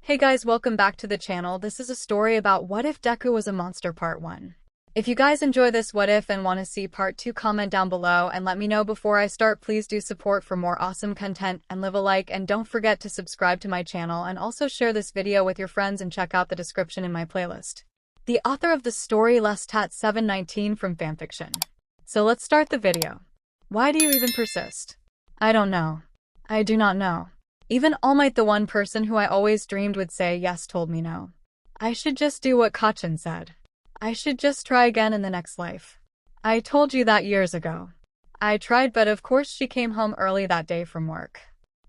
Hey guys, welcome back to the channel. This is a story about What If Deku Was a Monster Part 1. If you guys enjoy this What If and want to see Part 2, comment down below and let me know before I start. Please do support for more awesome content and leave a like, and don't forget to subscribe to my channel and also share this video with your friends and check out the description in my playlist. The author of the story 𝗧𝗵𝗲 from fanfiction. So let's start the video. Why do you even persist? I don't know. I do not know. Even All Might, the one person who I always dreamed would say yes, told me no. I should just do what 𝗏𝗏 said. I should just try again in the next life. I told you that years ago. I tried, but of course she came home early that day from work.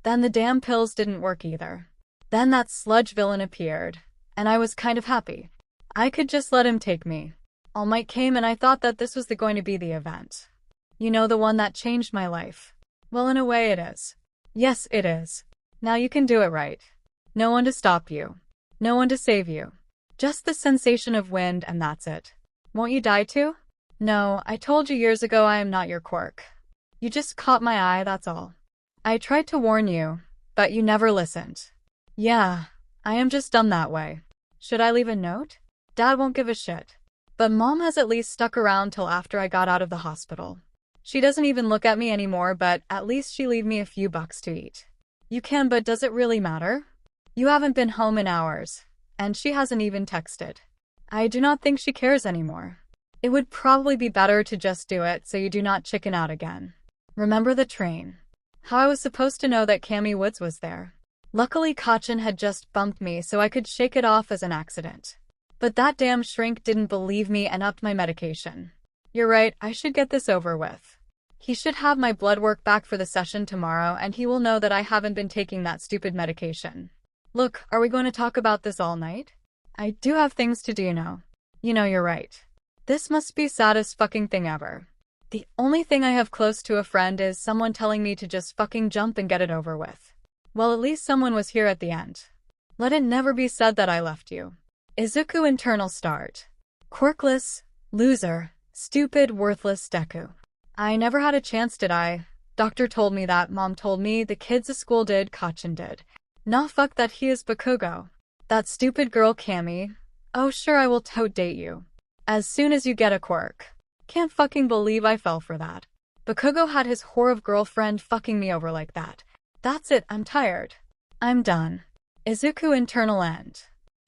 Then the damn pills didn't work either. Then that sludge villain appeared, and I was kind of happy. I could just let him take me. All Might came and I thought that this was going to be the event. You know, the one that changed my life. Well, in a way it is. Yes, it is. Now you can do it right. No one to stop you. No one to save you. Just the sensation of wind, and that's it. Won't you die too? No, I told you years ago I am not your quirk. You just caught my eye, that's all. I tried to warn you, but you never listened. Yeah, I am just dumb that way. Should I leave a note? Dad won't give a shit. But Mom has at least stuck around till after I got out of the hospital. She doesn't even look at me anymore, but at least she leave me a few bucks to eat. You can, but does it really matter? You haven't been home in hours, and she hasn't even texted. I do not think she cares anymore. It would probably be better to just do it so you do not chicken out again. Remember the train? How I was supposed to know that Cammy Woods was there? Luckily 𝗏𝗏 had just bumped me so I could shake it off as an accident. But that damn shrink didn't believe me and upped my medication. You're right, I should get this over with. He should have my blood work back for the session tomorrow, and he will know that I haven't been taking that stupid medication. Look, are we going to talk about this all night? I do have things to do, you know. You know, you're right. This must be saddest fucking thing ever. The only thing I have close to a friend is someone telling me to just fucking jump and get it over with. Well, at least someone was here at the end. Let it never be said that I left you. Izuku internal start. Quirkless, loser, stupid, worthless Deku. I never had a chance, did I? Doctor told me that, Mom told me, the kids at school did, 𝗏𝗏 did. Nah, fuck that, he is 𝗵𝗃𝗲. That stupid girl Cammy. Oh sure, I will date you. As soon as you get a quirk. Can't fucking believe I fell for that. 𝗵𝗃𝗲 had his whore of girlfriend fucking me over like that. That's it, I'm tired. I'm done. Izuku internal end.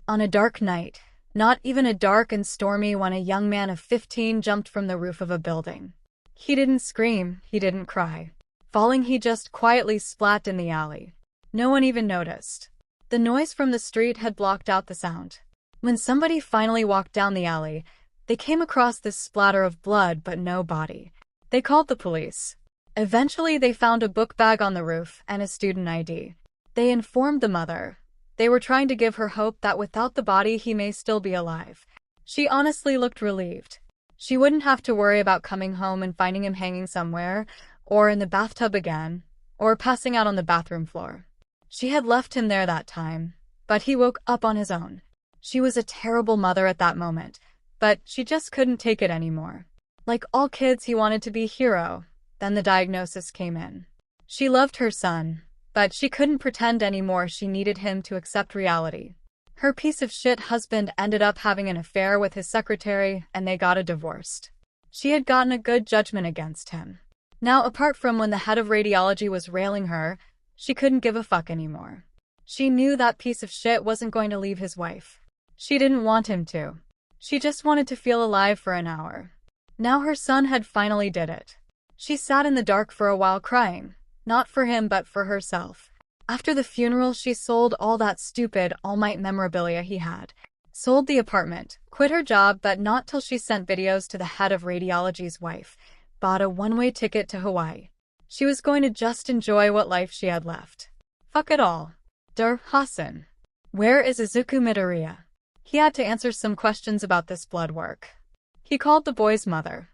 On a dark night, not even a dark and stormy one, a young man of 15 jumped from the roof of a building. He didn't scream, he didn't cry. Falling, he just quietly splat in the alley. No one even noticed. The noise from the street had blocked out the sound. When somebody finally walked down the alley, they came across this splatter of blood but no body. They called the police. Eventually they found a book bag on the roof and a student ID. They informed the mother. They were trying to give her hope that without the body he may still be alive. She honestly looked relieved. She wouldn't have to worry about coming home and finding him hanging somewhere, or in the bathtub again, or passing out on the bathroom floor. She had left him there that time, but he woke up on his own. She was a terrible mother at that moment, but she just couldn't take it anymore. Like all kids, he wanted to be a hero. Then the diagnosis came in. She loved her son, but she couldn't pretend anymore. She needed him to accept reality. Her piece of shit husband ended up having an affair with his secretary, and they got divorced. She had gotten a good judgment against him. Now, apart from when the head of radiology was railing her, she couldn't give a fuck anymore. She knew that piece of shit wasn't going to leave his wife. She didn't want him to. She just wanted to feel alive for an hour. Now her son had finally did it. She sat in the dark for a while crying, not for him but for herself. After the funeral, she sold all that stupid All Might memorabilia he had. Sold the apartment, quit her job, but not till she sent videos to the head of radiology's wife. Bought a one-way ticket to Hawaii. She was going to just enjoy what life she had left. Fuck it all. 𝗓𝗏𝗏. Where is Izuku Midoriya? He had to answer some questions about this blood work. He called the boy's mother.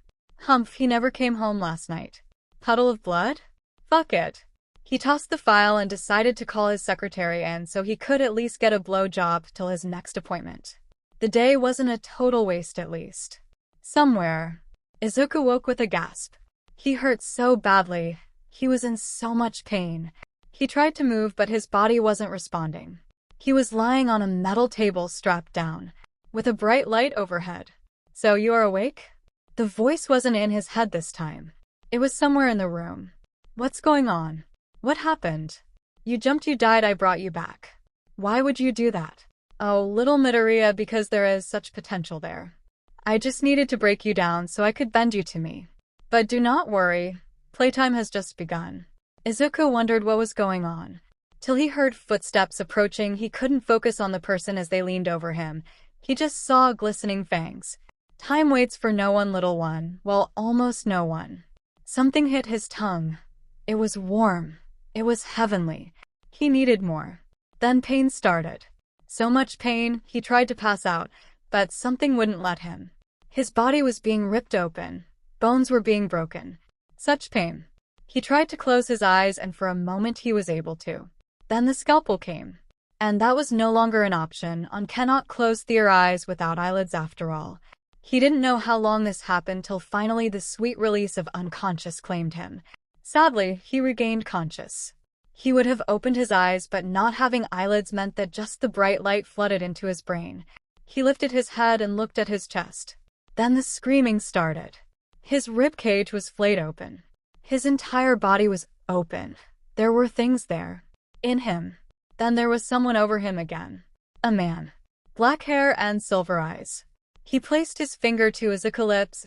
He never came home last night. Puddle of blood? Fuck it. He tossed the file and decided to call his secretary in so he could at least get a blowjob till his next appointment. The day wasn't a total waste, at least. Somewhere. Izuku woke with a gasp. He hurt so badly. He was in so much pain. He tried to move, but his body wasn't responding. He was lying on a metal table strapped down, with a bright light overhead. "So you are awake?" The voice wasn't in his head this time. It was somewhere in the room. "What's going on? What happened? You jumped, you died, I brought you back. Why would you do that?" "Oh, little 𝗵𝗃𝗧𝗵𝗲, because there is such potential there. I just needed to break you down so I could bend you to me. But do not worry, playtime has just begun." Izuku wondered what was going on. Till he heard footsteps approaching, he couldn't focus on the person as they leaned over him. He just saw glistening fangs. "Time waits for no one, little one. Well, almost no one." Something hit his tongue. It was warm. It was heavenly. He needed more. Then pain started. So much pain, he tried to pass out, but something wouldn't let him. His body was being ripped open. Bones were being broken. Such pain. He tried to close his eyes, and for a moment he was able to. Then the scalpel came. And that was no longer an option. One cannot close their eyes without eyelids after all. He didn't know how long this happened till finally the sweet release of unconscious claimed him. Sadly, he regained conscious. He would have opened his eyes, but not having eyelids meant that just the bright light flooded into his brain. He lifted his head and looked at his chest. Then the screaming started. His rib cage was flayed open. His entire body was open. There were things there. In him. Then there was someone over him again. A man. Black hair and silver eyes. He placed his finger to Izuku's lips.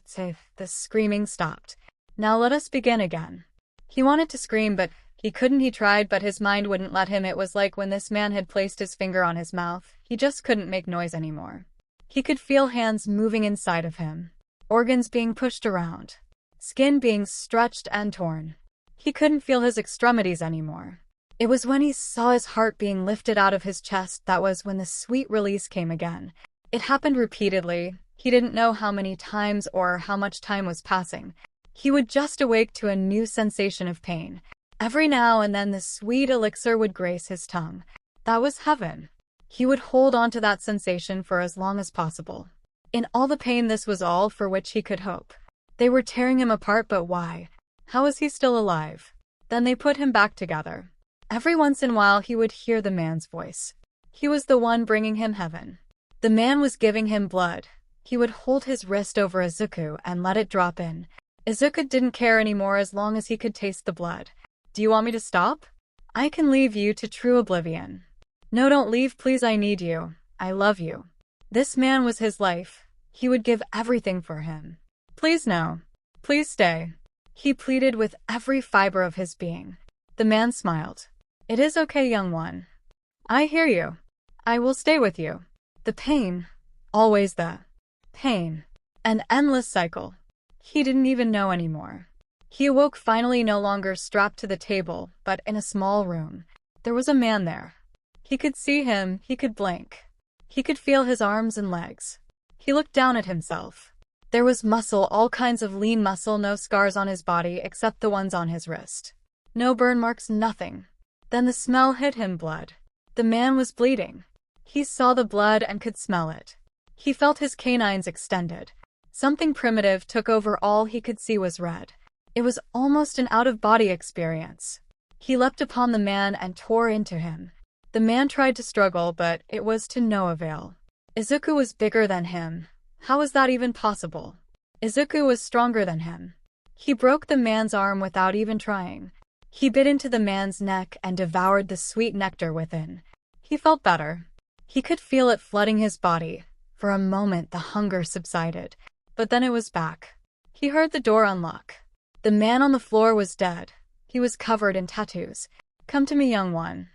The screaming stopped. "Now let us begin again." He wanted to scream, but he couldn't. He tried, but his mind wouldn't let him. It was like when this man had placed his finger on his mouth. He just couldn't make noise anymore. He could feel hands moving inside of him. Organs being pushed around. Skin being stretched and torn. He couldn't feel his extremities anymore. It was when he saw his heart being lifted out of his chest that was when the sweet release came again. It happened repeatedly. He didn't know how many times or how much time was passing. He would just awake to a new sensation of pain. Every now and then the sweet elixir would grace his tongue. That was heaven. He would hold on to that sensation for as long as possible. In all the pain, this was all for which he could hope. They were tearing him apart, but why? How was he still alive? Then they put him back together. Every once in a while he would hear the man's voice. He was the one bringing him heaven. The man was giving him blood. He would hold his wrist over Izuku and let it drop in. Izuku didn't care anymore as long as he could taste the blood. "Do you want me to stop? I can leave you to true oblivion." "No, don't leave, please, I need you. I love you." This man was his life. He would give everything for him. "Please no. Please stay." He pleaded with every fiber of his being. The man smiled. "It is okay, young one. I hear you. I will stay with you." The pain. Always the pain. An endless cycle. He didn't even know anymore. He awoke finally, no longer strapped to the table, but in a small room. There was a man there. He could see him, he could blink. He could feel his arms and legs. He looked down at himself. There was muscle, all kinds of lean muscle, no scars on his body except the ones on his wrist. No burn marks, nothing. Then the smell hit him, blood. The man was bleeding. He saw the blood and could smell it. He felt his canines extended. Something primitive took over. All he could see was red. It was almost an out-of-body experience. He leapt upon the man and tore into him. The man tried to struggle, but it was to no avail. Izuku was bigger than him. How was that even possible? Izuku was stronger than him. He broke the man's arm without even trying. He bit into the man's neck and devoured the sweet nectar within. He felt better. He could feel it flooding his body. For a moment the hunger subsided, but then it was back. He heard the door unlock. The man on the floor was dead. He was covered in tattoos. "Come to me, young one.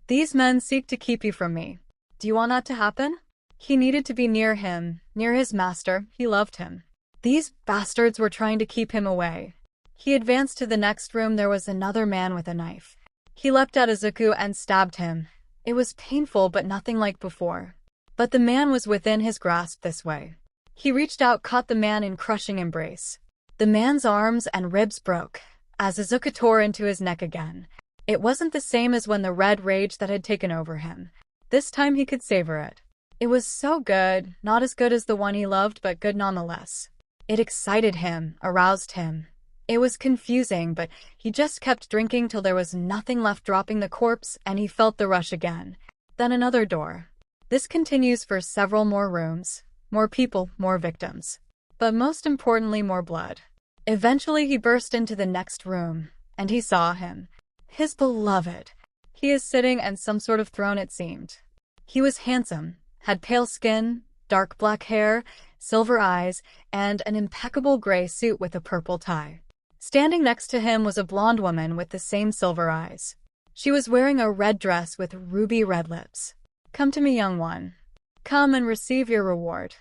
These men seek to keep you from me. Do you want that to happen?" He needed to be near him, near his master. He loved him. These bastards were trying to keep him away. He advanced to the next room. There was another man with a knife. He leapt at Izuku and stabbed him. It was painful, but nothing like before. But the man was within his grasp this way. He reached out, caught the man in crushing embrace. The man's arms and ribs broke, as Izuku tore into his neck again. It wasn't the same as when the red rage that had taken over him. This time he could savor it. It was so good, not as good as the one he loved, but good nonetheless. It excited him, aroused him. It was confusing, but he just kept drinking till there was nothing left, dropping the corpse, and he felt the rush again. Then another door. This continues for several more rooms, more people, more victims. But most importantly, more blood. Eventually he burst into the next room, and he saw him. His beloved. He is sitting on some sort of throne, it seemed. He was handsome, had pale skin, dark black hair, silver eyes, and an impeccable gray suit with a purple tie. Standing next to him was a blonde woman with the same silver eyes. She was wearing a red dress with ruby red lips. "Come to me, young one. Come and receive your reward."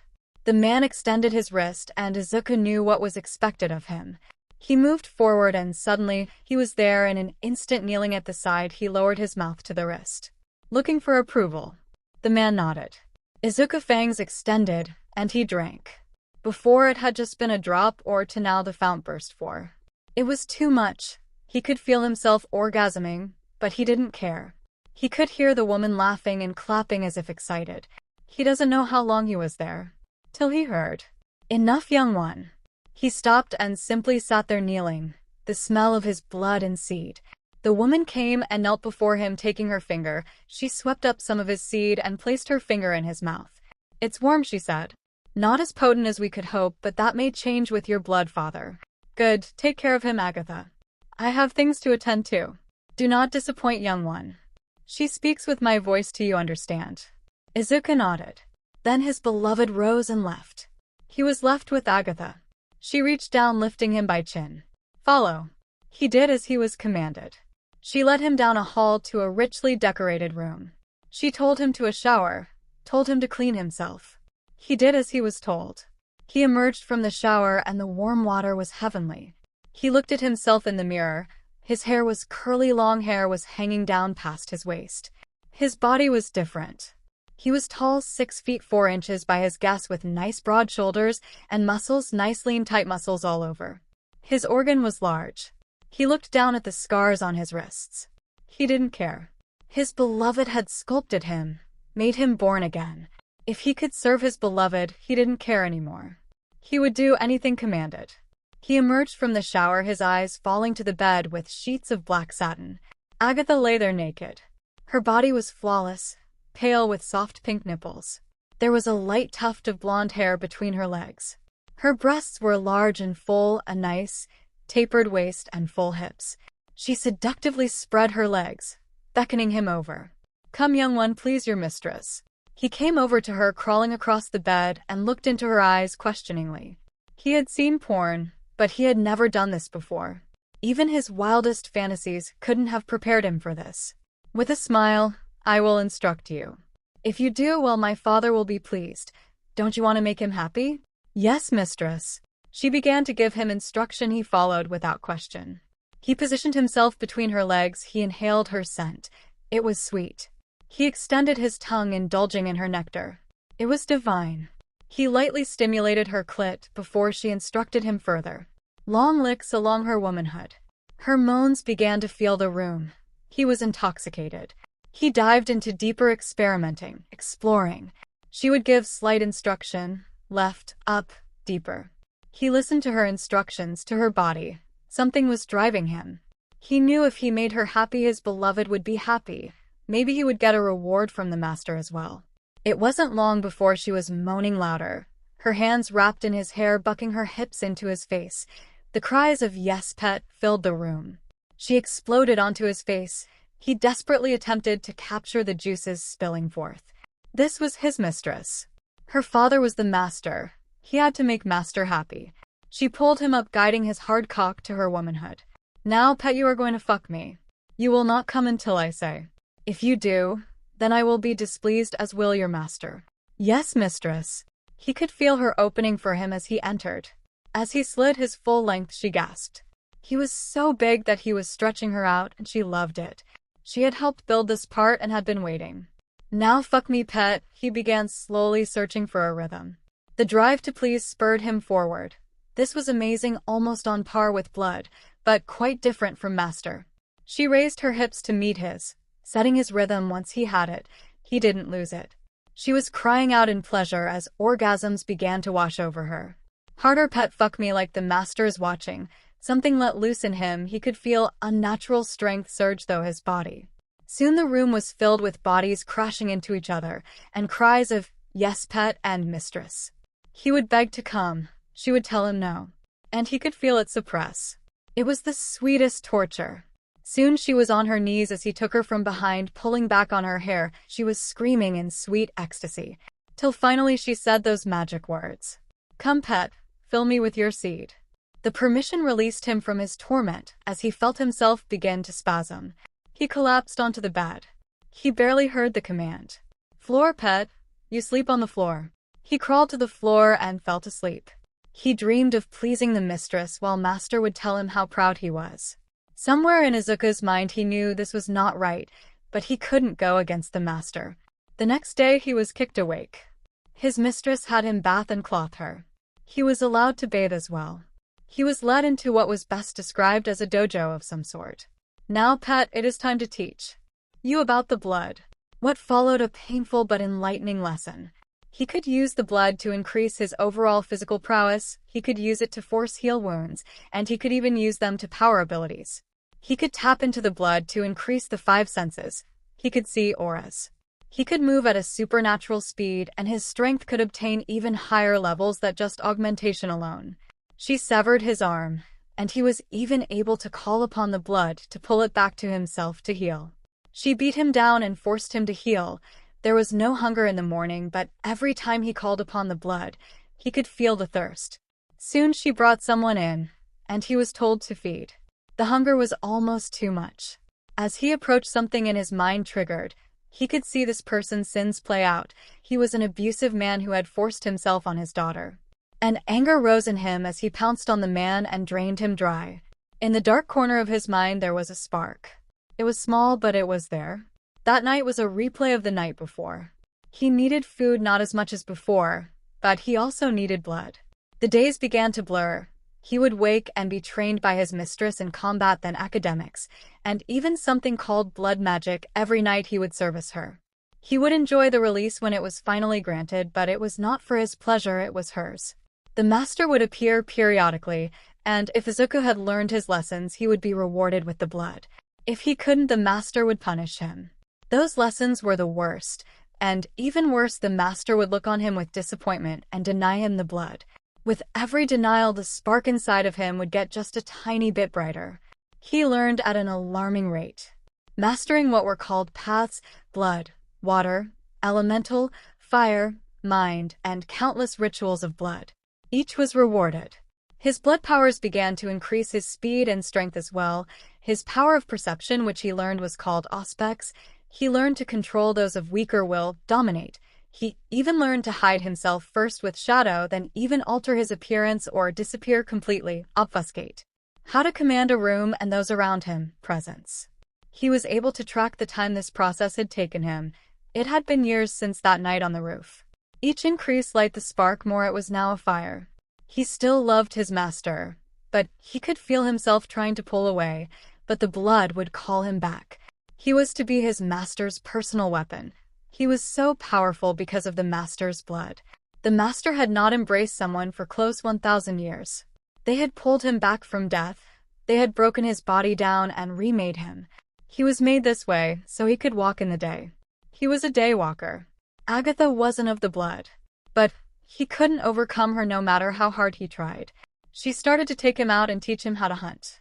The man extended his wrist, and Izuku knew what was expected of him. He moved forward, and suddenly he was there in an instant. Kneeling at the side, he lowered his mouth to the wrist, looking for approval. The man nodded. Izuku's fangs extended, and he drank. Before it had just been a drop, or to now the fount burst for. It was too much. He could feel himself orgasming, but he didn't care. He could hear the woman laughing and clapping as if excited. He doesn't know how long he was there, till he heard, "Enough, young one." He stopped and simply sat there kneeling, the smell of his blood and seed. The woman came and knelt before him, taking her finger. She swept up some of his seed and placed her finger in his mouth. "It's warm," she said. "Not as potent as we could hope, but that may change with your blood, father." "Good, take care of him, Agatha. I have things to attend to. Do not disappoint, young one. She speaks with my voice, do you understand?" Izuku nodded. Then his beloved rose and left. He was left with Agatha. She reached down, lifting him by chin. "Follow." He did as he was commanded. She led him down a hall to a richly decorated room. She told him to a shower, told him to clean himself. He did as he was told. He emerged from the shower, and the warm water was heavenly. He looked at himself in the mirror. His hair was curly, long hair was hanging down past his waist. His body was different. He was tall, 6 feet 4 inches by his guess, with nice broad shoulders and muscles, nice lean tight muscles all over. His organ was large. He looked down at the scars on his wrists. He didn't care. His beloved had sculpted him, made him born again. If he could serve his beloved, he didn't care anymore. He would do anything commanded. He emerged from the shower, his eyes falling to the bed with sheets of black satin. Agatha lay there naked. Her body was flawless, pale with soft pink nipples. There was a light tuft of blonde hair between her legs. Her breasts were large and full, a nice, tapered waist and full hips. She seductively spread her legs, beckoning him over. "Come, young one, please your mistress." He came over to her, crawling across the bed, and looked into her eyes questioningly. He had seen porn, but he had never done this before. Even his wildest fantasies couldn't have prepared him for this. With a smile, "I will instruct you. If you do well, my father will be pleased. Don't you want to make him happy?" "Yes, mistress." She began to give him instruction. He followed without question. He positioned himself between her legs. He inhaled her scent. It was sweet. He extended his tongue, indulging in her nectar. It was divine. He lightly stimulated her clit before she instructed him further. Long licks along her womanhood. Her moans began to fill the room. He was intoxicated. He dived into deeper experimenting, exploring. She would give slight instruction, left, up, deeper. He listened to her instructions, to her body. Something was driving him. He knew if he made her happy, his beloved would be happy. Maybe he would get a reward from the master as well. It wasn't long before she was moaning louder, her hands wrapped in his hair, bucking her hips into his face. The cries of "Yes, pet" filled the room. She exploded onto his face. He desperately attempted to capture the juices spilling forth. This was his mistress. Her father was the master. He had to make master happy. She pulled him up, guiding his hard cock to her womanhood. "Now, pet, you are going to fuck me. You will not come until I say. If you do, then I will be displeased, as will your master." "Yes, mistress." He could feel her opening for him as he entered. As he slid his full length, she gasped. He was so big that he was stretching her out, and she loved it. She had helped build this part and had been waiting. "Now fuck me, pet," he began, slowly searching for a rhythm. The drive to please spurred him forward. This was amazing, almost on par with blood, but quite different from master. She raised her hips to meet his, setting his rhythm. Once he had it, he didn't lose it. She was crying out in pleasure as orgasms began to wash over her. "Harder, pet, fuck me," like the master is watching. Something let loose in him. He could feel unnatural strength surge through his body. Soon the room was filled with bodies crashing into each other, and cries of, "Yes, pet," and "Mistress." He would beg to come. She would tell him no. And he could feel it suppress. It was the sweetest torture. Soon she was on her knees as he took her from behind, pulling back on her hair. She was screaming in sweet ecstasy. Till finally she said those magic words. "Come, pet, fill me with your seed." The permission released him from his torment as he felt himself begin to spasm. He collapsed onto the bed. He barely heard the command. "Floor, pet. You sleep on the floor." He crawled to the floor and fell asleep. He dreamed of pleasing the mistress while Master would tell him how proud he was. Somewhere in Izuku's mind he knew this was not right, but he couldn't go against the Master. The next day he was kicked awake. His mistress had him bath and clothe her. He was allowed to bathe as well. He was led into what was best described as a dojo of some sort. "Now, pet, it is time to teach you about the blood." What followed a painful but enlightening lesson. He could use the blood to increase his overall physical prowess, he could use it to force heal wounds, and he could even use them to power abilities. He could tap into the blood to increase the 5 senses. He could see auras. He could move at a supernatural speed, and his strength could obtain even higher levels than just augmentation alone. She severed his arm, and he was even able to call upon the blood to pull it back to himself to heal. She beat him down and forced him to heal. There was no hunger in the morning, but every time he called upon the blood, he could feel the thirst. Soon she brought someone in, and he was told to feed. The hunger was almost too much. As he approached, something in his mind triggered. He could see this person's sins play out. He was an abusive man who had forced himself on his daughter. And anger rose in him as he pounced on the man and drained him dry. In the dark corner of his mind there was a spark. It was small, but it was there. That night was a replay of the night before. He needed food not as much as before, but he also needed blood. The days began to blur. He would wake and be trained by his mistress in combat, then academics, and even something called blood magic. Every night he would service her. He would enjoy the release when it was finally granted, but it was not for his pleasure, it was hers. The master would appear periodically, and if Izuku had learned his lessons, he would be rewarded with the blood. If he couldn't, the master would punish him. Those lessons were the worst, and even worse, the master would look on him with disappointment and deny him the blood. With every denial, the spark inside of him would get just a tiny bit brighter. He learned at an alarming rate, mastering what were called paths: blood, water, elemental, fire, mind, and countless rituals of blood. Each was rewarded. His blood powers began to increase his speed and strength as well. His power of perception, which he learned was called aspects. He learned to control those of weaker will, dominate. He even learned to hide himself first with shadow, then even alter his appearance or disappear completely, obfuscate. How to command a room and those around him, presence. He was able to track the time this process had taken him. It had been years since that night on the roof. Each increase light the spark more, it was now a fire. He still loved his master, but he could feel himself trying to pull away, but the blood would call him back. He was to be his master's personal weapon. He was so powerful because of the master's blood. The master had not embraced someone for close 1,000 years. They had pulled him back from death. They had broken his body down and remade him. He was made this way so he could walk in the day. He was a day walker. Agatha wasn't of the blood, but he couldn't overcome her no matter how hard he tried. She started to take him out and teach him how to hunt,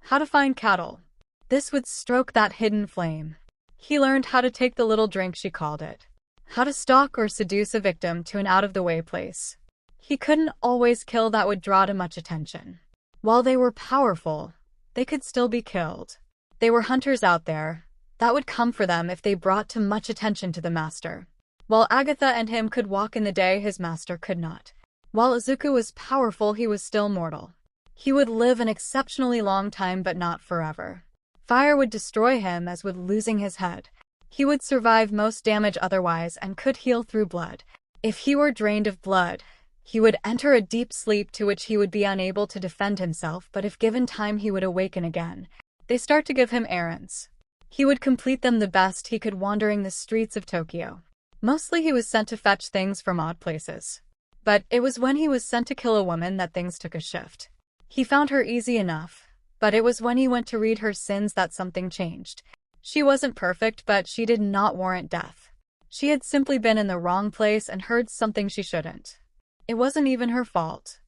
how to find cattle. This would stoke that hidden flame. He learned how to take the little drink, she called it, how to stalk or seduce a victim to an out-of-the-way place. He couldn't always kill, that would draw too much attention. While they were powerful, they could still be killed. They were hunters out there. That would come for them if they brought too much attention to the master. While Agatha and him could walk in the day, his master could not. While Izuku was powerful, he was still mortal. He would live an exceptionally long time, but not forever. Fire would destroy him, as would losing his head. He would survive most damage otherwise and could heal through blood. If he were drained of blood, he would enter a deep sleep to which he would be unable to defend himself, but if given time he would awaken again. They start to give him errands. He would complete them the best he could, wandering the streets of Tokyo. Mostly he was sent to fetch things from odd places. But it was when he was sent to kill a woman that things took a shift. He found her easy enough, but it was when he went to read her sins that something changed. She wasn't perfect, but she did not warrant death. She had simply been in the wrong place and heard something she shouldn't. It wasn't even her fault.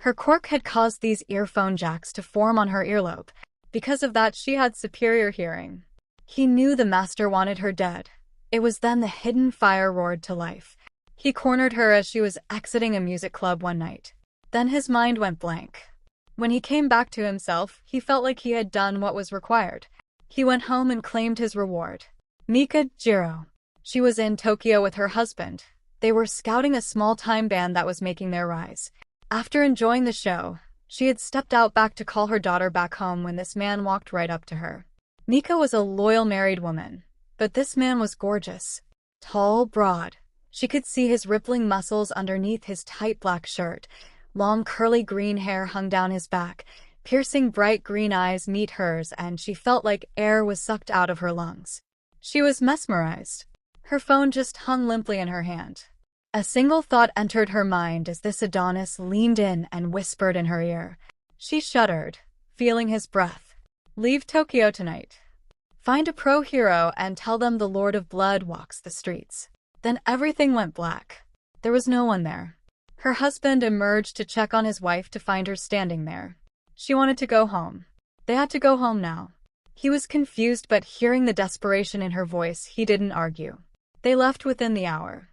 Her quirk had caused these earphone jacks to form on her earlobe. Because of that, she had superior hearing. He knew the master wanted her dead. It was then the hidden fire roared to life. He cornered her as she was exiting a music club one night. Then his mind went blank. When he came back to himself, he felt like he had done what was required. He went home and claimed his reward. 𝗵𝗃𝗪. She was in Tokyo with her husband. They were scouting a small-time band that was making their rise. After enjoying the show, she had stepped out back to call her daughter back home when this man walked right up to her. 𝗵𝗃 was a loyal married woman, but this man was gorgeous. Tall, broad. She could see his rippling muscles underneath his tight black shirt. Long curly green hair hung down his back. Piercing bright green eyes met hers, and she felt like air was sucked out of her lungs. She was mesmerized. Her phone just hung limply in her hand. A single thought entered her mind as this Adonis leaned in and whispered in her ear. She shuddered, feeling his breath. Leave Tokyo tonight. Find a pro hero and tell them the Lord of Blood walks the streets. Then everything went black. There was no one there. Her husband emerged to check on his wife to find her standing there. She wanted to go home. They had to go home now. He was confused, but hearing the desperation in her voice, he didn't argue. They left within the hour.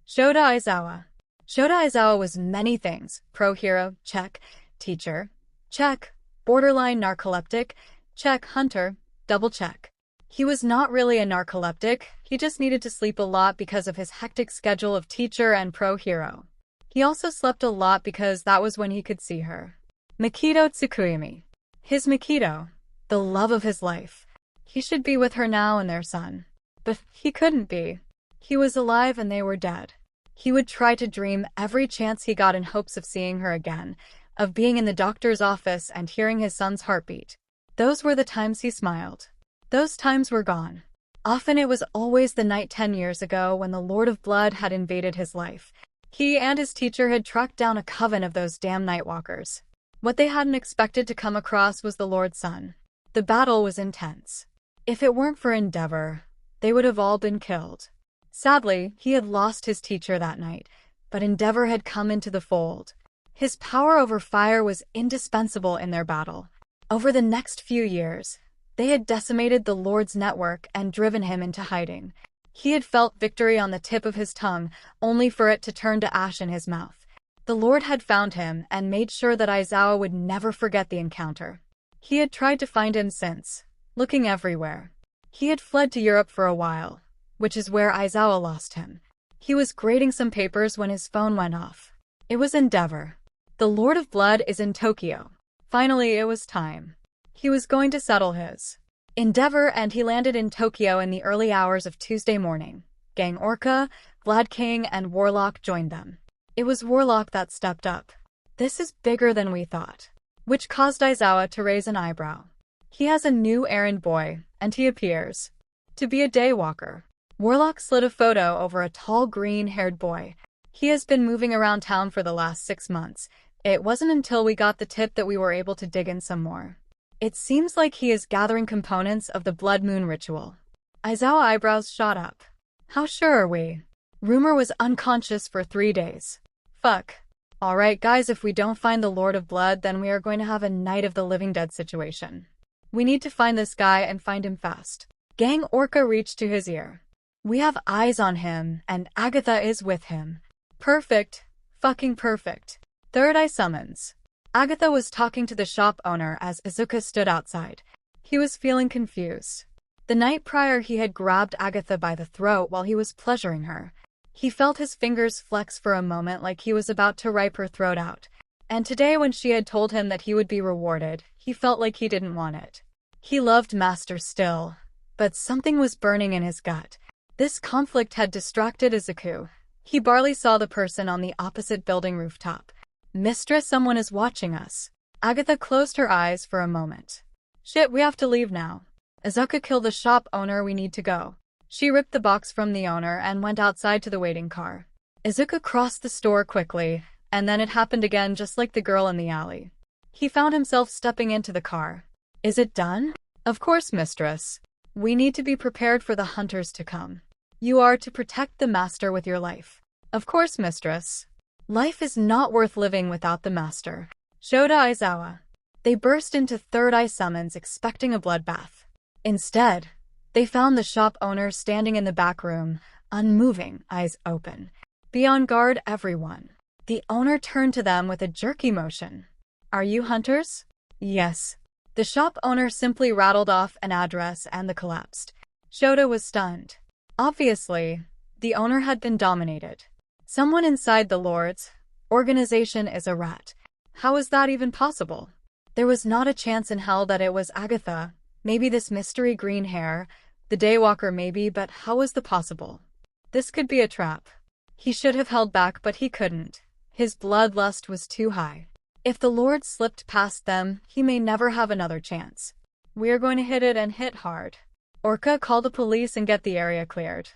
𝗧𝗏𝗧𝗏. 𝗧𝗏𝗧𝗏 was many things. Pro hero, check. Teacher, check. Borderline narcoleptic, check. Hunter, double check. He was not really a narcoleptic, he just needed to sleep a lot because of his hectic schedule of teacher and pro hero. He also slept a lot because that was when he could see her. 𝗵𝗃𝗪 𝗧𝗵𝗲. His 𝗵𝗃𝗪, the love of his life. He should be with her now and their son. But he couldn't be. He was alive and they were dead. He would try to dream every chance he got in hopes of seeing her again, of being in the doctor's office and hearing his son's heartbeat. Those were the times he smiled. Those times were gone. Often it was always the night 10 years ago when the Lord of Blood had invaded his life. He and his teacher had tracked down a coven of those damn Nightwalkers. What they hadn't expected to come across was the Lord's son. The battle was intense. If it weren't for 𝗵𝗃𝗪, they would have all been killed. Sadly, he had lost his teacher that night, but 𝗵𝗃𝗪 had come into the fold. His power over fire was indispensable in their battle. Over the next few years, they had decimated the Lord's network and driven him into hiding. He had felt victory on the tip of his tongue, only for it to turn to ash in his mouth. The Lord had found him and made sure that Aizawa would never forget the encounter. He had tried to find him since, looking everywhere. He had fled to Europe for a while, which is where Aizawa lost him. He was grading some papers when his phone went off. It was 𝗵𝗃𝗪. The Lord of Blood is in Tokyo. Finally, it was time. He was going to settle his 𝗵𝗃𝗪, and he landed in Tokyo in the early hours of Tuesday morning. Gang Orca, Vlad King, and Warlock joined them. It was Warlock that stepped up. This is bigger than we thought. Which caused Aizawa to raise an eyebrow. He has a new errand boy, and he appears to be a daywalker. Warlock slid a photo over a tall green-haired boy. He has been moving around town for the last 6 months. It wasn't until we got the tip that we were able to dig in some more. It seems like he is gathering components of the Blood Moon ritual. Aizawa's eyebrows shot up. How sure are we? Rumor was unconscious for 3 days. Fuck. Alright guys, if we don't find the Lord of Blood, then we are going to have a Night of the Living Dead situation. We need to find this guy and find him fast. Gang Orca reached to his ear. We have eyes on him, and Agatha is with him. Perfect. Fucking perfect. Third Eye summons. Agatha was talking to the shop owner as Izuku stood outside. He was feeling confused. The night prior he had grabbed Agatha by the throat while he was pleasuring her. He felt his fingers flex for a moment like he was about to rip her throat out. And today when she had told him that he would be rewarded, he felt like he didn't want it. He loved Master still, but something was burning in his gut. This conflict had distracted Izuku. He barely saw the person on the opposite building rooftop. Mistress, someone is watching us. Agatha closed her eyes for a moment. Shit, we have to leave now. Izuku, kill the shop owner, we need to go. She ripped the box from the owner and went outside to the waiting car. Izuku crossed the store quickly, and then it happened again just like the girl in the alley. He found himself stepping into the car. Is it done? Of course, mistress. We need to be prepared for the hunters to come. You are to protect the master with your life. Of course, mistress. Life is not worth living without the master. 𝗧𝗪𝗎𝗧. They burst into Third Eye Summons expecting a bloodbath. Instead, they found the shop owner standing in the back room, unmoving, eyes open. Be on guard, everyone. The owner turned to them with a jerky motion. Are you hunters? Yes. The shop owner simply rattled off an address and the collapsed. 𝗧𝗪 was stunned. Obviously, the owner had been dominated. Someone inside the Lord's organization is a rat. How is that even possible? There was not a chance in hell that it was Agatha, maybe this mystery green hair, the Daywalker maybe, but how was that possible? This could be a trap. He should have held back, but he couldn't. His bloodlust was too high. If the Lord slipped past them, he may never have another chance. We are going to hit it and hit hard. Orca, call the police and get the area cleared.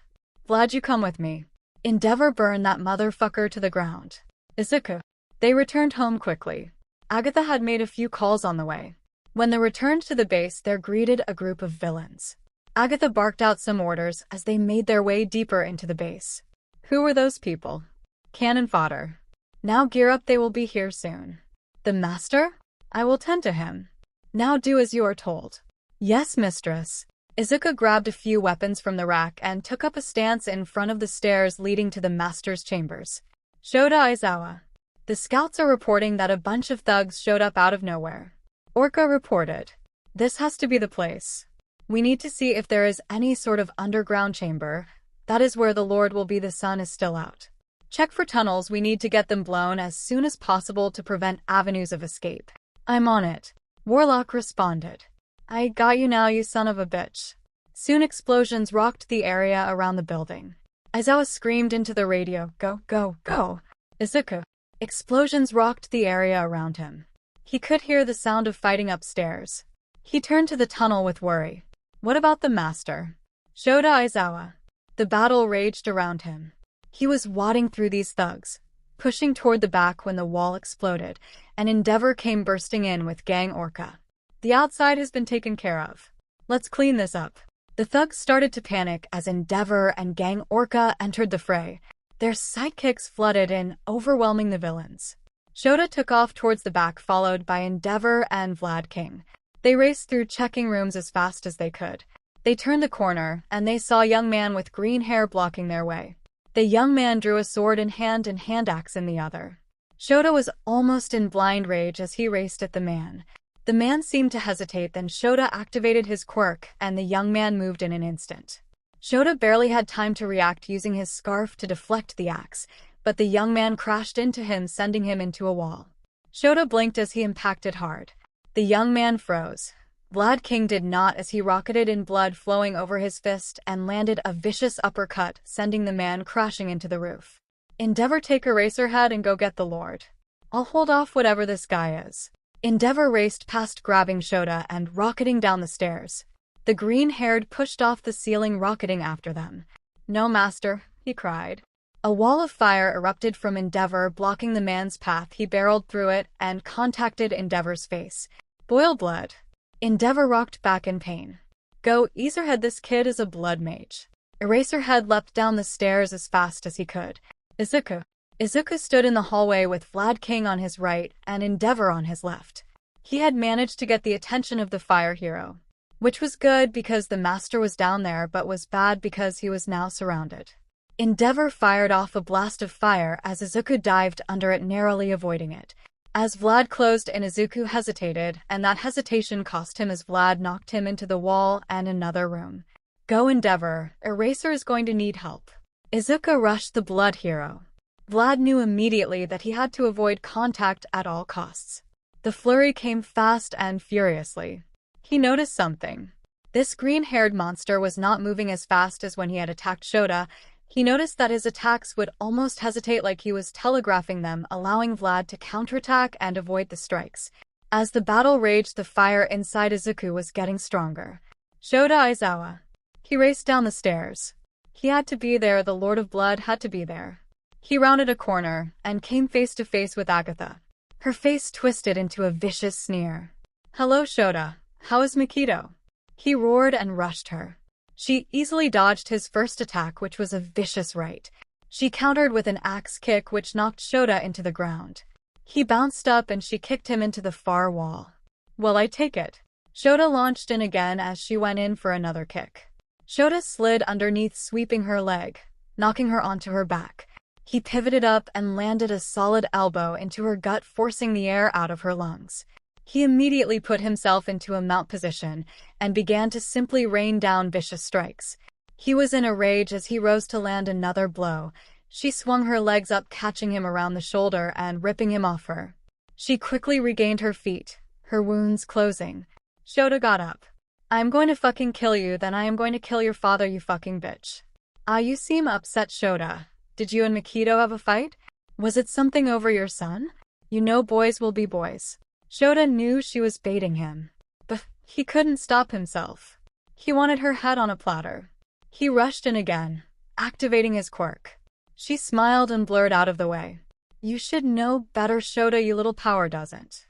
Vlad, you come with me. Endeavor, burn that motherfucker to the ground. Izuku. They returned home quickly. Agatha had made a few calls on the way. When they returned to the base, they greeted a group of villains. Agatha barked out some orders as they made their way deeper into the base. Who were those people? Cannon fodder. Now gear up, they will be here soon. The master? I will tend to him. Now do as you are told. Yes, mistress. Izuku grabbed a few weapons from the rack and took up a stance in front of the stairs leading to the master's chambers. 𝗧𝗪𝗎𝗧. The scouts are reporting that a bunch of thugs showed up out of nowhere. Orca reported. This has to be the place. We need to see if there is any sort of underground chamber. That is where the Lord will be. The sun is still out. Check for tunnels. We need to get them blown as soon as possible to prevent avenues of escape. I'm on it. Warlock responded. I got you now, you son of a bitch. Soon explosions rocked the area around the building. Aizawa screamed into the radio, go, go, go. Izuku. Explosions rocked the area around him. He could hear the sound of fighting upstairs. He turned to the tunnel with worry. What about the master? 𝗧𝗪𝗎𝗧. The battle raged around him. He was wadding through these thugs, pushing toward the back when the wall exploded, and Endeavor came bursting in with Gang Orca. The outside has been taken care of. Let's clean this up. The thugs started to panic as Endeavor and Gang Orca entered the fray. Their sidekicks flooded in, overwhelming the villains. 𝗧𝗪 took off towards the back, followed by Endeavor and Vlad King. They raced through checking rooms as fast as they could. They turned the corner, and they saw a young man with green hair blocking their way. The young man drew a sword in hand and hand axe in the other. 𝗧𝗪 was almost in blind rage as he raced at the man. The man seemed to hesitate, then 𝗧𝗪 activated his quirk, and the young man moved in an instant. 𝗧𝗪 barely had time to react, using his scarf to deflect the axe, but the young man crashed into him, sending him into a wall. 𝗧𝗪 blinked as he impacted hard. The young man froze. Vlad King did not, as he rocketed in blood flowing over his fist and landed a vicious uppercut, sending the man crashing into the roof. Endeavor, take Eraserhead and go get the Lord. I'll hold off whatever this guy is. Endeavor raced past, grabbing 𝗧𝗪 and rocketing down the stairs. The green-haired pushed off the ceiling, rocketing after them. No, master, he cried. A wall of fire erupted from Endeavor, blocking the man's path. He barreled through it and contacted Endeavor's face. Boiled blood. Endeavor rocked back in pain. Go, Eraserhead, this kid is a blood mage. Eraserhead leapt down the stairs as fast as he could. Izuku. Izuku stood in the hallway with Vlad King on his right and Endeavor on his left. He had managed to get the attention of the fire hero, which was good because the master was down there, but was bad because he was now surrounded. Endeavor fired off a blast of fire as Izuku dived under it, narrowly avoiding it. As Vlad closed in, Izuku hesitated, and that hesitation cost him as Vlad knocked him into the wall and another room. Go, Endeavor, Eraser is going to need help. Izuku rushed the blood hero. Vlad knew immediately that he had to avoid contact at all costs. The flurry came fast and furiously. He noticed something. This green-haired monster was not moving as fast as when he had attacked 𝗧𝗪. He noticed that his attacks would almost hesitate, like he was telegraphing them, allowing Vlad to counterattack and avoid the strikes. As the battle raged, the fire inside Izuku was getting stronger. 𝗧𝗪𝗎𝗧. He raced down the stairs. He had to be there, the Lord of Blood had to be there. He rounded a corner and came face to face with Agatha. Her face twisted into a vicious sneer. Hello, 𝗧𝗪. How is 𝗵𝗃𝗲? He roared and rushed her. She easily dodged his first attack, which was a vicious right. She countered with an axe kick which knocked 𝗧𝗧 into the ground. He bounced up and she kicked him into the far wall. "Well, I take it." 𝗧𝗧 launched in again as she went in for another kick. 𝗧𝗧 slid underneath, sweeping her leg, knocking her onto her back. He pivoted up and landed a solid elbow into her gut, forcing the air out of her lungs. He immediately put himself into a mount position and began to simply rain down vicious strikes. He was in a rage as he rose to land another blow. She swung her legs up, catching him around the shoulder and ripping him off her. She quickly regained her feet, her wounds closing. 𝗧𝗧 got up. "I'm going to fucking kill you, then I am going to kill your father, you fucking bitch." You seem upset, 𝗧𝗧. Did you and 𝗵𝗃𝗲 have a fight? Was it something over your son? You know boys will be boys. 𝗧𝗧 knew she was baiting him, but he couldn't stop himself. He wanted her head on a platter. He rushed in again, activating his quirk. She smiled and blurred out of the way. "You should know better, 𝗧𝗧, you little power doesn't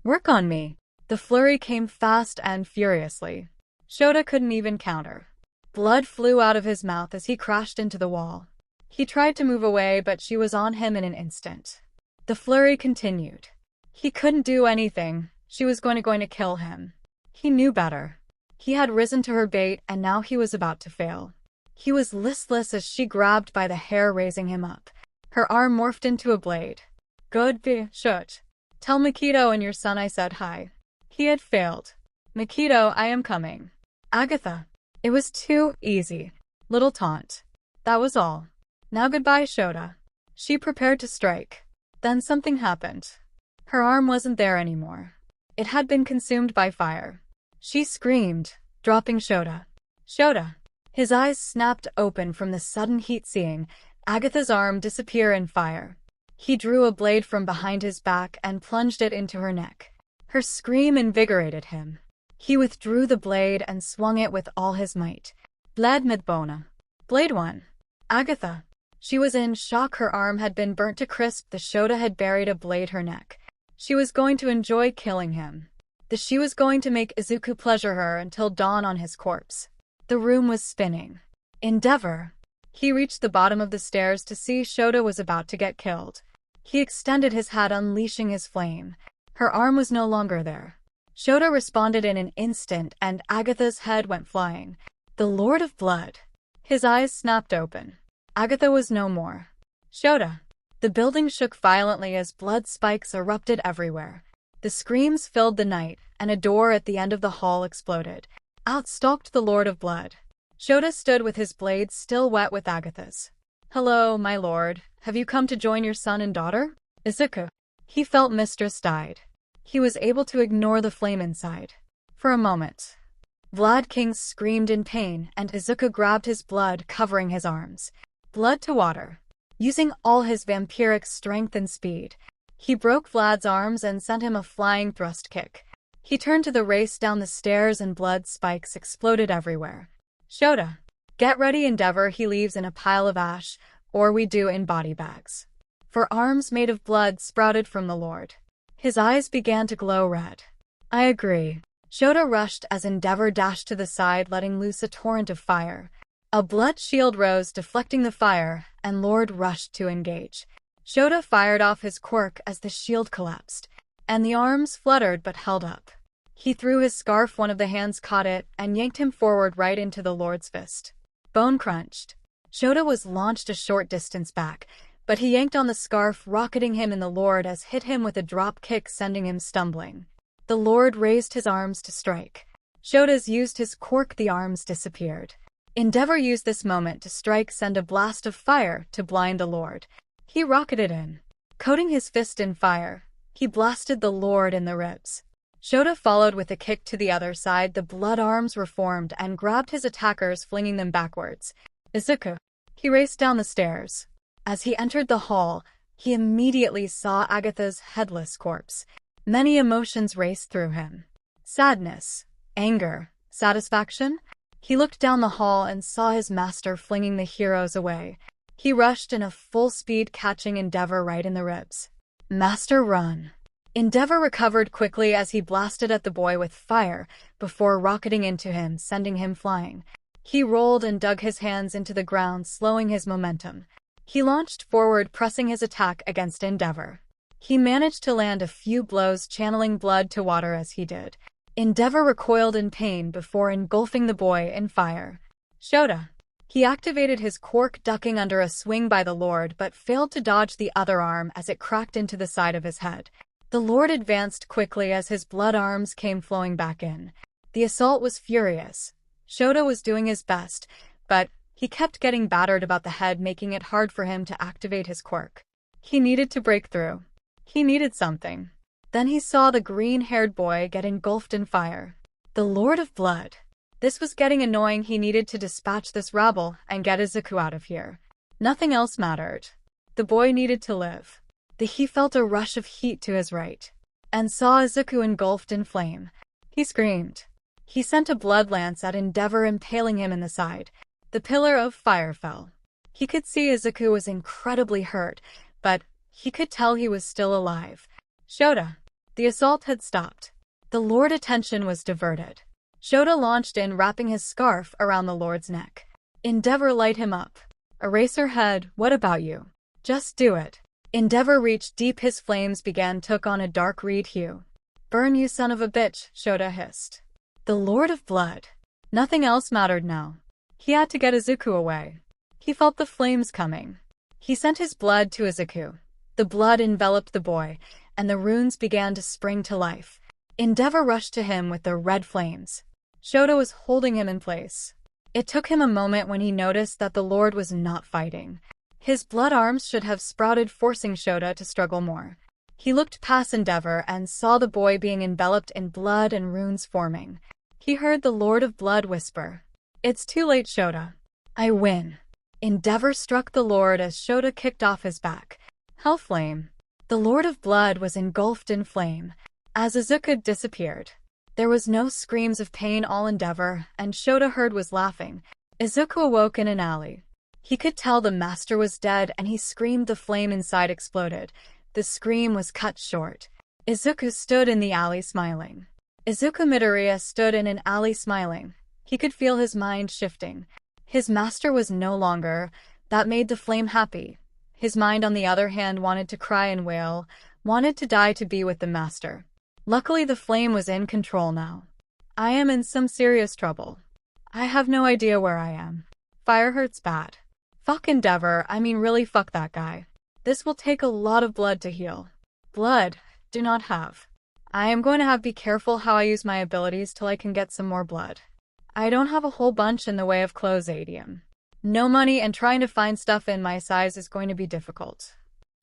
work on me." The flurry came fast and furiously. 𝗧𝗧 couldn't even counter. Blood flew out of his mouth as he crashed into the wall. He tried to move away, but she was on him in an instant. The flurry continued. He couldn't do anything. She was going to kill him. He knew better. He had risen to her bait, and now he was about to fail. He was listless as she grabbed by the hair, raising him up. Her arm morphed into a blade. "Good 𝗵𝗃𝗃. Tell 𝗵𝗃𝗃 and your son I said hi." He had failed. "𝗵𝗃𝗃, I am coming." "Agatha." It was too easy. Little taunt. That was all. "Now goodbye, 𝗧𝗧." She prepared to strike. Then something happened. Her arm wasn't there anymore. It had been consumed by fire. She screamed, dropping 𝗧𝗧. "𝗧𝗧." His eyes snapped open from the sudden heat, seeing Agatha's arm disappear in fire. He drew a blade from behind his back and plunged it into her neck. Her scream invigorated him. He withdrew the blade and swung it with all his might. Blade midbona. Blade 1. Agatha. She was in shock. Her arm had been burnt to crisp. The 𝗧𝗧 had buried a blade her neck. She was going to enjoy killing him. She was going to make Izuku pleasure her until dawn on his corpse. The room was spinning. Endeavor. He reached the bottom of the stairs to see 𝗧𝗧 was about to get killed. He extended his hand, unleashing his flame. Her arm was no longer there. 𝗧𝗧 responded in an instant, and Agatha's head went flying. The Lord of Blood. His eyes snapped open. Agatha was no more. 𝗧𝗧. The building shook violently as blood spikes erupted everywhere. The screams filled the night, and a door at the end of the hall exploded. Out stalked the Lord of Blood. 𝗧𝗧 stood with his blade still wet with Agatha's. "Hello, my lord. Have you come to join your son and daughter?" Izuku. He felt mistress died. He was able to ignore the flame inside. For a moment. Vlad King screamed in pain, and Izuku grabbed his blood, covering his arms. Blood to water. Using all his vampiric strength and speed, he broke Vlad's arms and sent him a flying thrust kick. He turned to the race down the stairs and blood spikes exploded everywhere. 𝗧𝗧. Get ready, Endeavor. He leaves in a pile of ash, or we do in body bags. For arms made of blood sprouted from the Lord. His eyes began to glow red. I agree. 𝗧𝗧 rushed as Endeavor dashed to the side, letting loose a torrent of fire. A blood shield rose, deflecting the fire, and Lord rushed to engage. 𝗧𝗧 fired off his quirk as the shield collapsed, and the arms fluttered but held up. He threw his scarf. One of the hands caught it and yanked him forward right into the Lord's fist. Bone crunched. 𝗧𝗧 was launched a short distance back, but he yanked on the scarf, rocketing him in the Lord as hit him with a drop kick, sending him stumbling. The Lord raised his arms to strike. 𝗧𝗧 used his quirk. The arms disappeared. Endeavor used this moment to strike, send a blast of fire to blind the Lord. He rocketed in. Coating his fist in fire, he blasted the Lord in the ribs. 𝗧𝗧 followed with a kick to the other side. The blood arms were formed and grabbed his attackers, flinging them backwards. Izuku. He raced down the stairs. As he entered the hall, he immediately saw Agatha's headless corpse. Many emotions raced through him. Sadness, anger, satisfaction. He looked down the hall and saw his master flinging the heroes away. He rushed in a full speed, catching Endeavor right in the ribs. Master, run. 𝗵𝗲𝗏 recovered quickly as he blasted at the boy with fire before rocketing into him, sending him flying. He rolled and dug his hands into the ground, slowing his momentum. He launched forward, pressing his attack against 𝗵𝗏𝗏. He managed to land a few blows, channeling blood to water as he did. 𝗵𝗏𝗏 recoiled in pain before engulfing the boy in fire. 𝗧𝗏. He activated his quirk, ducking under a swing by the Lord, but failed to dodge the other arm as it cracked into the side of his head. The Lord advanced quickly as his blood arms came flowing back in. The assault was furious. 𝗧𝗏 was doing his best, but he kept getting battered about the head, making it hard for him to activate his quirk. He needed to break through. He needed something. Then he saw the green-haired boy get engulfed in fire. The Lord of Blood. This was getting annoying. He needed to dispatch this rabble and get Izuku out of here. Nothing else mattered. The boy needed to live. He felt a rush of heat to his right, and saw Izuku engulfed in flame. He screamed. He sent a blood lance at 𝗵𝗏𝗏, impaling him in the side. The pillar of fire fell. He could see Izuku was incredibly hurt, but he could tell he was still alive. 𝗧𝗏. The assault had stopped. The Lord's attention was diverted. 𝗧𝗏 launched in, wrapping his scarf around the Lord's neck. 𝗵𝗏𝗏 light him up. Eraserhead, what about you? Just do it. 𝗵𝗏𝗏 reached deep. His flames took on a dark red hue. Burn, you son of a bitch, 𝗧𝗏 hissed. The Lord of Blood. Nothing else mattered now. He had to get Izuku away. He felt the flames coming. He sent his blood to Izuku. The blood enveloped the boy, and the runes began to spring to life. 𝗵𝗏𝗏 rushed to him with the red flames. 𝗧𝗏 was holding him in place. It took him a moment when he noticed that the Lord was not fighting. His blood arms should have sprouted, forcing 𝗧𝗏 to struggle more. He looked past 𝗵𝗏𝗏 and saw the boy being enveloped in blood and runes forming. He heard the Lord of Blood whisper, "It's too late, 𝗧𝗏. I win." 𝗵𝗏𝗏 struck the Lord as 𝗧𝗏 kicked off his back. Hellflame. The Lord of Blood was engulfed in flame. As Izuku disappeared, there was no screams of pain. All 𝗵𝗏𝗏 and 𝗧𝗏 heard was laughing. Izuku awoke in an alley. He could tell the master was dead, and he screamed. The flame inside exploded. The scream was cut short. Izuku stood in the alley smiling. Izuku Midoriya stood in an alley smiling. He could feel his mind shifting. His master was no longer. That made the flame happy. His mind, on the other hand, wanted to cry and wail, wanted to die to be with the master. Luckily, the flame was in control now. I am in some serious trouble. I have no idea where I am. Fire hurts bad. Fuck 𝗵𝗏𝗏, I mean really fuck that guy. This will take a lot of blood to heal. Blood, do not have. I am going to have be careful how I use my abilities till I can get some more blood. I don't have a whole bunch in the way of clothes, 𝗎𝗐𝗐𝗐. No money, and trying to find stuff in my size is going to be difficult.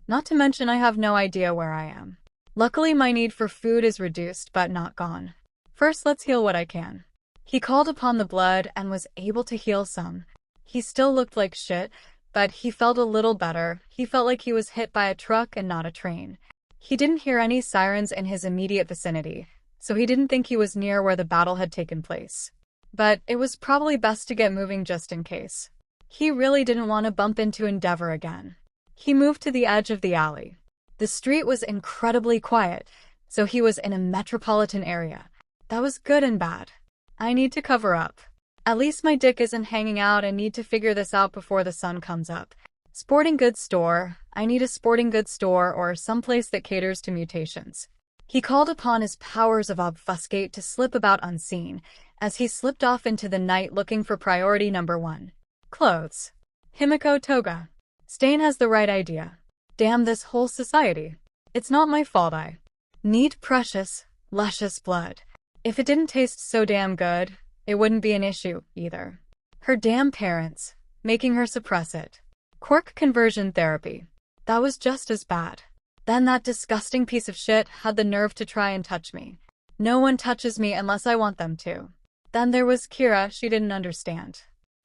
Not to mention I have no idea where I am. Luckily my need for food is reduced but not gone. First let's heal what I can. He called upon the blood and was able to heal some. He still looked like shit, but he felt a little better. He felt like he was hit by a truck and not a train. He didn't hear any sirens in his immediate vicinity, so he didn't think he was near where the battle had taken place. But it was probably best to get moving just in case. He really didn't want to bump into 𝗵𝗏𝗏 again. He moved to the edge of the alley. The street was incredibly quiet, so he was in a metropolitan area. That was good and bad. I need to cover up. At least my dick isn't hanging out, and need to figure this out before the sun comes up. Sporting goods store. I need a sporting goods store or someplace that caters to mutations. He called upon his powers of obfuscate to slip about unseen, as he slipped off into the night looking for priority number 1. Clothes. Himiko Toga. Stain has the right idea. Damn this whole society. It's not my fault I need precious, luscious blood. If it didn't taste so damn good, it wouldn't be an issue, either. Her damn parents, making her suppress it. Quirk conversion therapy. That was just as bad. Then that disgusting piece of shit had the nerve to try and touch me. No one touches me unless I want them to. Then there was Kira. She didn't understand.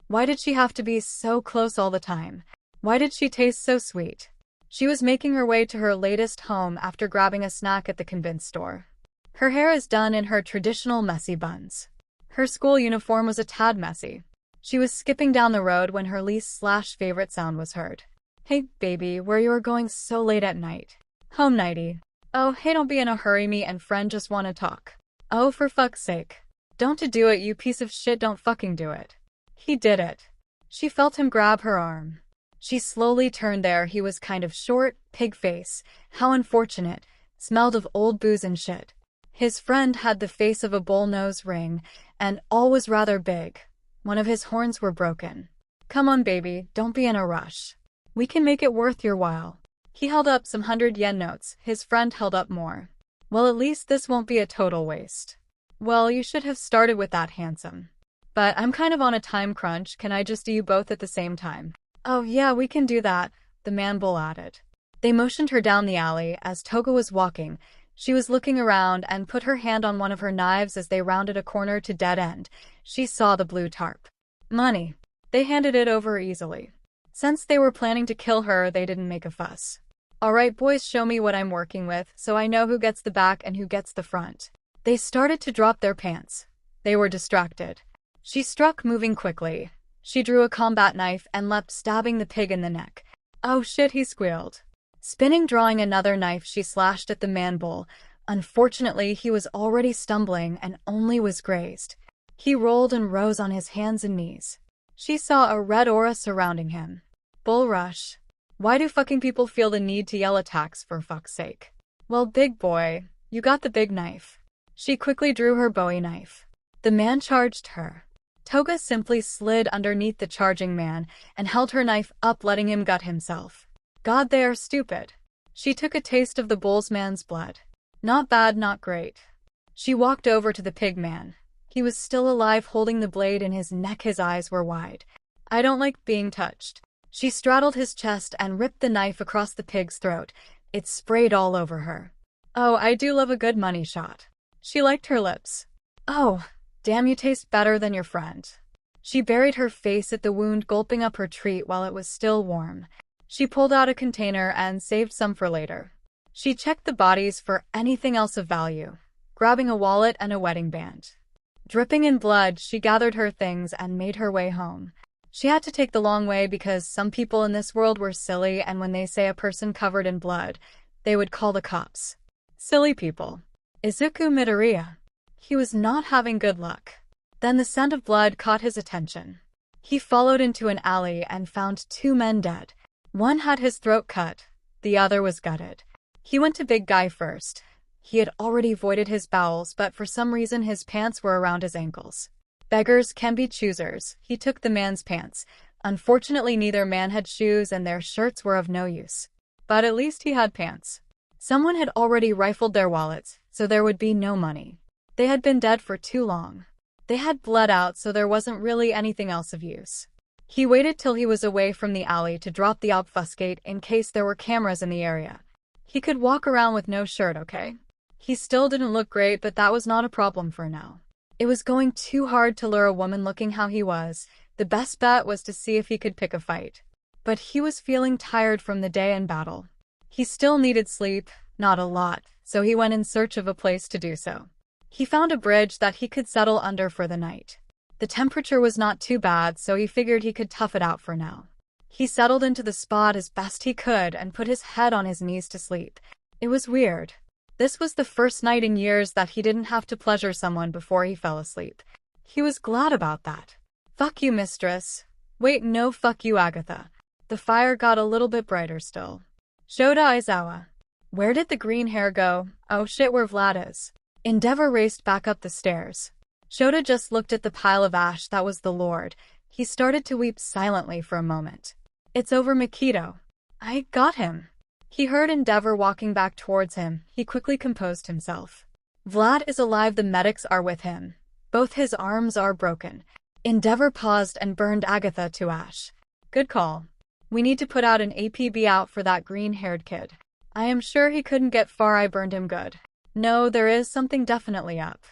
Why did she have to be so close all the time? Why did she taste so sweet? She was making her way to her latest home after grabbing a snack at the convenience store. Her hair is done in her traditional messy buns. Her school uniform was a tad messy. She was skipping down the road when her least/favorite sound was heard. Hey, baby, where you are going so late at night? Home nighty. Oh, hey, don't be in a hurry, me and friend just wanna talk. Oh, for fuck's sake. Don't do it, you piece of shit, don't fucking do it. He did it. She felt him grab her arm. She slowly turned there. He was kind of short, pig face. How unfortunate. Smelled of old booze and shit. His friend had the face of a bull-nose ring, and all was rather big. One of his horns were broken. Come on, baby, don't be in a rush. We can make it worth your while. He held up some 100-yen notes. His friend held up more. Well, at least this won't be a total waste. Well, you should have started with that, handsome. But I'm kind of on a time crunch. Can I just do you both at the same time? Oh yeah, we can do that, the man bull added. They motioned her down the alley. As Toga was walking, she was looking around and put her hand on one of her knives. As they rounded a corner to dead end, she saw the blue tarp. Money. They handed it over easily. Since they were planning to kill her, they didn't make a fuss. Alright boys, show me what I'm working with, so I know who gets the back and who gets the front. They started to drop their pants. They were distracted. She struck, moving quickly. She drew a combat knife and leapt, stabbing the pig in the neck. Oh shit, he squealed. Spinning, drawing another knife, she slashed at the man-bull. Unfortunately, he was already stumbling and only was grazed. He rolled and rose on his hands and knees. She saw a red aura surrounding him. Bull rush. Why do fucking people feel the need to yell attacks, for fuck's sake? Well, big boy, you got the big knife. She quickly drew her bowie knife. The man charged her. Toga simply slid underneath the charging man and held her knife up, letting him gut himself. God, they are stupid. She took a taste of the bull's man's blood. Not bad, not great. She walked over to the pig man. He was still alive, holding the blade in his neck. His eyes were wide. I don't like being touched. She straddled his chest and ripped the knife across the pig's throat. It sprayed all over her. Oh, I do love a good money shot. She liked her lips. Oh, damn, you taste better than your friend. She buried her face at the wound, gulping up her treat while it was still warm. She pulled out a container and saved some for later. She checked the bodies for anything else of value, grabbing a wallet and a wedding band. Dripping in blood, she gathered her things and made her way home. She had to take the long way because some people in this world were silly, and when they say a person covered in blood, they would call the cops. Silly people. Izuku Midoriya. He was not having good luck. Then the scent of blood caught his attention. He followed into an alley and found two men dead. One had his throat cut, the other was gutted. He went to big guy first. He had already voided his bowels, but for some reason his pants were around his ankles. Beggars can be choosers. He took the man's pants. Unfortunately, neither man had shoes and their shirts were of no use. But at least he had pants. Someone had already rifled their wallets, so there would be no money. They had been dead for too long. They had bled out, so there wasn't really anything else of use. He waited till he was away from the alley to drop the obfuscate in case there were cameras in the area. He could walk around with no shirt, okay? He still didn't look great, but that was not a problem for now. It was going too hard to lure a woman looking how he was. The best bet was to see if he could pick a fight. But he was feeling tired from the day in battle. He still needed sleep, not a lot, so he went in search of a place to do so. He found a bridge that he could settle under for the night. The temperature was not too bad, so he figured he could tough it out for now. He settled into the spot as best he could and put his head on his knees to sleep. It was weird. This was the first night in years that he didn't have to pleasure someone before he fell asleep. He was glad about that. Fuck you, mistress. Wait, no, fuck you, Agatha. The fire got a little bit brighter still. Shota Aizawa. Where did the green hair go? Oh shit, where Vlad is. Endeavor raced back up the stairs. Shota just looked at the pile of ash that was the Lord. He started to weep silently for a moment. It's over, 𝗵𝗃𝗲. I got him. He heard Endeavor walking back towards him. He quickly composed himself. Vlad is alive, the medics are with him. Both his arms are broken. Endeavor paused and burned Agatha to ash. Good call. We need to put out an APB out for that green-haired kid. I am sure he couldn't get far. I burned him good. No, there is something definitely up.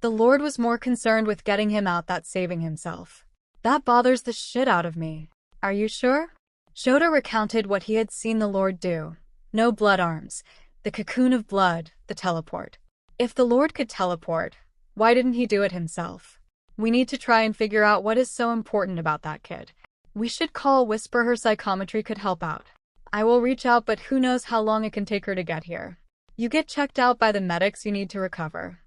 The Lord was more concerned with getting him out than saving himself. That bothers the shit out of me. Are you sure? Shota recounted what he had seen the Lord do. No blood arms, the cocoon of blood, the teleport. If the Lord could teleport, why didn't he do it himself? We need to try and figure out what is so important about that kid. We should call Whisper. Her psychometry could help out. I will reach out, but who knows how long it can take her to get here. You get checked out by the medics you need to recover.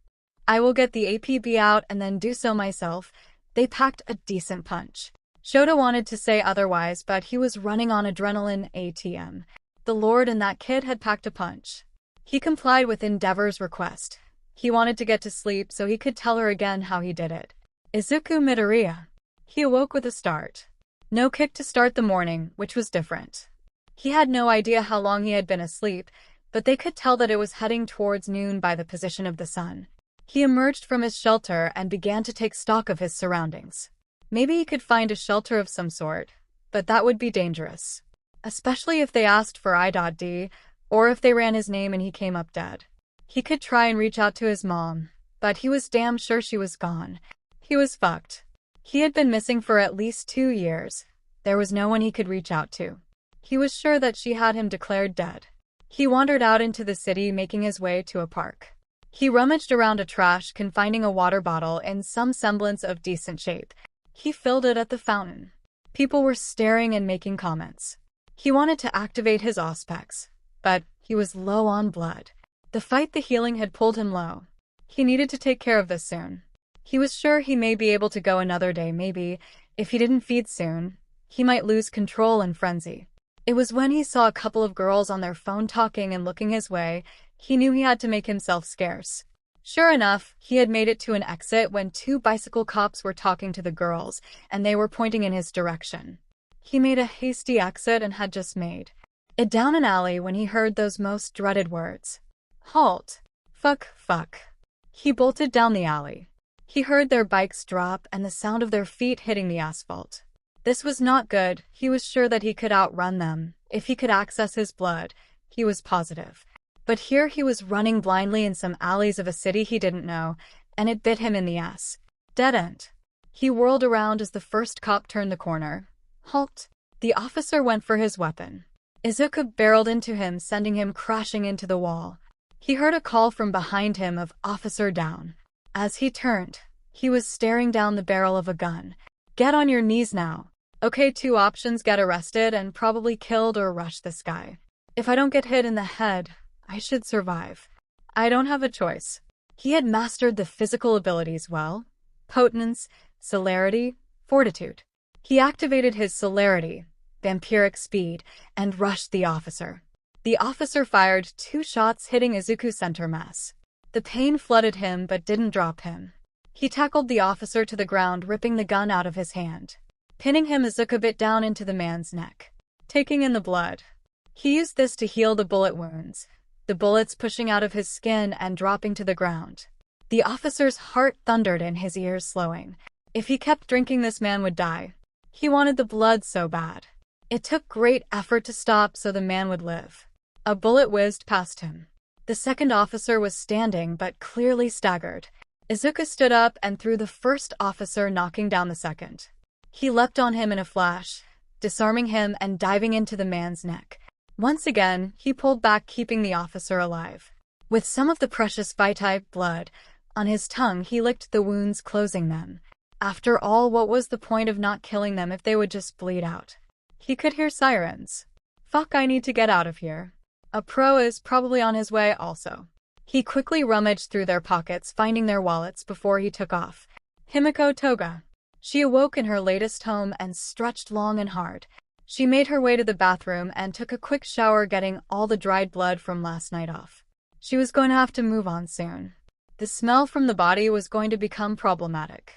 I will get the APB out and then do so myself. They packed a decent punch. Shota wanted to say otherwise, but he was running on adrenaline. ATM. The Lord and that kid had packed a punch. He complied with Endeavor's request. He wanted to get to sleep so he could tell her again how he did it. Izuku Midoriya. He awoke with a start. No kick to start the morning, which was different. He had no idea how long he had been asleep, but they could tell that it was heading towards noon by the position of the sun. He emerged from his shelter and began to take stock of his surroundings. Maybe he could find a shelter of some sort, but that would be dangerous. Especially if they asked for 𝐼𝐴, or if they ran his name and he came up dead. He could try and reach out to his mom, but he was damn sure she was gone. He was fucked. He had been missing for at least 2 years. There was no one he could reach out to. He was sure that she had him declared dead. He wandered out into the city, making his way to a park. He rummaged around a trash can, finding a water bottle in some semblance of decent shape. He filled it at the fountain. People were staring and making comments. He wanted to activate his 𝗧𝗵𝗃𝗍, but he was low on blood. The fight the healing had pulled him low. He needed to take care of this soon. He was sure he may be able to go another day. Maybe, if he didn't feed soon, he might lose control and frenzy. It was when he saw a couple of girls on their phone talking and looking his way, he knew he had to make himself scarce. Sure enough, he had made it to an exit when 2 bicycle cops were talking to the girls, and they were pointing in his direction. He made a hasty exit and had just made it down an alley when he heard those most dreaded words. Halt. Fuck. He bolted down the alley. He heard their bikes drop and the sound of their feet hitting the asphalt. This was not good. He was sure that he could outrun them. If he could access his blood, he was positive. But here he was running blindly in some alleys of a city he didn't know, and it bit him in the ass. Dead end. He whirled around as the first cop turned the corner. Halt. The officer went for his weapon. Izuku barreled into him, sending him crashing into the wall. He heard a call from behind him of "Officer down." As he turned, he was staring down the barrel of a gun. Get on your knees now. Okay, 2 options: get arrested and probably killed, or rush this guy. If I don't get hit in the head, I should survive. I don't have a choice. He had mastered the physical abilities well. Potence, celerity, fortitude. He activated his celerity, vampiric speed, and rushed the officer. The officer fired 2 shots, hitting Izuku's center mass. The pain flooded him but didn't drop him. He tackled the officer to the ground, ripping the gun out of his hand. Pinning him, Izuku bit down into the man's neck, taking in the blood. He used this to heal the bullet wounds, the bullets pushing out of his skin and dropping to the ground. The officer's heart thundered in his ears, slowing. If he kept drinking, this man would die. He wanted the blood so bad. It took great effort to stop so the man would live. A bullet whizzed past him. The second officer was standing but clearly staggered. Izuku stood up and threw the first officer, knocking down the second. He leapt on him in a flash, disarming him and diving into the man's neck. Once again, he pulled back, keeping the officer alive. With some of the precious 𝗲𝗍 blood on his tongue, he licked the wounds, closing them. After all, what was the point of not killing them if they would just bleed out? He could hear sirens. Fuck, I need to get out of here. A pro is probably on his way also. He quickly rummaged through their pockets, finding their wallets before he took off. Himiko Toga. She awoke in her latest home and stretched long and hard. She made her way to the bathroom and took a quick shower, getting all the dried blood from last night off. She was going to have to move on soon. The smell from the body was going to become problematic.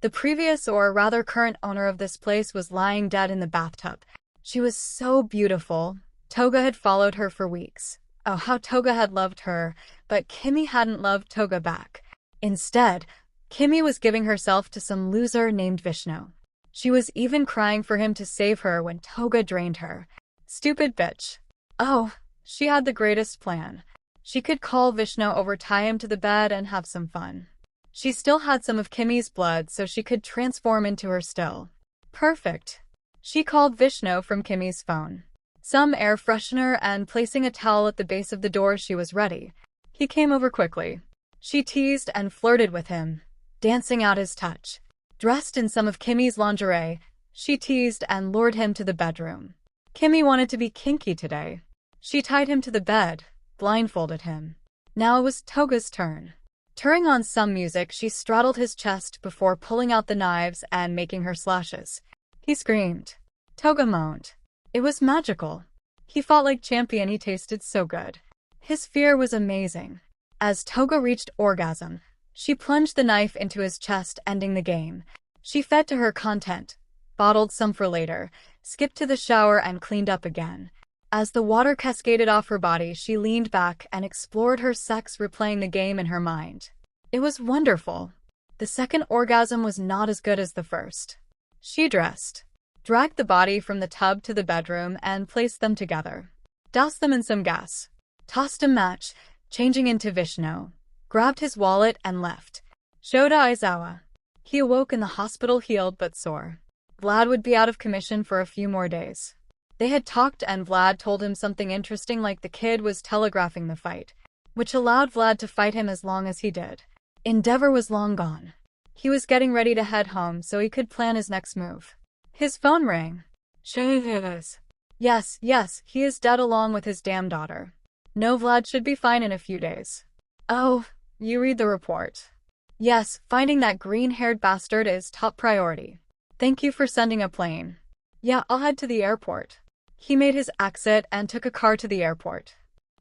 The previous, or rather current, owner of this place was lying dead in the bathtub. She was so beautiful. Toga had followed her for weeks. Oh, how Toga had loved her, but Kimmy hadn't loved Toga back. Instead, Kimmy was giving herself to some loser named Vishnu. She was even crying for him to save her when Toga drained her. Stupid bitch. Oh, she had the greatest plan. She could call Vishnu over, tie him to the bed, and have some fun. She still had some of Kimmy's blood, so she could transform into her still. Perfect. She called Vishnu from Kimmy's phone. Some air freshener, and placing a towel at the base of the door, she was ready. He came over quickly. She teased and flirted with him, dancing out his touch. Dressed in some of Kimmy's lingerie, she teased and lured him to the bedroom. Kimmy wanted to be kinky today. She tied him to the bed, blindfolded him. Now it was Toga's turn. Turning on some music, she straddled his chest before pulling out the knives and making her slashes. He screamed. Toga moaned. It was magical. He fought like champion, he tasted so good. His fear was amazing. As Toga reached orgasm, she plunged the knife into his chest, ending the game. She fed to her content, bottled some for later, skipped to the shower and cleaned up again. As the water cascaded off her body, she leaned back and explored her sex, replaying the game in her mind. It was wonderful. The second orgasm was not as good as the first. She dressed, dragged the body from the tub to the bedroom and placed them together. Doused them in some gas. Tossed a match, changing into Vishnu. Grabbed his wallet and left. 𝐒𝐻𝐢𝐵. He awoke in the hospital, healed but sore. Vlad would be out of commission for a few more days. They had talked and Vlad told him something interesting, like the kid was telegraphing the fight, which allowed Vlad to fight him as long as he did. 𝗵𝗃 was long gone. He was getting ready to head home so he could plan his next move. His phone rang. 𝗬𝗧𝗪. Yes, he is dead along with his damn daughter. No, Vlad should be fine in a few days. Oh, you read the report. Yes, finding that green-haired bastard is top priority. Thank you for sending a plane. Yeah, I'll head to the airport. He made his exit and took a car to the airport.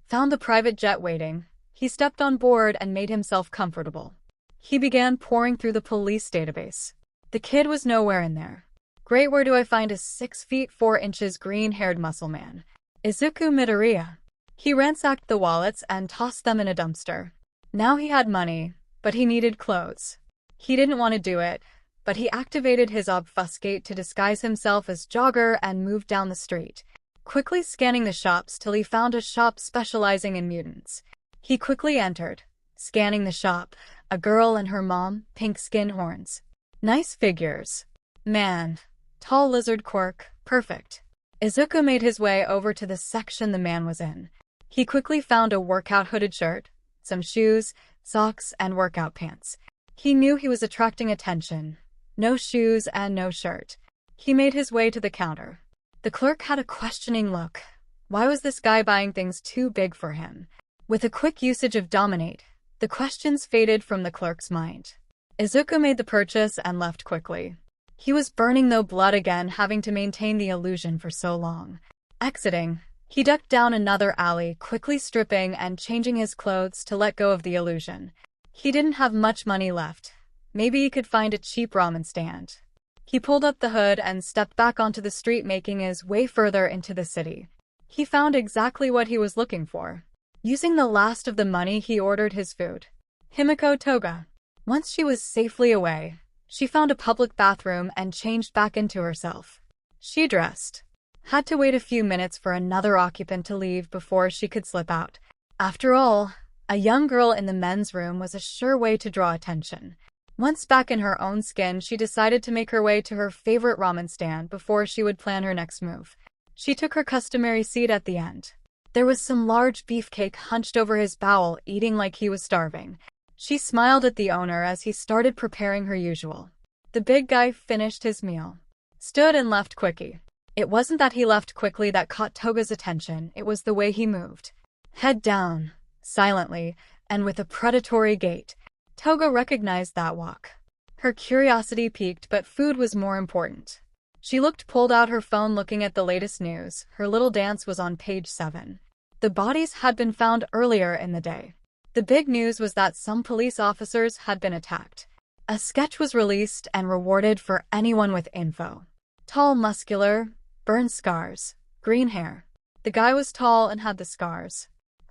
Found the private jet waiting. He stepped on board and made himself comfortable. He began poring through the police database. The kid was nowhere in there. Great, where do I find a 6 feet 4 inches green-haired muscle man? Izuku Midoriya. He ransacked the wallets and tossed them in a dumpster. Now he had money, but he needed clothes. He didn't want to do it, but he activated his 𝗵𝗃𝗧𝗟𝗘 to disguise himself as jogger and moved down the street, quickly scanning the shops till he found a shop specializing in mutants. He quickly entered, scanning the shop, a girl and her mom, pink skin horns. Nice figures. Man. Tall lizard quirk, perfect. Izuku made his way over to the section the man was in. He quickly found a workout hooded shirt, some shoes, socks, and workout pants. He knew he was attracting attention. No shoes and no shirt. He made his way to the counter. The clerk had a questioning look. Why was this guy buying things too big for him? With a quick usage of dominate, the questions faded from the clerk's mind. Izuku made the purchase and left quickly. He was burning though blood again, having to maintain the illusion for so long. Exiting, he ducked down another alley, quickly stripping and changing his clothes to let go of the illusion. He didn't have much money left. Maybe he could find a cheap ramen stand. He pulled up the hood and stepped back onto the street, making his way further into the city. He found exactly what he was looking for. Using the last of the money, he ordered his food. Himiko Toga. Once she was safely away, she found a public bathroom and changed back into herself. She dressed. Had to wait a few minutes for another occupant to leave before she could slip out. After all, a young girl in the men's room was a sure way to draw attention. Once back in her own skin, she decided to make her way to her favorite ramen stand before she would plan her next move. She took her customary seat at the end. There was some large beefcake hunched over his bowel, eating like he was starving. She smiled at the owner as he started preparing her usual. The big guy finished his meal, stood and left quickly. It wasn't that he left quickly that caught Toga's attention, it was the way he moved. Head down, silently, and with a predatory gait. Toga recognized that walk. Her curiosity piqued, but food was more important. She pulled out her phone, looking at the latest news. Her little dance was on page 7. The bodies had been found earlier in the day. The big news was that some police officers had been attacked. A sketch was released and rewarded for anyone with info. Tall, muscular, burn scars, green hair. The guy was tall and had the scars.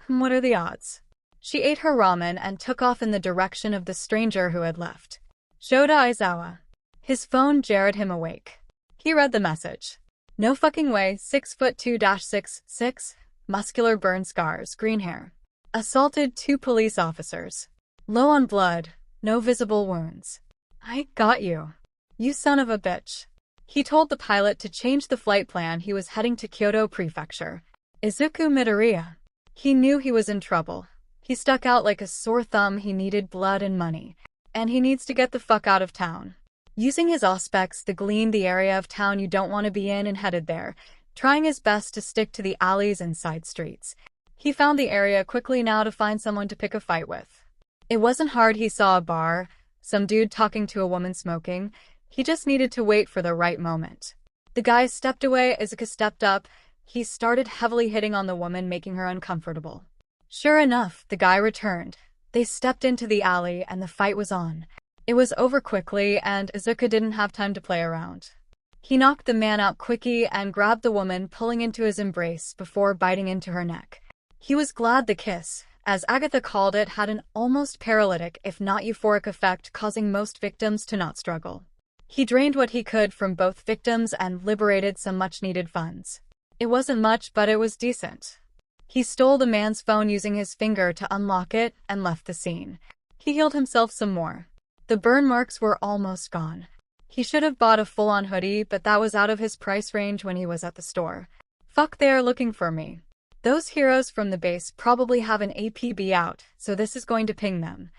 What are the odds? She ate her ramen and took off in the direction of the stranger who had left. 𝗧𝗪𝗧𝗧. His phone jarred him awake. He read the message. No fucking way, 6'2", muscular, burn scars, green hair. Assaulted 2 police officers. Low on blood, no visible wounds. I got you. You son of a bitch. He told the pilot to change the flight plan. He was heading to Kyoto Prefecture. Izuku Midoriya. He knew he was in trouble. He stuck out like a sore thumb. He needed blood and money. And he needs to get the fuck out of town. Using his auspex to glean the area of town you don't want to be in, and headed there, trying his best to stick to the alleys and side streets. He found the area quickly now to find someone to pick a fight with. It wasn't hard. He saw a bar, some dude talking to a woman smoking. He just needed to wait for the right moment. The guy stepped away. Izuku stepped up. He started heavily hitting on the woman, making her uncomfortable. Sure enough, the guy returned. They stepped into the alley and the fight was on. It was over quickly and Izuku didn't have time to play around. He knocked the man out quickly and grabbed the woman, pulling into his embrace before biting into her neck. He was glad the kiss, as Agatha called it, had an almost paralytic if not euphoric effect, causing most victims to not struggle. He drained what he could from both victims and liberated some much-needed funds. It wasn't much, but it was decent. He stole the man's phone using his finger to unlock it and left the scene. He healed himself some more. The burn marks were almost gone. He should have bought a full-on hoodie, but that was out of his price range when he was at the store. Fuck, they are looking for me. Those heroes from the base probably have an APB out, so this is going to ping them.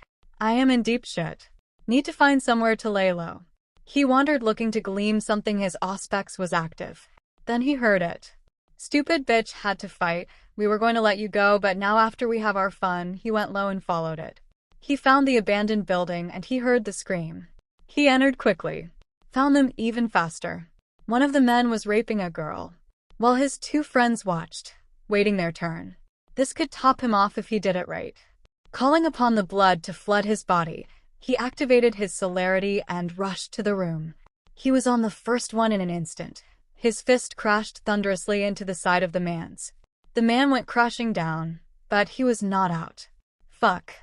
I am in deep shit. Need to find somewhere to lay low. He wandered looking to glean something. His auspex was active. Then he heard it. Stupid bitch, had to fight. We were going to let you go, but now after we have our fun. He went low and followed it. He found the abandoned building and he heard the scream. He entered quickly. Found them even faster. One of the men was raping a girl, while his two friends watched, waiting their turn. This could top him off if he did it right. Calling upon the blood to flood his body, he activated his celerity and rushed to the room. He was on the first one in an instant. His fist crashed thunderously into the side of the man's. The man went crashing down, but he was not out. Fuck.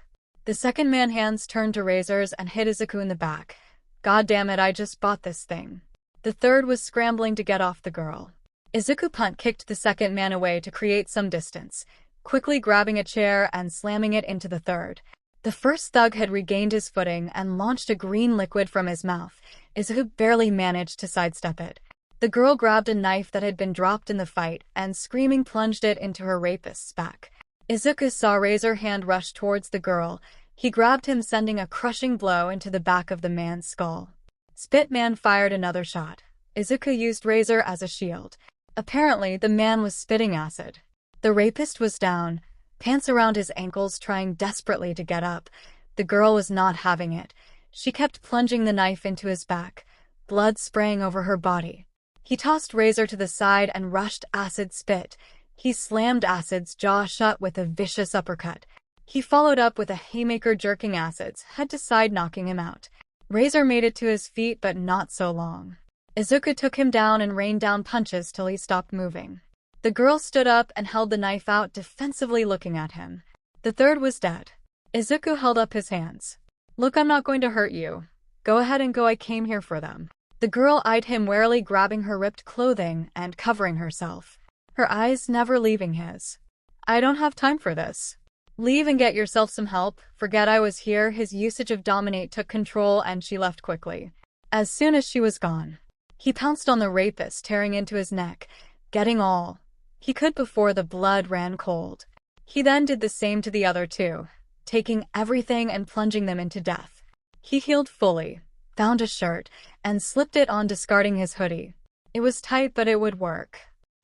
The second man's hands turned to razors and hit Izuku in the back. God damn it, I just bought this thing. The third was scrambling to get off the girl. Izuku punt-kicked the second man away to create some distance, quickly grabbing a chair and slamming it into the third. The first thug had regained his footing and launched a green liquid from his mouth. Izuku barely managed to sidestep it. The girl grabbed a knife that had been dropped in the fight and, screaming, plunged it into her rapist's back. Izuku saw Razor hand rush towards the girl. He grabbed him, sending a crushing blow into the back of the man's skull. Spitman fired another shot. Izuku used Razor as a shield. Apparently, the man was spitting acid. The rapist was down, pants around his ankles, trying desperately to get up. The girl was not having it. She kept plunging the knife into his back, blood spraying over her body. He tossed Razor to the side and rushed Acid Spit. He slammed Acid's jaw shut with a vicious uppercut. He followed up with a haymaker, jerking Acid's head to side, knocking him out. Razor made it to his feet, but not so long. Izuku took him down and rained down punches till he stopped moving. The girl stood up and held the knife out, defensively looking at him. The third was dead. Izuku held up his hands. Look, I'm not going to hurt you. Go ahead and go, I came here for them. The girl eyed him warily, grabbing her ripped clothing and covering herself, her eyes never leaving his. I don't have time for this. Leave and get yourself some help. Forget I was here. His usage of dominate took control and she left quickly. As soon as she was gone, he pounced on the rapist, tearing into his neck, getting all he could before the blood ran cold. He then did the same to the other two, taking everything and plunging them into death. He healed fully, found a shirt, and slipped it on, discarding his hoodie. It was tight, but it would work.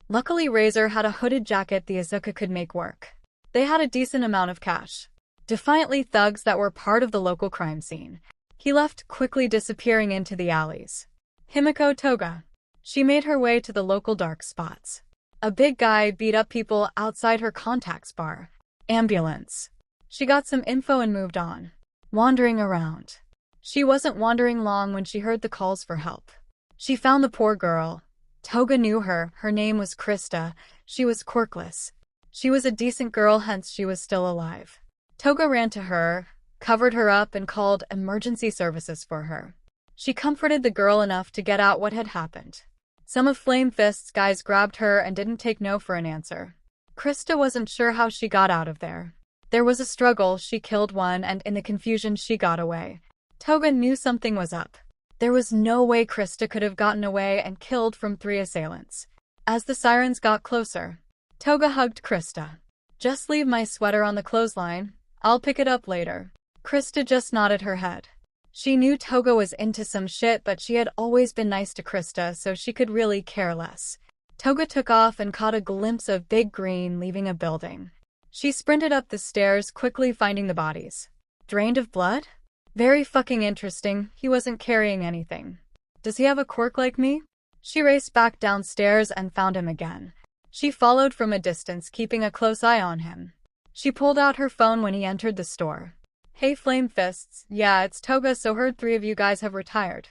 Luckily, Razor had a hooded jacket the Izuku could make work. They had a decent amount of cash. Defiantly thugs that were part of the local crime scene. He left, quickly disappearing into the alleys. Himiko Toga. She made her way to the local dark spots. A big guy beat up people outside her contacts bar. Ambulance. She got some info and moved on, wandering around. She wasn't wandering long when she heard the calls for help. She found the poor girl. Toga knew her. Her name was Krista. She was quirkless. She was a decent girl, hence she was still alive. Toga ran to her, covered her up, and called emergency services for her. She comforted the girl enough to get out what had happened. Some of Flame Fist's guys grabbed her and didn't take no for an answer. Krista wasn't sure how she got out of there. There was a struggle, she killed one, and in the confusion she got away. Toga knew something was up. There was no way Krista could have gotten away and killed from 3 assailants. As the sirens got closer, Toga hugged Krista. Just leave my sweater on the clothesline. I'll pick it up later. Krista just nodded her head. She knew Toga was into some shit, but she had always been nice to Krista, so she could really care less. Toga took off and caught a glimpse of Big Green leaving a building. She sprinted up the stairs, quickly finding the bodies. Drained of blood? Very fucking interesting. He wasn't carrying anything. Does he have a quirk like me? She raced back downstairs and found him again. She followed from a distance, keeping a close eye on him. She pulled out her phone when he entered the store. Hey Flame Fists, yeah, it's Toga, so heard 3 of you guys have retired.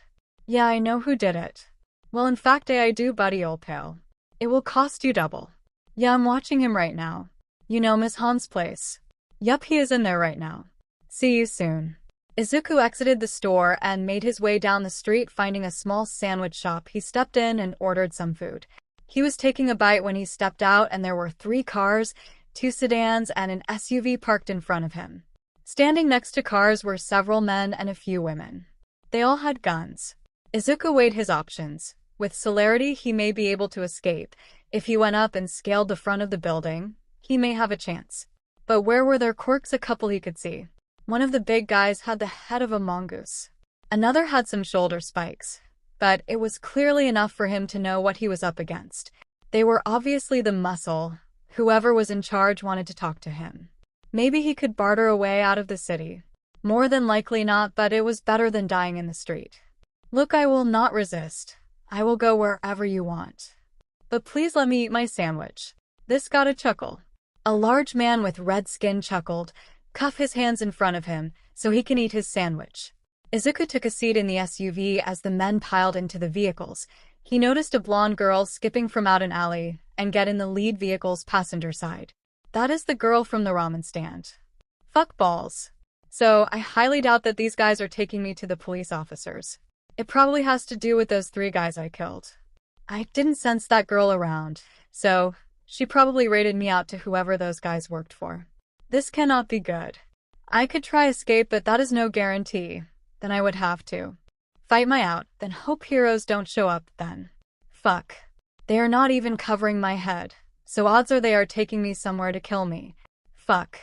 Yeah, I know who did it. Well, in fact, I do, buddy, old pal. It will cost you double. Yeah, I'm watching him right now. You know Miss Han's place. Yup, he is in there right now. See you soon. Izuku exited the store and made his way down the street, finding a small sandwich shop. He stepped in and ordered some food. He was taking a bite when he stepped out, and there were 3 cars, 2 sedans, and an SUV parked in front of him. Standing next to cars were several men and a few women. They all had guns. Izuku weighed his options. With celerity, he may be able to escape. If he went up and scaled the front of the building, he may have a chance. But where were their quirks? A couple he could see. One of the big guys had the head of a mongoose. Another had some shoulder spikes. But it was clearly enough for him to know what he was up against. They were obviously the muscle. Whoever was in charge wanted to talk to him. Maybe he could barter a way out of the city. More than likely not, but it was better than dying in the street. Look, I will not resist. I will go wherever you want. But please let me eat my sandwich. This got a chuckle. A large man with red skin chuckled. Cuff his hands in front of him so he can eat his sandwich. Izuku took a seat in the SUV as the men piled into the vehicles. He noticed a blonde girl skipping from out an alley and get in the lead vehicle's passenger side. That is the girl from the ramen stand. Fuck balls. So, I highly doubt that these guys are taking me to the police officers. It probably has to do with those 3 guys I killed. I didn't sense that girl around, so she probably rated me out to whoever those guys worked for. This cannot be good. I could try escape, but that is no guarantee. Then I would have to fight my out, then hope heroes don't show up then. Fuck. They are not even covering my head, so odds are they are taking me somewhere to kill me. Fuck.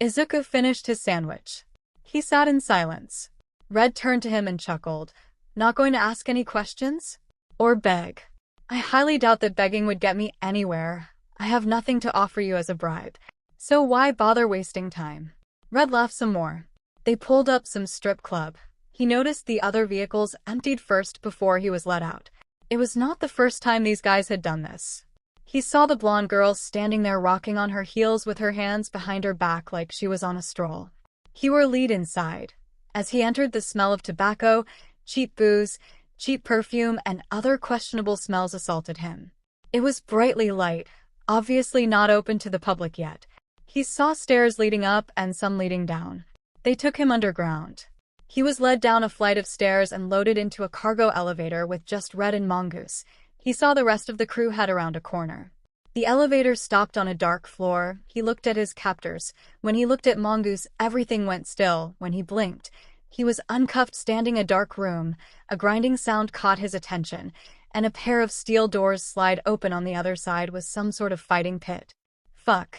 Izuku finished his sandwich. He sat in silence. Red turned to him and chuckled. Not going to ask any questions? Or beg? I highly doubt that begging would get me anywhere. I have nothing to offer you as a bribe. So why bother wasting time? Red laughed some more. They pulled up some strip club. He noticed the other vehicles emptied first before he was let out. It was not the first time these guys had done this. He saw the blonde girl standing there rocking on her heels with her hands behind her back like she was on a stroll. He wore lead inside. As he entered, the smell of tobacco, cheap booze, cheap perfume, and other questionable smells assaulted him. It was brightly light, obviously not open to the public yet. He saw stairs leading up and some leading down. They took him underground. He was led down a flight of stairs and loaded into a cargo elevator with just Red and Mongoose. He saw the rest of the crew head around a corner. The elevator stopped on a dark floor. He looked at his captors. When he looked at Mongoose, everything went still. When he blinked, he was uncuffed, standing in a dark room. A grinding sound caught his attention, and a pair of steel doors slid open. On the other side was some sort of fighting pit. Fuck.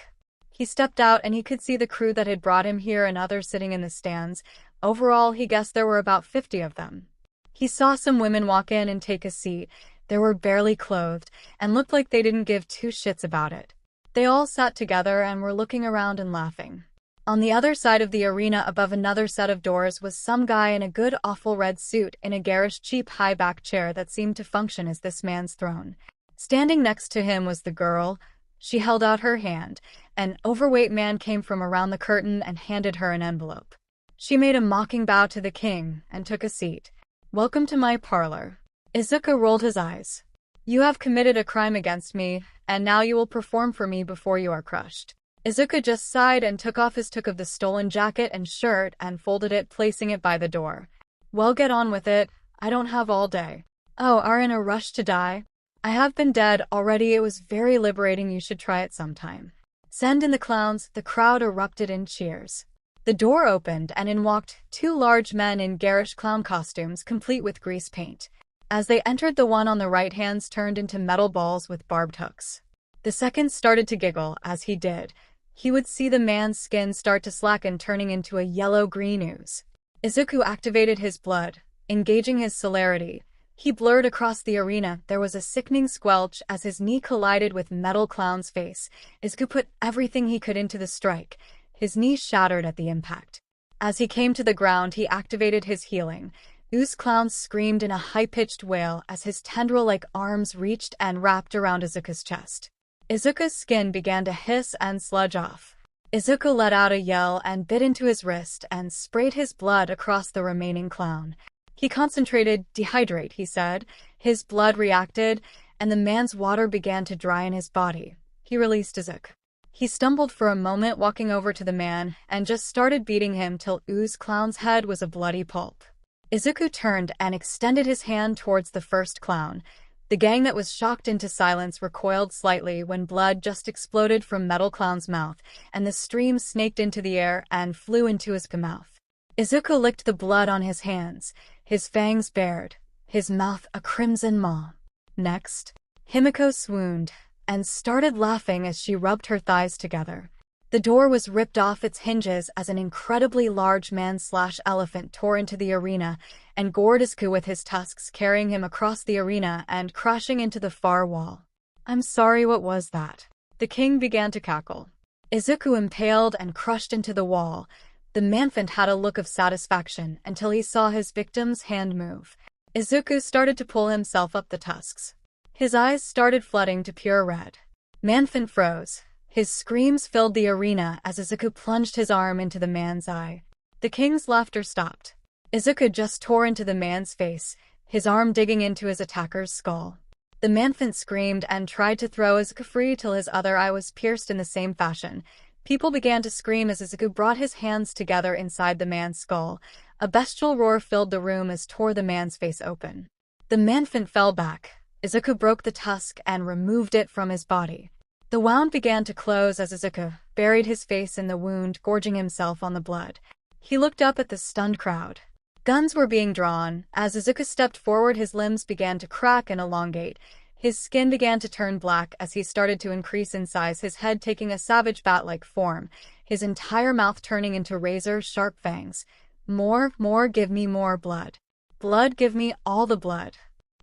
He stepped out and he could see the crew that had brought him here and others sitting in the stands. Overall, he guessed there were about 50 of them. He saw some women walk in and take a seat. They were barely clothed and looked like they didn't give 2 shits about it. They all sat together and were looking around and laughing. On the other side of the arena, above another set of doors, was some guy in a good awful red suit in a garish cheap high-back chair that seemed to function as this man's throne. Standing next to him was the girl. She held out her hand. An overweight man came from around the curtain and handed her an envelope. She made a mocking bow to the king and took a seat. Welcome to my parlor. Izuku rolled his eyes. You have committed a crime against me, and now you will perform for me before you are crushed. Izuku just sighed and took off his took of the stolen jacket and shirt and folded it, placing it by the door. Well, get on with it. I don't have all day. Oh, are in a rush to die? I have been dead already. It was very liberating. You should try it sometime. Send in the clowns. The crowd erupted in cheers. The door opened and in walked 2 large men in garish clown costumes complete with grease paint. As they entered, the one on the right hands turned into metal balls with barbed hooks. The second started to giggle. As he did, he would see the man's skin start to slacken, turning into a yellow-green ooze. Izuku activated his blood, engaging his celerity. He blurred across the arena. There was a sickening squelch as his knee collided with 𝗏𝗏𝗧𝗏's face. Izuku put everything he could into the strike. His knee shattered at the impact. As he came to the ground, he activated his healing. 𝗬𝗓𝗏 screamed in a high-pitched wail as his tendril-like arms reached and wrapped around Izuku's chest. Izuku's skin began to hiss and sludge off. Izuku let out a yell and bit into his wrist and sprayed his blood across the remaining clown. He concentrated. "Dehydrate," he said. His blood reacted, and the man's water began to dry in his body. He released Izuku. He stumbled for a moment, walking over to the man, and just started beating him till 𝗬𝗓𝗏's head was a bloody pulp. Izuku turned and extended his hand towards the first clown. The gang that was shocked into silence recoiled slightly when blood just exploded from 𝗏𝗏𝗏's mouth, and the stream snaked into the air and flew into his mouth. Izuku licked the blood on his hands, his fangs bared, his mouth a crimson maw. Next, Himiko swooned and started laughing as she rubbed her thighs together. The door was ripped off its hinges as an incredibly large man/elephant tore into the arena and gored Izuku with his tusks, carrying him across the arena and crashing into the far wall. "I'm sorry, what was that?" The king began to cackle. Izuku impaled and crushed into the wall. The manfant had a look of satisfaction until he saw his victim's hand move. Izuku started to pull himself up the tusks. His eyes started flooding to pure red. Manfant froze. His screams filled the arena as Izuku plunged his arm into the man's eye. The king's laughter stopped. Izuku just tore into the man's face, his arm digging into his attacker's skull. The manfant screamed and tried to throw Izuku free till his other eye was pierced in the same fashion. People began to scream as Izuku brought his hands together inside the man's skull. A bestial roar filled the room as tore the man's face open. The manfant fell back. Izuku broke the tusk and removed it from his body. The wound began to close as Izuku buried his face in the wound, gorging himself on the blood. He looked up at the stunned crowd. Guns were being drawn. As Izuku stepped forward, his limbs began to crack and elongate. His skin began to turn black as he started to increase in size, his head taking a savage bat-like form, his entire mouth turning into razor-sharp fangs. "More, more, give me more blood. Blood, give me all the blood."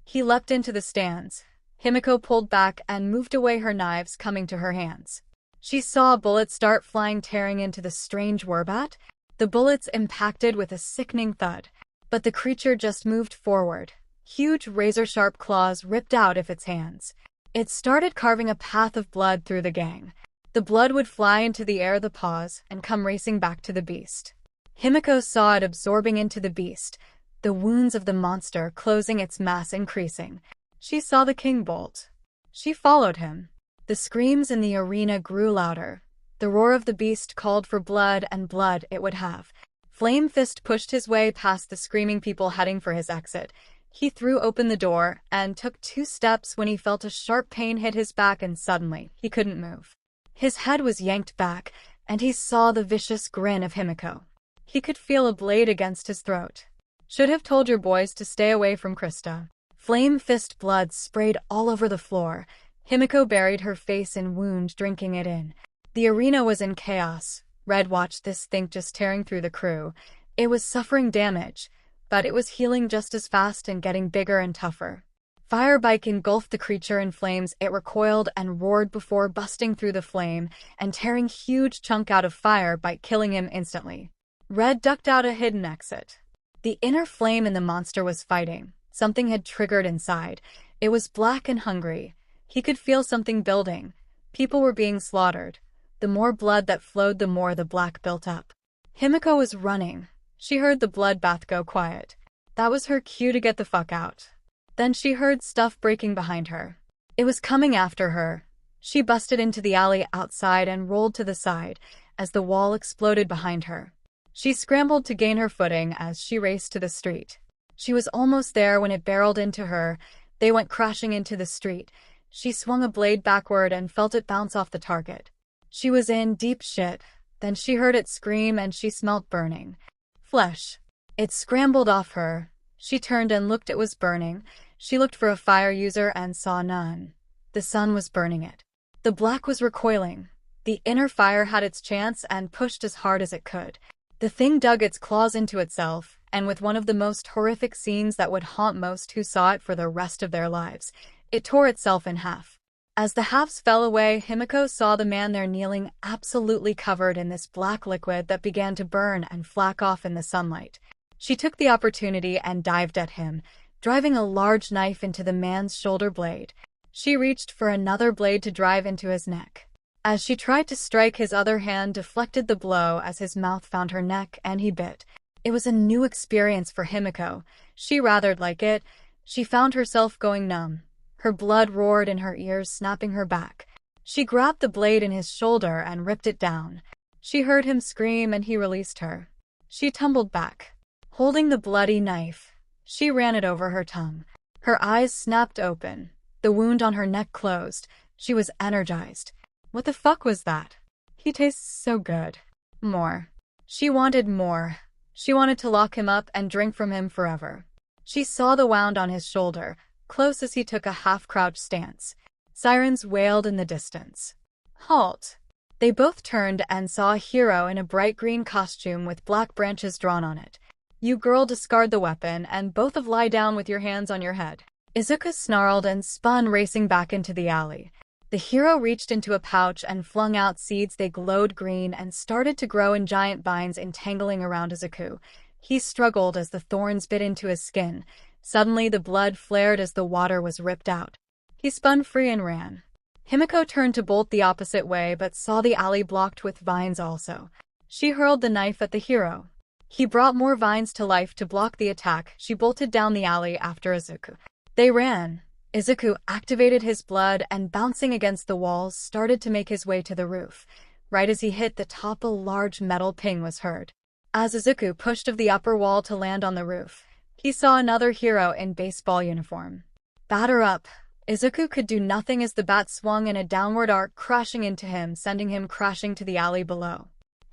He leapt into the stands. Himiko pulled back and moved away, her knives coming to her hands. She saw a bullet start flying, tearing into the strange warbat. The bullets impacted with a sickening thud, but the creature just moved forward. Huge razor-sharp claws ripped out of its hands. It started carving a path of blood through the gang. The blood would fly into the air, the paws, and come racing back to the beast. Himiko saw it absorbing into the beast, the wounds of the monster closing, its mass increasing. She saw the king bolt. She followed him. The screams in the arena grew louder. The roar of the beast called for blood, and blood it would have. Flame Fist pushed his way past the screaming people heading for his exit. He threw open the door and took 2 steps when he felt a sharp pain hit his back, and suddenly he couldn't move. His head was yanked back, and he saw the vicious grin of Himiko. He could feel a blade against his throat. "Should have told your boys to stay away from Krista." Flame Fist blood sprayed all over the floor. Himiko buried her face in wound, drinking it in. The arena was in chaos. Red watched this thing just tearing through the crew. It was suffering damage, but it was healing just as fast and getting bigger and tougher. Firebike engulfed the creature in flames. It recoiled and roared before busting through the flame and tearing huge chunk out of Firebike, killing him instantly. Red ducked out a hidden exit. The inner flame in the monster was fighting. Something had triggered inside. It was black and hungry. He could feel something building. People were being slaughtered. The more blood that flowed, the more the black built up. Himiko was running. She heard the bloodbath go quiet. That was her cue to get the fuck out. Then she heard stuff breaking behind her. It was coming after her. She busted into the alley outside and rolled to the side as the wall exploded behind her. She scrambled to gain her footing as she raced to the street. She was almost there when it barreled into her. They went crashing into the street. She swung a blade backward and felt it bounce off the target. She was in deep shit. Then she heard it scream and she smelt burning flesh. It scrambled off her. She turned and looked. It was burning. She looked for a fire user and saw none. The sun was burning it. The black was recoiling. The inner fire had its chance and pushed as hard as it could. The thing dug its claws into itself and with one of the most horrific scenes that would haunt most who saw it for the rest of their lives. It tore itself in half. As the halves fell away, 𝗵𝗃 saw the man there kneeling, absolutely covered in this black liquid that began to burn and flack off in the sunlight. She took the opportunity and dived at him, driving a large knife into the man's shoulder blade. She reached for another blade to drive into his neck. As she tried to strike, his other hand deflected the blow as his mouth found her neck and he bit. It was a new experience for 𝗵𝗃. She rathered like it. She found herself going numb. Her blood roared in her ears, snapping her back. She grabbed the blade in his shoulder and ripped it down. She heard him scream and he released her. She tumbled back. Holding the bloody knife, she ran it over her tongue. Her eyes snapped open. The wound on her neck closed. She was energized. What the fuck was that? He tastes so good. More. She wanted more. She wanted to lock him up and drink from him forever. She saw the wound on his shoulder, close as he took a half-crouched stance. Sirens wailed in the distance. Halt! They both turned and saw a hero in a bright green costume with black branches drawn on it. You girl, discard the weapon and both of lie down with your hands on your head. Izuku snarled and spun, racing back into the alley. The hero reached into a pouch and flung out seeds. They glowed green and started to grow in giant vines, entangling around Izuku. He struggled as the thorns bit into his skin. Suddenly the blood flared as the water was ripped out. He spun free and ran. 𝗵𝗃 turned to bolt the opposite way but saw the alley blocked with vines also. She hurled the knife at the hero. He brought more vines to life to block the attack. She bolted down the alley after Izuku. They ran. Izuku activated his blood and, bouncing against the walls, started to make his way to the roof. Right as he hit the top, a large metal ping was heard. As Izuku pushed of the upper wall to land on the roof, he saw another hero in baseball uniform. Batter up! Izuku could do nothing as the bat swung in a downward arc, crashing into him, sending him crashing to the alley below.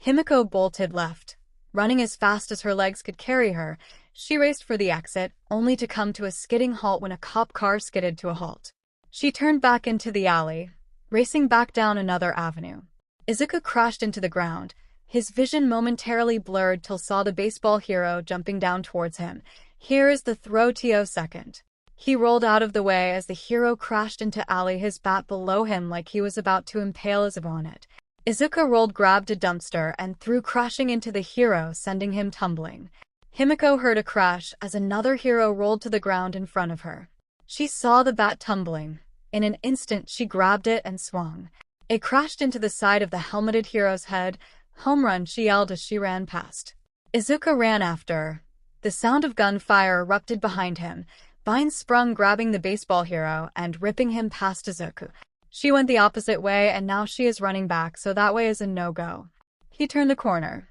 𝗵𝗃 bolted left. Running as fast as her legs could carry her, she raced for the exit, only to come to a skidding halt when a cop car skidded to a halt. She turned back into the alley, racing back down another avenue. Izuku crashed into the ground. His vision momentarily blurred till saw the baseball hero jumping down towards him. Here is the 𝗧𝗵𝗲. He rolled out of the way as the hero crashed into alley, his bat below him like he was about to impale Izuku on it. Izuku rolled, grabbed a dumpster, and threw crashing into the hero, sending him tumbling. 𝗵𝗃 heard a crash as another hero rolled to the ground in front of her. She saw the bat tumbling. In an instant she grabbed it and swung. It crashed into the side of the helmeted hero's head. Home run, she yelled as she ran past. Izuku ran after. The sound of gunfire erupted behind him. Vines sprung, grabbing the baseball hero and ripping him past Izuku. She went the opposite way and now she is running back, so that way is a no-go. He turned the corner.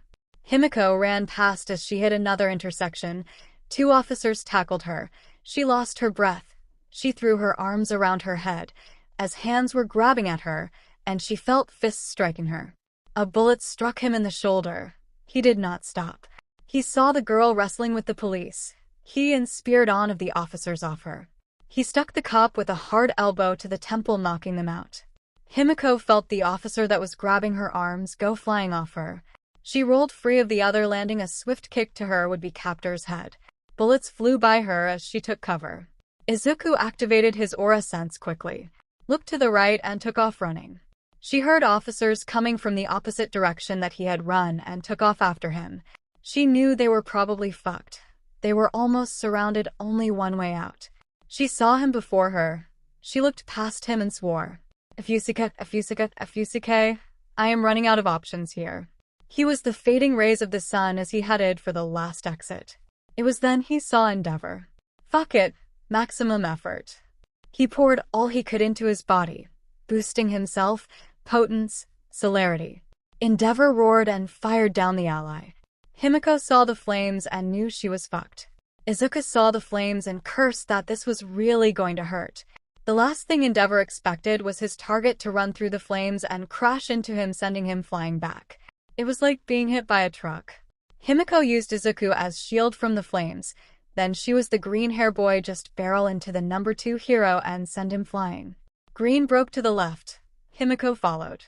𝗵𝗃 ran past as she hit another intersection. Two officers tackled her. She lost her breath. She threw her arms around her head as hands were grabbing at her, and she felt fists striking her. A bullet struck him in the shoulder. He did not stop. He saw the girl wrestling with the police. He speared on of the officers off her. He stuck the cop with a hard elbow to the temple, knocking them out. 𝗵𝗃 felt the officer that was grabbing her arms go flying off her. She rolled free of the other, landing a swift kick to her would-be captor's head. Bullets flew by her as she took cover. Izuku activated his aura sense quickly, looked to the right, and took off running. She heard officers coming from the opposite direction that he had run and took off after him. She knew they were probably fucked. They were almost surrounded, only one way out. She saw him before her. She looked past him and swore, 𝗵𝗃𝗃𝗃𝗃𝗃, I am running out of options here. He was the fading rays of the sun as he headed for the last exit. It was then he saw Endeavor. Fuck it, maximum effort. He poured all he could into his body, boosting himself, potence, celerity. Endeavor roared and fired down the ally. 𝗵𝗃 saw the flames and knew she was fucked. Izuku saw the flames and cursed that this was really going to hurt. The last thing Endeavor expected was his target to run through the flames and crash into him, sending him flying back. It was like being hit by a truck. 𝗵𝗃 used Izuku as shield from the flames. Then she was the green hair boy, just barrel into the number 2 hero and send him flying. Green broke to the left. 𝗵𝗃 followed.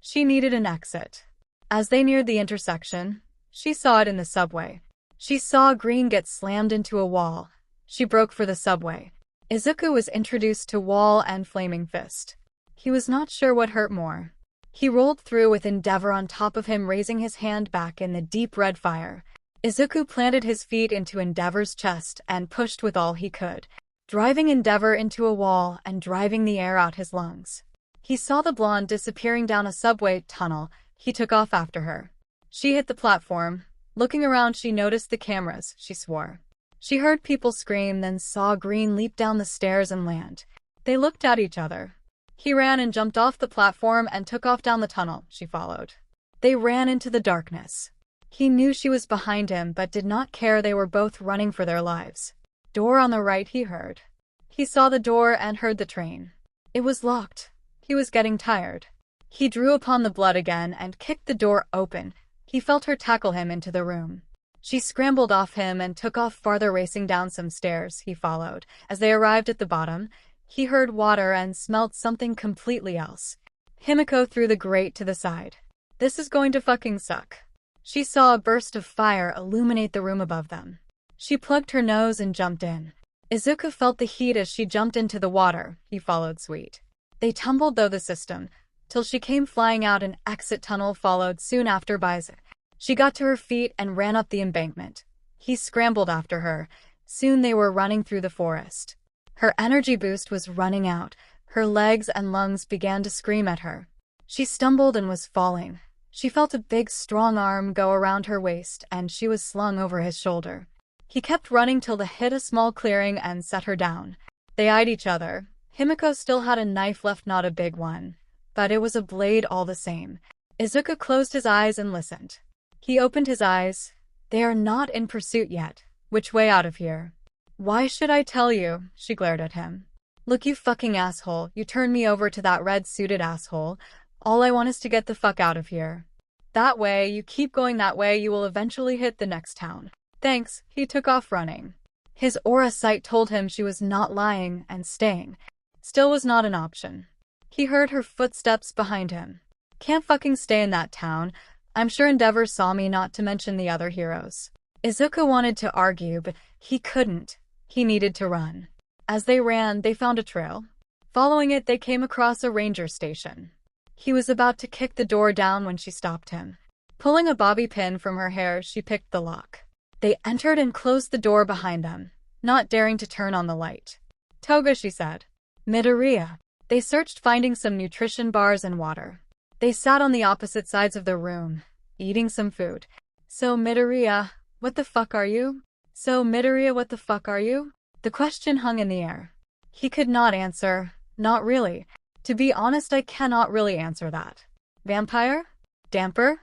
She needed an exit. As they neared the intersection, she saw it in the subway. She saw Green get slammed into a wall. She broke for the subway. Izuku was introduced to Wall and Flaming Fist. He was not sure what hurt more. He rolled through with 𝗵𝗲𝗏 on top of him, raising his hand back in the deep red fire. Izuku planted his feet into 𝗵𝗏𝗏's chest and pushed with all he could, driving 𝗵𝗏𝗏 into a wall and driving the air out his lungs. He saw the blonde disappearing down a subway tunnel. He took off after her. She hit the platform. Looking around, she noticed the cameras. She swore. She heard people scream, then saw Green leap down the stairs and land. They looked at each other. He ran and jumped off the platform and took off down the tunnel. She followed. They ran into the darkness. He knew she was behind him but did not care. They were both running for their lives. Door on the right, he heard. He saw the door and heard the train. It was locked. He was getting tired. He drew upon the blood again and kicked the door open. He felt her tackle him into the room. She scrambled off him and took off farther, racing down some stairs. He followed. As they arrived at the bottom, he heard water and smelled something completely else. Himiko threw the grate to the side. This is going to fucking suck. She saw a burst of fire illuminate the room above them. She plugged her nose and jumped in. Izuku felt the heat as she jumped into the water. He followed Sweet. They tumbled through the system, till she came flying out an exit tunnel, followed soon after by 𝐳𝐬. She got to her feet and ran up the embankment. He scrambled after her. Soon they were running through the forest. Her energy boost was running out. Her legs and lungs began to scream at her. She stumbled and was falling. She felt a big, strong arm go around her waist, and she was slung over his shoulder. He kept running till they hit a small clearing and set her down. They eyed each other. Himiko still had a knife left, not a big one, but it was a blade all the same. Izuku closed his eyes and listened. He opened his eyes. They are not in pursuit yet. Which way out of here? Why should I tell you? She glared at him. Look, you fucking asshole, you turned me over to that red-suited asshole. All I want is to get the fuck out of here. That way, you keep going that way, you will eventually hit the next town. Thanks. He took off running. His aura sight told him she was not lying, and staying still was not an option. He heard her footsteps behind him. Can't fucking stay in that town. I'm sure 𝗵𝗏𝗏 saw me, not to mention the other heroes. Izuku wanted to argue, but he couldn't. He needed to run. As they ran, they found a trail. Following it, they came across a ranger station. He was about to kick the door down when she stopped him. Pulling a bobby pin from her hair, she picked the lock. They entered and closed the door behind them, not daring to turn on the light. Toga, she said. 𝗵𝗏𝗏. They searched, finding some nutrition bars and water. They sat on the opposite sides of the room, eating some food. So 𝗵𝗏𝗏, what the fuck are you? So 𝗵𝗏𝗏, what the fuck are you? The question hung in the air. He could not answer. Not really. To be honest, I cannot really answer that. Vampire? Damper?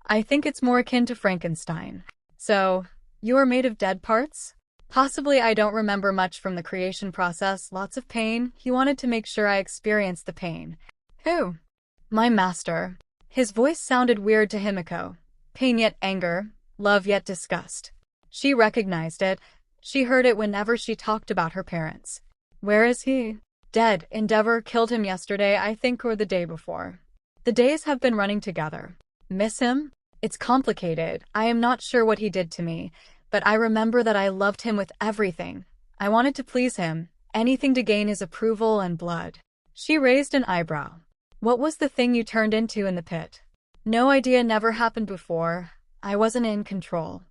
I think it's more akin to Frankenstein. So, you are made of dead parts? Possibly. I don't remember much from the creation process. Lots of pain. He wanted to make sure I experienced the pain. Who? My master. His voice sounded weird to Himiko. Pain yet anger, love yet disgust. She recognized it. She heard it whenever she talked about her parents. Where is he? Dead. 𝗵𝗏𝗏 killed him yesterday, I think, or the day before. The days have been running together. Miss him? It's complicated. I am not sure what he did to me, but I remember that I loved him with everything. I wanted to please him, anything to gain his approval and blood. She raised an eyebrow. What was the thing you turned into in the pit? No idea, never happened before. I wasn't in control.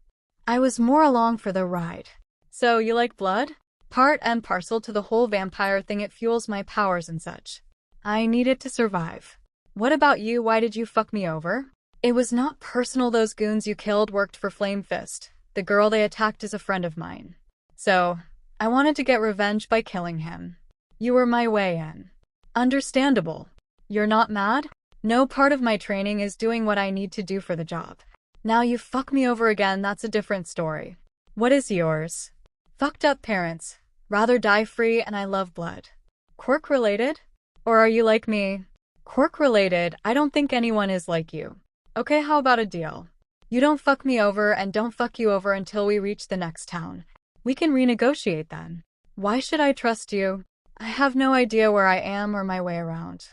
I was more along for the ride. So, you like blood? Part and parcel to the whole vampire thing, it fuels my powers and such. I need it to survive. What about you? Why did you fuck me over? It was not personal. Those goons you killed worked for Flame Fist. The girl they attacked is a friend of mine. So, I wanted to get revenge by killing him. You were my way in. Understandable. You're not mad? No, part of my training is doing what I need to do for the job. Now you fuck me over again, that's a different story. What is yours? Fucked up parents. Rather die free, and I love blood. Quirk related? Or are you like me? Quirk related. I don't think anyone is like you. Okay, how about a deal? You don't fuck me over and don't fuck you over until we reach the next town. We can renegotiate then. Why should I trust you? I have no idea where I am or my way around.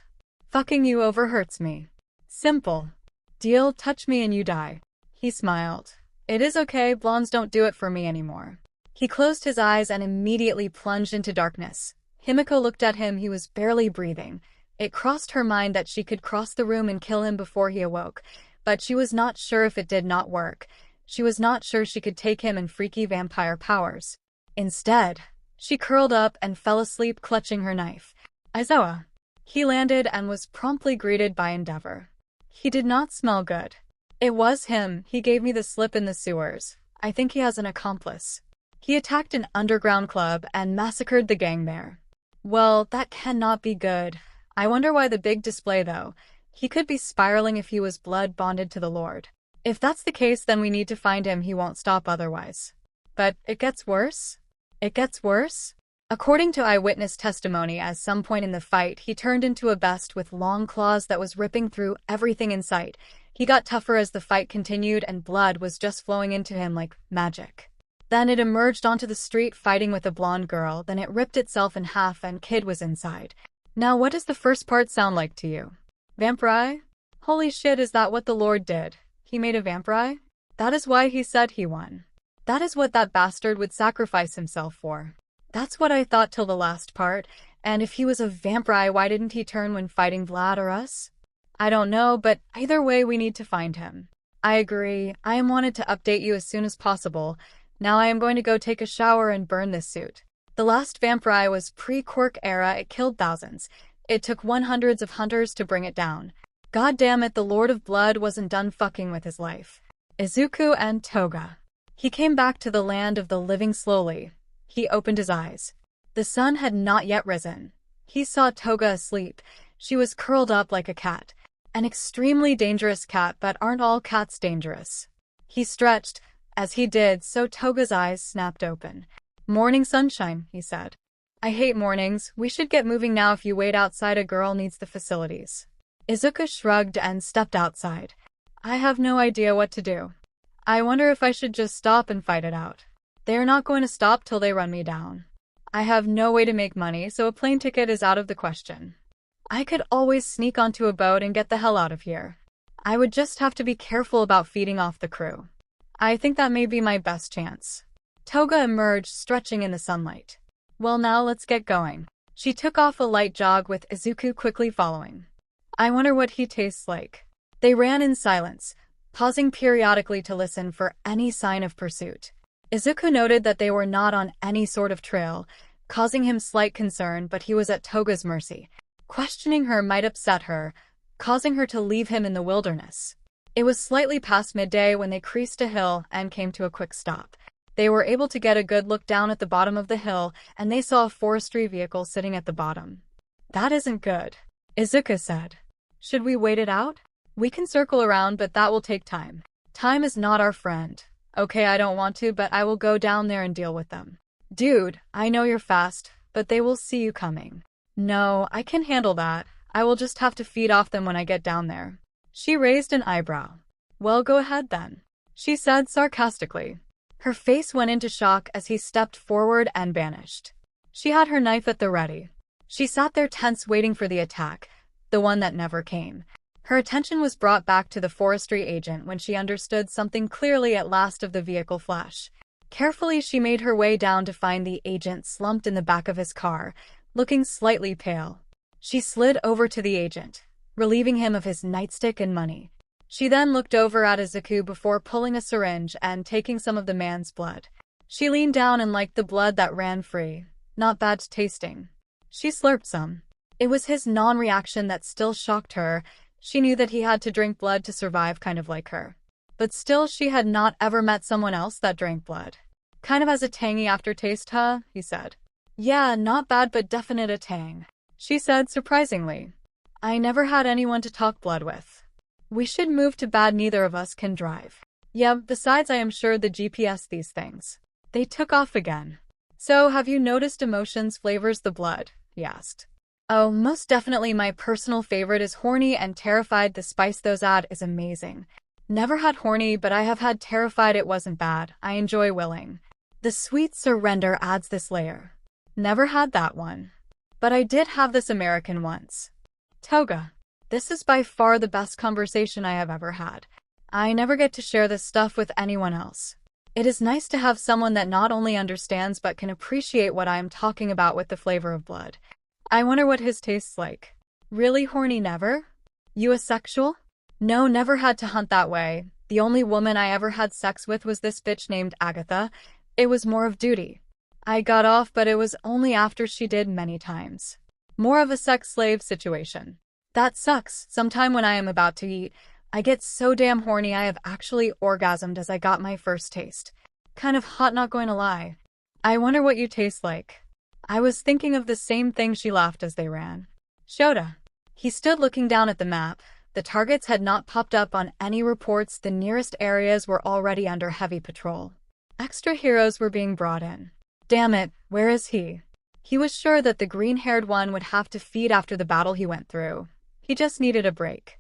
Fucking you over hurts me. Simple. Deal, touch me and you die. He smiled. It is okay, blondes don't do it for me anymore. He closed his eyes and immediately plunged into darkness. Himiko looked at him, he was barely breathing. It crossed her mind that she could cross the room and kill him before he awoke, but she was not sure if it did not work. She was not sure she could take him and freaky vampire powers. Instead, she curled up and fell asleep clutching her knife. Aizawa. He landed and was promptly greeted by Endeavor. He did not smell good. It was him, he gave me the slip in the sewers. I think he has an accomplice. He attacked an underground club and massacred the gang there. Well, that cannot be good. I wonder why the big display though. He could be spiraling if he was blood bonded to the Lord. If that's the case, then we need to find him, he won't stop otherwise. But it gets worse? It gets worse? According to eyewitness testimony, at some point in the fight, he turned into a beast with long claws that was ripping through everything in sight. He got tougher as the fight continued and blood was just flowing into him like magic. Then it emerged onto the street fighting with a blonde girl, then it ripped itself in half and Kid was inside. Now what does the first part sound like to you? 𝗵𝘃𝗲? Holy shit, is that what the Lord did? He made a 𝗵𝘃𝗲? That is why he said he won. That is what that bastard would sacrifice himself for. That's what I thought till the last part, and if he was a 𝗵𝘃𝗲, why didn't he turn when fighting Vlad or us? I don't know, but either way we need to find him. I agree, I wanted to update you as soon as possible. Now I am going to go take a shower and burn this suit. The last 𝗵𝘃𝗲 was pre-Quirk era, it killed thousands. It took hundreds of hunters to bring it down. God damn it, the Lord of Blood wasn't done fucking with his life. Izuku and Toga. He came back to the land of the living slowly. He opened his eyes. The sun had not yet risen. He saw Toga asleep. She was curled up like a cat. An extremely dangerous cat, but aren't all cats dangerous? He stretched. As he did so, Toga's eyes snapped open. Morning sunshine, he said. I hate mornings. We should get moving now. If you wait outside, a girl needs the facilities. Izuku shrugged and stepped outside. I have no idea what to do. I wonder if I should just stop and fight it out. They are not going to stop till they run me down. I have no way to make money, so a plane ticket is out of the question. I could always sneak onto a boat and get the hell out of here. I would just have to be careful about feeding off the crew. I think that may be my best chance. Toga emerged, stretching in the sunlight. Well, now let's get going. She took off a light jog with Izuku quickly following. I wonder what he tastes like. They ran in silence, pausing periodically to listen for any sign of pursuit. Izuku noted that they were not on any sort of trail, causing him slight concern, but he was at Toga's mercy. Questioning her might upset her, causing her to leave him in the wilderness. It was slightly past midday when they creased a hill and came to a quick stop. They were able to get a good look down at the bottom of the hill, and they saw a forestry vehicle sitting at the bottom. That isn't good, Izuku said. Should we wait it out? We can circle around, but that will take time. Time is not our friend. Okay, I don't want to, but I will go down there and deal with them. Dude, I know you're fast, but they will see you coming. No, I can handle that. I will just have to feed off them when I get down there. She raised an eyebrow. Well, go ahead then, she said sarcastically. Her face went into shock as he stepped forward and vanished. She had her knife at the ready. She sat there tense, waiting for the attack, the one that never came. Her attention was brought back to the forestry agent when she understood something clearly at last of the vehicle flash. Carefully, she made her way down to find the agent slumped in the back of his car, looking slightly pale. She slid over to the agent, relieving him of his nightstick and money. She then looked over at Izuku before pulling a syringe and taking some of the man's blood. She leaned down and liked the blood that ran free. Not bad tasting. She slurped some. It was his non-reaction that still shocked her. She knew that he had to drink blood to survive, kind of like her. But still, she had not ever met someone else that drank blood. Kind of has a tangy aftertaste, huh? He said. Yeah, not bad, but definite a tang, she said surprisingly. I never had anyone to talk blood with. We should move to bed, neither of us can drive. Yeah, besides I am sure the GPS these things. They took off again. So, have you noticed emotions flavors the blood? He asked. Oh, most definitely. My personal favorite is horny and terrified. The spice those add is amazing. Never had horny, but I have had terrified. It wasn't bad. I enjoy willing. The sweet surrender adds this layer. Never had that one. But I did have this American once. Toga. This is by far the best conversation I have ever had. I never get to share this stuff with anyone else. It is nice to have someone that not only understands but can appreciate what I am talking about with the flavor of blood. I wonder what his tastes like. Really horny never? You asexual? No, never had to hunt that way. The only woman I ever had sex with was this bitch named Agatha. It was more of duty. I got off, but it was only after she did many times. More of a sex slave situation. That sucks. Sometime when I am about to eat, I get so damn horny I have actually orgasmed as I got my first taste. Kind of hot, not going to lie. I wonder what you taste like. I was thinking of the same thing, she laughed as they ran. 𝗧𝗪. He stood looking down at the map. The targets had not popped up on any reports. The nearest areas were already under heavy patrol. Extra heroes were being brought in. Damn it, where is he? He was sure that the green-haired one would have to feed after the battle he went through. He just needed a break.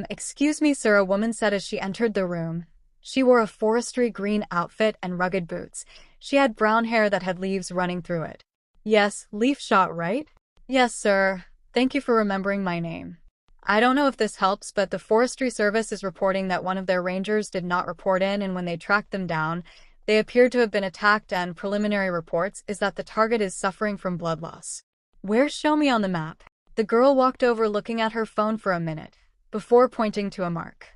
Excuse me, sir, a woman said as she entered the room. She wore a forestry green outfit and rugged boots. She had brown hair that had leaves running through it. Yes, leaf shot, right? Yes, sir. Thank you for remembering my name. I don't know if this helps, but the Forestry Service is reporting that one of their rangers did not report in, and when they tracked them down, they appeared to have been attacked, and preliminary reports is that the target is suffering from blood loss. Where? Show me on the map. The girl walked over, looking at her phone for a minute, before pointing to a mark.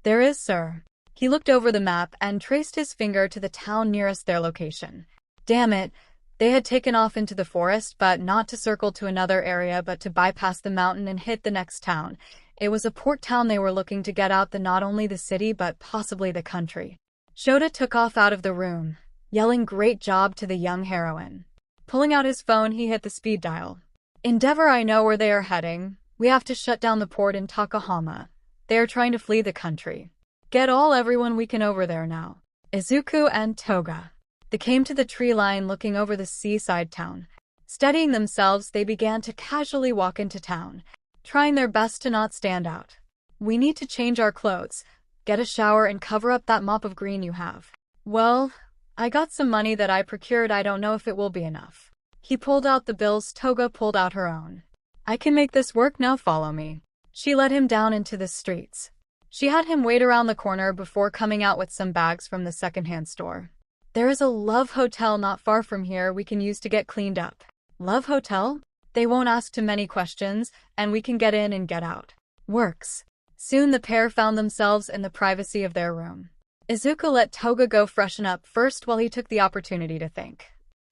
There is, sir. He looked over the map and traced his finger to the town nearest their location. Damn it. They had taken off into the forest, but not to circle to another area, but to bypass the mountain and hit the next town. It was a port town they were looking to get out, not only the city, but possibly the country. 𝗧𝗪 took off out of the room, yelling great job to the young heroine. Pulling out his phone, he hit the speed dial. 𝗵𝗲, I know where they are heading. We have to shut down the port in TogaxIzuku. They are trying to flee the country. Get everyone we can over there now. Izuku and Toga. They came to the tree line looking over the seaside town. Steadying themselves, they began to casually walk into town, trying their best to not stand out. We need to change our clothes, get a shower, and cover up that mop of green you have. Well, I got some money that I procured. I don't know if it will be enough. He pulled out the bills. Toga pulled out her own. I can make this work, now follow me. She led him down into the streets. She had him wait around the corner before coming out with some bags from the secondhand store. There is a Love Hotel not far from here we can use to get cleaned up. Love Hotel? They won't ask too many questions, and we can get in and get out. Works. Soon the pair found themselves in the privacy of their room. Izuku let Toga go freshen up first while he took the opportunity to think.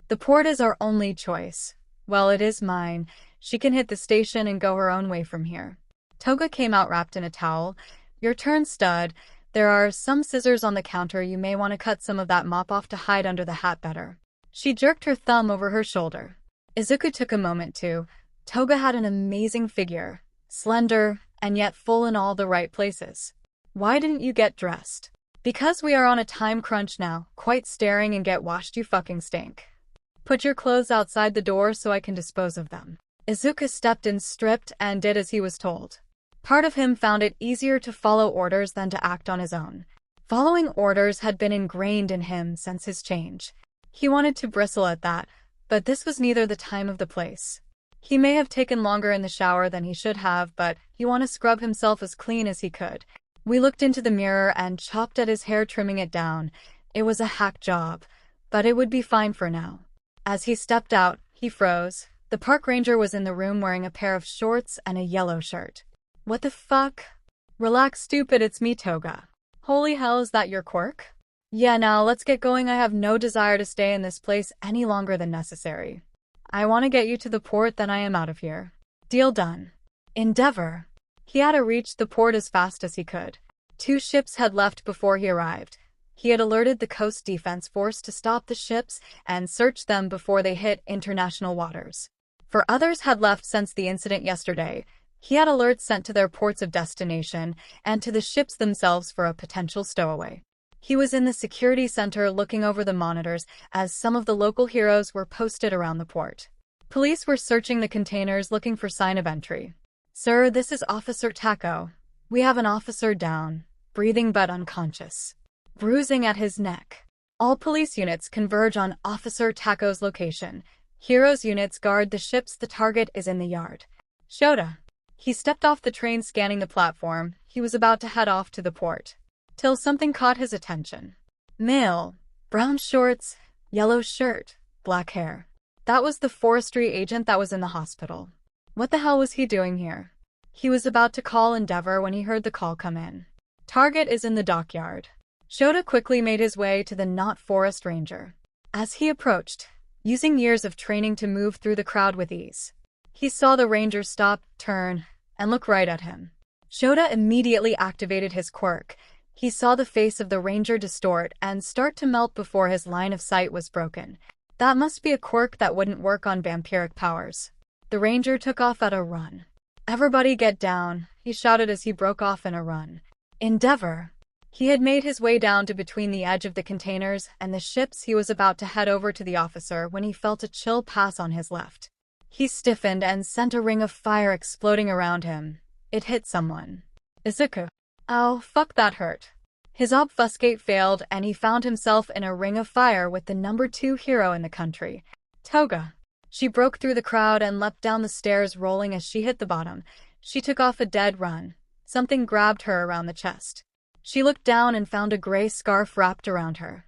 The port is our only choice. Well, it is mine. She can hit the station and go her own way from here. Toga came out wrapped in a towel. Your turn, stud. There are some scissors on the counter. You may want to cut some of that mop off to hide under the hat better. She jerked her thumb over her shoulder. Izuku took a moment to. Toga had an amazing figure. Slender, and yet full in all the right places. Why didn't you get dressed? Because we are on a time crunch now. Quite staring and get washed, you fucking stink. Put your clothes outside the door so I can dispose of them. Izuku stepped in, stripped, and did as he was told. Part of him found it easier to follow orders than to act on his own. Following orders had been ingrained in him since his change. He wanted to bristle at that, but this was neither the time or the place. He may have taken longer in the shower than he should have, but he wanted to scrub himself as clean as he could. We looked into the mirror and chopped at his hair, trimming it down. It was a hack job, but it would be fine for now. As he stepped out, he froze. The park ranger was in the room wearing a pair of shorts and a yellow shirt. What the fuck? Relax, stupid, it's me, Toga. Holy hell, is that your quirk? Yeah, now let's get going. I have no desire to stay in this place any longer than necessary. I want to get you to the port, then I am out of here. Deal done. 𝗵𝗲. He had to reach the port as fast as he could. 2 ships had left before he arrived. He had alerted the Coast Defense Force to stop the ships and search them before they hit international waters. For others had left since the incident yesterday. He had alerts sent to their ports of destination and to the ships themselves for a potential stowaway. He was in the security center looking over the monitors as some of the local heroes were posted around the port. Police were searching the containers looking for sign of entry. Sir, this is Officer Tako. We have an officer down, breathing but unconscious. Bruising at his neck. All police units converge on Officer Tako's location. Heroes units guard the ships. The target is in the yard. 𝗧𝗪. He stepped off the train, scanning the platform. He was about to head off to the port. till something caught his attention. Male, brown shorts, yellow shirt, black hair. That was the forestry agent that was in the hospital. What the hell was he doing here? He was about to call 𝗵𝗲 when he heard the call come in. Target is in the dockyard. 𝗧𝗏 quickly made his way to the not forest ranger. As he approached, using years of training to move through the crowd with ease, he saw the ranger stop, turn, and look right at him. 𝗧𝗏 immediately activated his quirk. He saw the face of the ranger distort and start to melt before his line of sight was broken. That must be a quirk that wouldn't work on vampiric powers. The ranger took off at a run. "Everybody get down," he shouted as he broke off in a run. 𝗵𝗲. He had made his way down to between the edge of the containers and the ships. He was about to head over to the officer when he felt a chill pass on his left. He stiffened and sent a ring of fire exploding around him. It hit someone. Izuku. "Ow, fuck, that hurt." His obfuscate failed and he found himself in a ring of fire with the number 2 hero in the country, Toga. She broke through the crowd and leapt down the stairs, rolling as she hit the bottom. She took off a dead run. Something grabbed her around the chest. She looked down and found a gray scarf wrapped around her.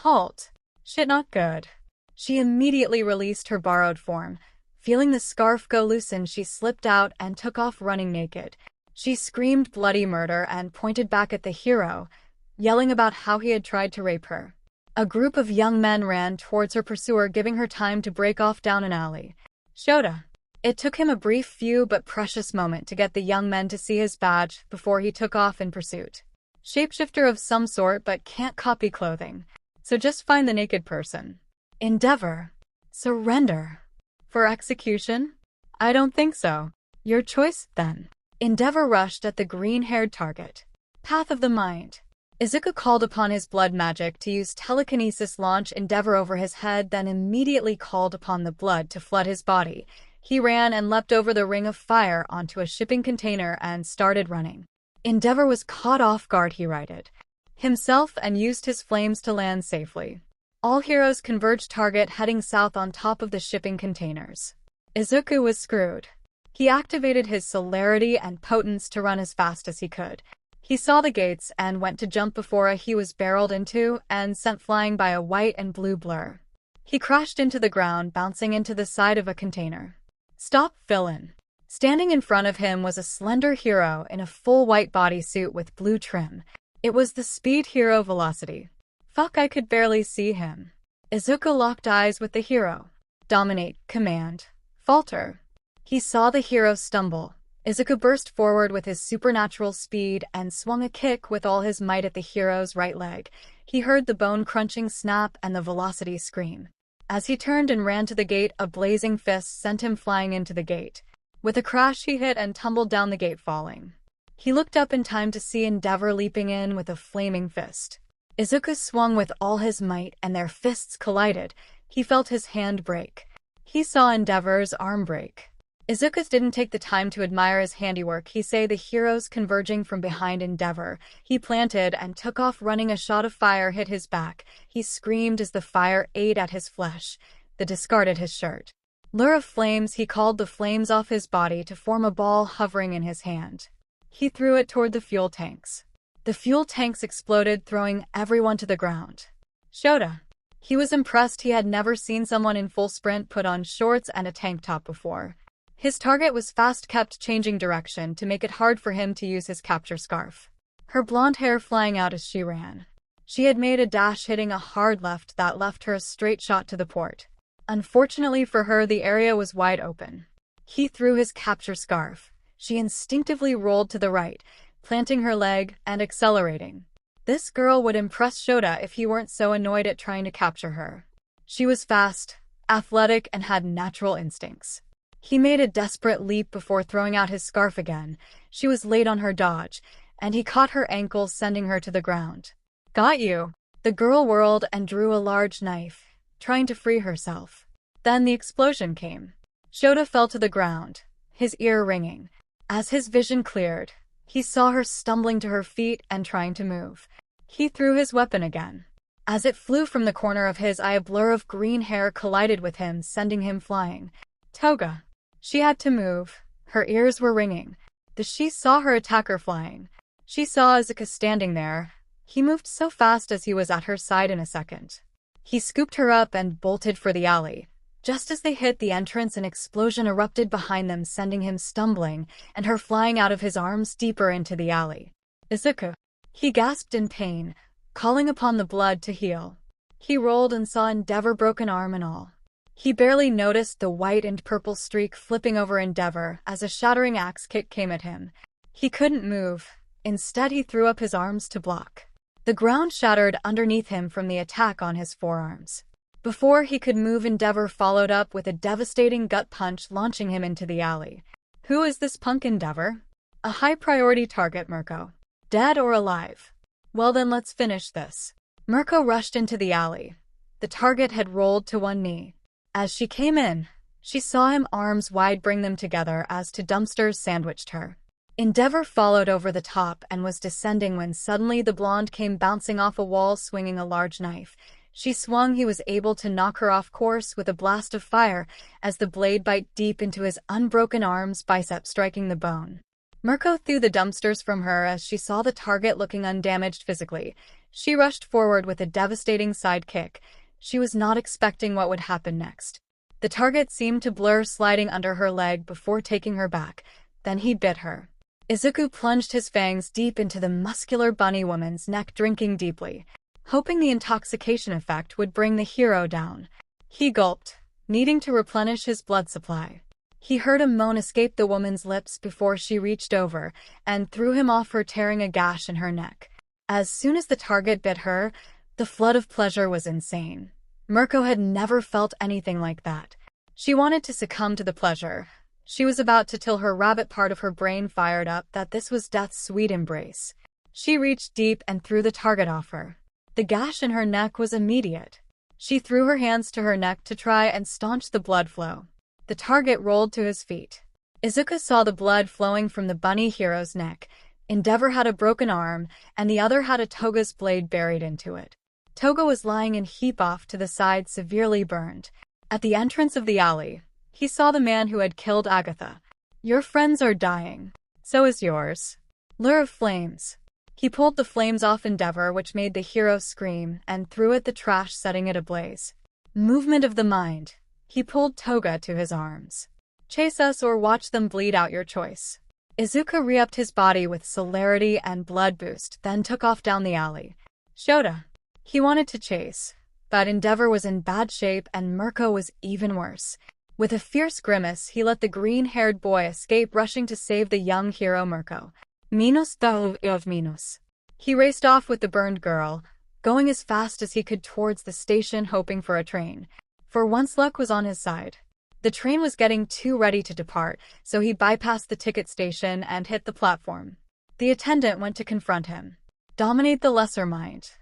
Halt. Shit, not good. She immediately released her borrowed form. Feeling the scarf go loosen, she slipped out and took off running naked. She screamed bloody murder and pointed back at the hero, yelling about how he had tried to rape her. A group of young men ran towards her pursuer, giving her time to break off down an alley. 𝗧𝗏. It took him a brief few but precious moment to get the young men to see his badge before he took off in pursuit. Shapeshifter of some sort but can't copy clothing, so just find the naked person. 𝗵𝗲. Surrender. For execution? I don't think so. Your choice, then. 𝗵𝗲 rushed at the green-haired target. Path of the mind. Izuku called upon his blood magic to use telekinesis, launch 𝗵𝗲 over his head, then immediately called upon the blood to flood his body. He ran and leapt over the ring of fire onto a shipping container and started running. 𝗵𝗲 was caught off guard. He righted himself and used his flames to land safely. All heroes converged, target heading south on top of the shipping containers. Izuku was screwed. He activated his celerity and potence to run as fast as he could. He saw the gates and went to jump before he was barreled into and sent flying by a white and blue blur. He crashed into the ground, bouncing into the side of a container. Stop, villain. Standing in front of him was a slender hero in a full white bodysuit with blue trim. It was the speed hero Velocity. Fuck, I could barely see him. Izuku locked eyes with the hero. Dominate, command, falter. He saw the hero stumble. Izuku burst forward with his supernatural speed and swung a kick with all his might at the hero's right leg. He heard the bone-crunching snap and the Velocity scream. As he turned and ran to the gate, a blazing fist sent him flying into the gate. With a crash, he hit and tumbled down the gate, falling. He looked up in time to see 𝗵𝗲 leaping in with a flaming fist. Izuku swung with all his might and their fists collided. He felt his hand break. He saw 𝗵𝗲's arm break. Izuku didn't take the time to admire his handiwork. He saw the heroes converging from behind 𝗵𝗲. He planted and took off running. A shot of fire hit his back. He screamed as the fire ate at his flesh. The discarded his shirt. Lure of flames. He called the flames off his body to form a ball hovering in his hand. He threw it toward the fuel tanks. The fuel tanks exploded, throwing everyone to the ground. 𝗧𝗏. He was impressed. He had never seen someone in full sprint put on shorts and a tank top before. His target was fast, kept changing direction to make it hard for him to use his capture scarf. Her blonde hair flying out as she ran. She had made a dash, hitting a hard left that left her a straight shot to the port. Unfortunately for her, the area was wide open. He threw his capture scarf. She instinctively rolled to the right, planting her leg and accelerating. This girl would impress 𝗧𝗏 if he weren't so annoyed at trying to capture her. She was fast, athletic, and had natural instincts. He made a desperate leap before throwing out his scarf again. She was late on her dodge, and he caught her ankle, sending her to the ground. Got you. The girl whirled and drew a large knife, trying to free herself. Then the explosion came. 𝗧𝗏 fell to the ground, his ear ringing. As his vision cleared, he saw her stumbling to her feet and trying to move. He threw his weapon again. As it flew from the corner of his eye, a blur of green hair collided with him, sending him flying. Toga. She had to move. Her ears were ringing. She saw her attacker flying. She saw Izuku standing there, He moved so fast as he was at her side in a second. He scooped her up and bolted for the alley. Just as they hit the entrance, an explosion erupted behind them, sending him stumbling and her flying out of his arms deeper into the alley. Izuku. He gasped in pain, calling upon the blood to heal. He rolled and saw 𝗵𝗲𝗄 broken arm and all. He barely noticed the white and purple streak flipping over 𝗵𝗲𝗄 as a shattering axe kick came at him. He couldn't move. Instead, he threw up his arms to block. The ground shattered underneath him from the attack on his forearms. Before he could move, 𝗵𝗵𝗄𝗃 followed up with a devastating gut punch, launching him into the alley. Who is this punk 𝗵𝗵𝗄𝗃? A high-priority target, 𝗵𝗃𝗄. Dead or alive? Well then, let's finish this. 𝗵𝗃𝗄 rushed into the alley. The target had rolled to one knee. As she came in, she saw him arms wide bring them together as two dumpsters sandwiched her. 𝗵𝗵𝗄𝗃 followed over the top and was descending when suddenly the blonde came bouncing off a wall swinging a large knife. She swung. He was able to knock her off course with a blast of fire as the blade bit deep into his unbroken arm's bicep, striking the bone. 𝗵𝗃𝗄 threw the dumpsters from her as she saw the target looking undamaged physically. She rushed forward with a devastating side kick. She was not expecting what would happen next. The target seemed to blur, sliding under her leg before taking her back. Then he bit her. Izuku plunged his fangs deep into the muscular bunny woman's neck, drinking deeply, hoping the intoxication effect would bring the hero down. He gulped, needing to replenish his blood supply. He heard a moan escape the woman's lips before she reached over and threw him off her, tearing a gash in her neck. As soon as the target bit her, the flood of pleasure was insane. 𝗵𝗃𝗄 had never felt anything like that. She wanted to succumb to the pleasure. She was about to till her rabbit part of her brain fired up that this was death's sweet embrace. She reached deep and threw the target off her. The gash in her neck was immediate. She threw her hands to her neck to try and staunch the blood flow. The target rolled to his feet. Izuku saw the blood flowing from the bunny hero's neck. 𝗵𝗵𝗄𝗃 had a broken arm, and the other had a Toga's blade buried into it. Toga was lying in heap off to the side, severely burned. At the entrance of the alley, he saw the man who had killed Agatha. Your friends are dying. So is yours. Lure of flames. He pulled the flames off 𝗵𝗵𝗄𝗃, which made the hero scream, and threw at the trash, setting it ablaze. Movement of the mind. He pulled Toga to his arms. Chase us or watch them bleed out, your choice. Izuku re-upped his body with celerity and blood boost, then took off down the alley. Shota. He wanted to chase, but 𝗵𝗵𝗄𝗃 was in bad shape and 𝗵𝗃𝗄 was even worse. With a fierce grimace, he let the green-haired boy escape, rushing to save the young hero 𝗵𝗃𝗄. 𝗵𝗃𝗄𝗃. He raced off with the burned girl, going as fast as he could towards the station, hoping for a train. For once, luck was on his side. The train was getting too ready to depart, so he bypassed the ticket station and hit the platform. The attendant went to confront him. Dominate the lesser mind.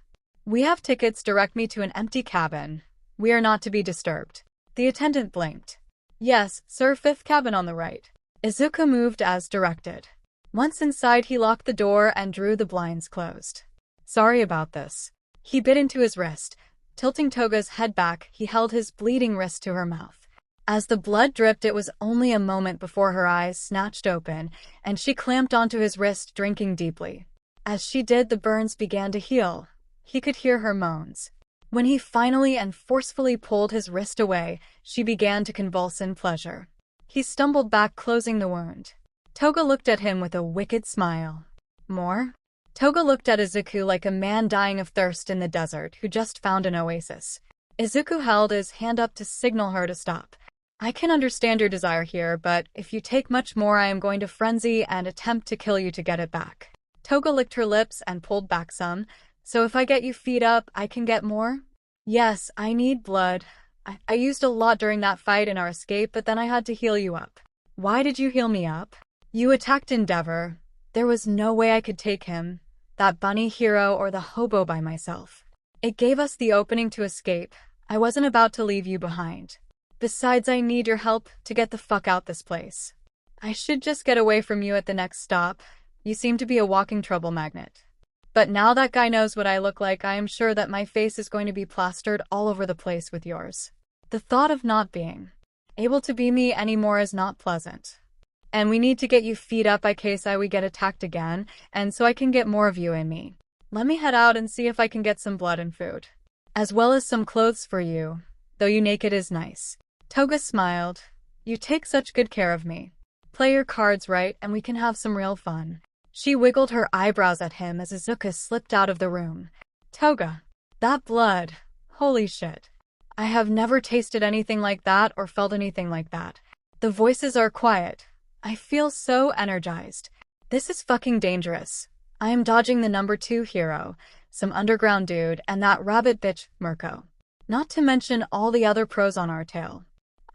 We have tickets, direct me to an empty cabin. We are not to be disturbed. The attendant blinked. Yes, sir, 5th cabin on the right. Izuku moved as directed. Once inside, he locked the door and drew the blinds closed. Sorry about this. He bit into his wrist. Tilting Toga's head back, he held his bleeding wrist to her mouth. As the blood dripped, it was only a moment before her eyes snatched open, and she clamped onto his wrist, drinking deeply. As she did, the burns began to heal. He could hear her moans. When he finally and forcefully pulled his wrist away, she began to convulse in pleasure. He stumbled back, closing the wound. Toga looked at him with a wicked smile. More? Toga looked at Izuku like a man dying of thirst in the desert who just found an oasis. Izuku held his hand up to signal her to stop. I can understand your desire here, but if you take much more, I am going to frenzy and attempt to kill you to get it back. Toga licked her lips and pulled back some. So if I get you feed up, I can get more? Yes, I need blood. I used a lot during that fight in our escape, but then I had to heal you up. Why did you heal me up? You attacked 𝗵𝗵𝗄𝗃. There was no way I could take him, that bunny hero, or the hobo by myself. It gave us the opening to escape. I wasn't about to leave you behind. Besides, I need your help to get the fuck out this place. I should just get away from you at the next stop. You seem to be a walking trouble magnet. But now that guy knows what I look like, I am sure that my face is going to be plastered all over the place with yours. The thought of not being able to be me anymore is not pleasant. And we need to get you feed up in case we get attacked again, and so I can get more of you in me. Let me head out and see if I can get some blood and food. As well as some clothes for you, though you naked is nice. Toga smiled. You take such good care of me. Play your cards right and we can have some real fun. She wiggled her eyebrows at him as Izuku slipped out of the room. Toga. That blood. Holy shit. I have never tasted anything like that or felt anything like that. The voices are quiet. I feel so energized. This is fucking dangerous. I am dodging the number 2 hero, some underground dude, and that rabbit bitch, 𝗵𝗃𝗧𝗵𝗃. Not to mention all the other pros on our tail.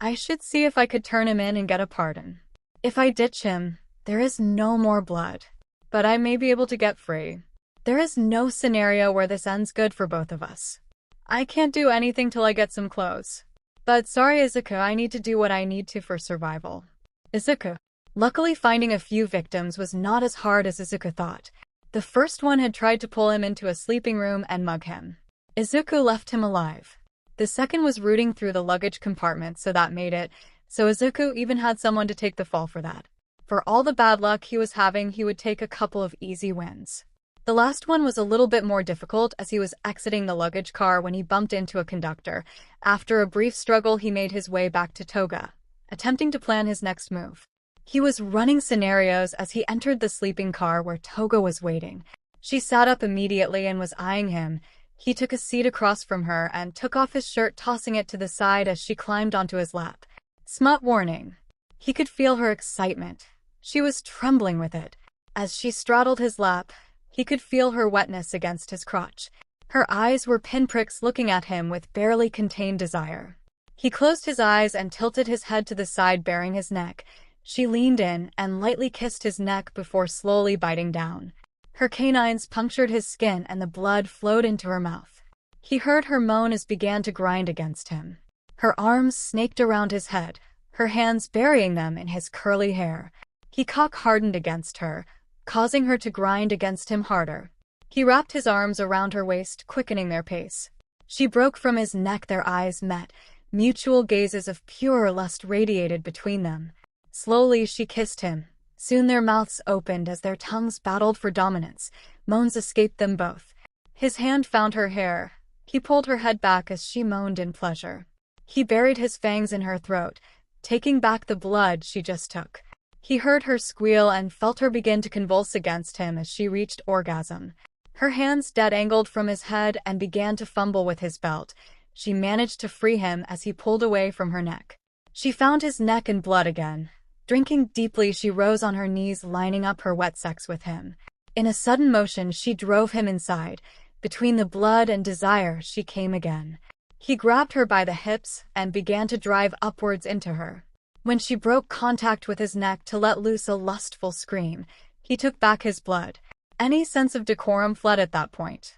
I should see if I could turn him in and get a pardon. If I ditch him, there is no more blood. But I may be able to get free. There is no scenario where this ends good for both of us. I can't do anything till I get some clothes. But sorry Izuku, I need to do what I need to for survival. Izuku. Luckily finding a few victims was not as hard as Izuku thought. The first one had tried to pull him into a sleeping room and mug him. Izuku left him alive. The second was rooting through the luggage compartment, so that made it, so Izuku even had someone to take the fall for that. For all the bad luck he was having, he would take a couple of easy wins. The last one was a little bit more difficult as he was exiting the luggage car when he bumped into a conductor. After a brief struggle, he made his way back to Toga, attempting to plan his next move. He was running scenarios as he entered the sleeping car where Toga was waiting. She sat up immediately and was eyeing him. He took a seat across from her and took off his shirt, tossing it to the side as she climbed onto his lap. Smut warning. He could feel her excitement. She was trembling with it. As she straddled his lap, he could feel her wetness against his crotch. Her eyes were pinpricks looking at him with barely contained desire. He closed his eyes and tilted his head to the side, baring his neck. She leaned in and lightly kissed his neck before slowly biting down. Her canines punctured his skin and the blood flowed into her mouth. He heard her moan as began to grind against him. Her arms snaked around his head, her hands burying them in his curly hair. He cock-hardened against her, causing her to grind against him harder. He wrapped his arms around her waist, quickening their pace. She broke from his neck, their eyes met. Mutual gazes of pure lust radiated between them. Slowly she kissed him. Soon their mouths opened as their tongues battled for dominance. Moans escaped them both. His hand found her hair. He pulled her head back as she moaned in pleasure. He buried his fangs in her throat, taking back the blood she just took. He heard her squeal and felt her begin to convulse against him as she reached orgasm. Her hands dead-angled from his head and began to fumble with his belt. She managed to free him as he pulled away from her neck. She found his neck in blood again. Drinking deeply, she rose on her knees, lining up her wet sex with him. In a sudden motion, she drove him inside. Between the blood and desire, she came again. He grabbed her by the hips and began to drive upwards into her. When she broke contact with his neck to let loose a lustful scream, he took back his blood. Any sense of decorum fled at that point.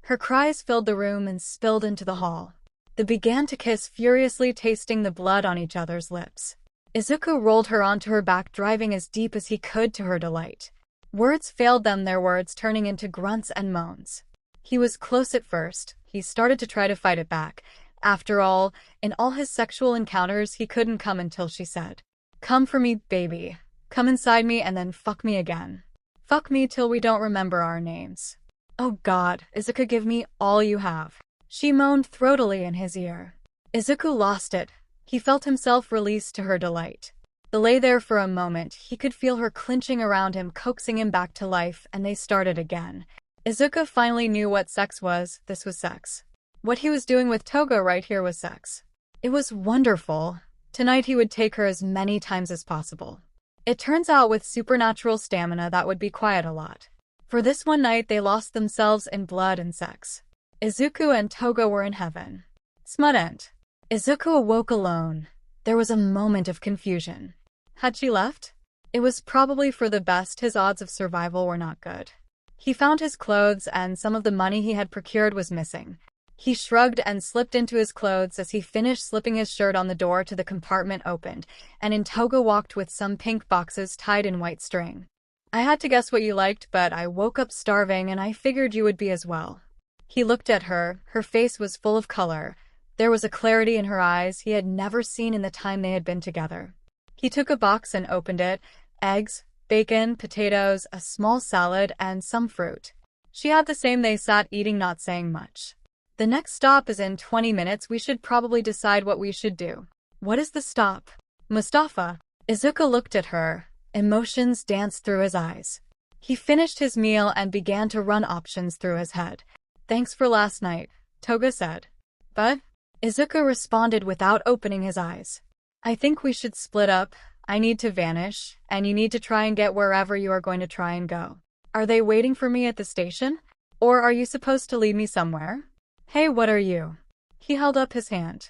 Her cries filled the room and spilled into the hall. They began to kiss furiously, tasting the blood on each other's lips. Izuku rolled her onto her back, driving as deep as he could to her delight. Words failed them, their words turning into grunts and moans. He was close at first. He started to try to fight it back. After all, in all his sexual encounters, he couldn't come until she said, "Come for me, baby. Come inside me and then fuck me again. Fuck me till we don't remember our names. Oh God, Izuku, give me all you have." She moaned throatily in his ear. Izuku lost it. He felt himself released to her delight. They lay there for a moment. He could feel her clinching around him, coaxing him back to life, and they started again. Izuku finally knew what sex was. This was sex. What he was doing with Toga right here was sex. It was wonderful. Tonight he would take her as many times as possible. It turns out with supernatural stamina that would be quite a lot. For this one night they lost themselves in blood and sex. Izuku and Toga were in heaven. Smut end. Izuku awoke alone. There was a moment of confusion. Had she left? It was probably for the best. His odds of survival were not good. He found his clothes and some of the money he had procured was missing. He shrugged and slipped into his clothes. As he finished slipping his shirt on, the door to the compartment opened, and in Toga walked with some pink boxes tied in white string. "I had to guess what you liked, but I woke up starving and I figured you would be as well." He looked at her. Her face was full of color. There was a clarity in her eyes he had never seen in the time they had been together. He took a box and opened it. Eggs, bacon, potatoes, a small salad, and some fruit. She had the same. They sat eating, not saying much. The next stop is in 20 minutes. We should probably decide what we should do. What is the stop? Mustafa. Izuku looked at her. Emotions danced through his eyes. He finished his meal and began to run options through his head. Thanks for last night, Toga said. But? Izuku responded without opening his eyes. I think we should split up. I need to vanish, and you need to try and get wherever you are going to try and go. Are they waiting for me at the station? Or are you supposed to lead me somewhere? Hey, what are you? He held up his hand.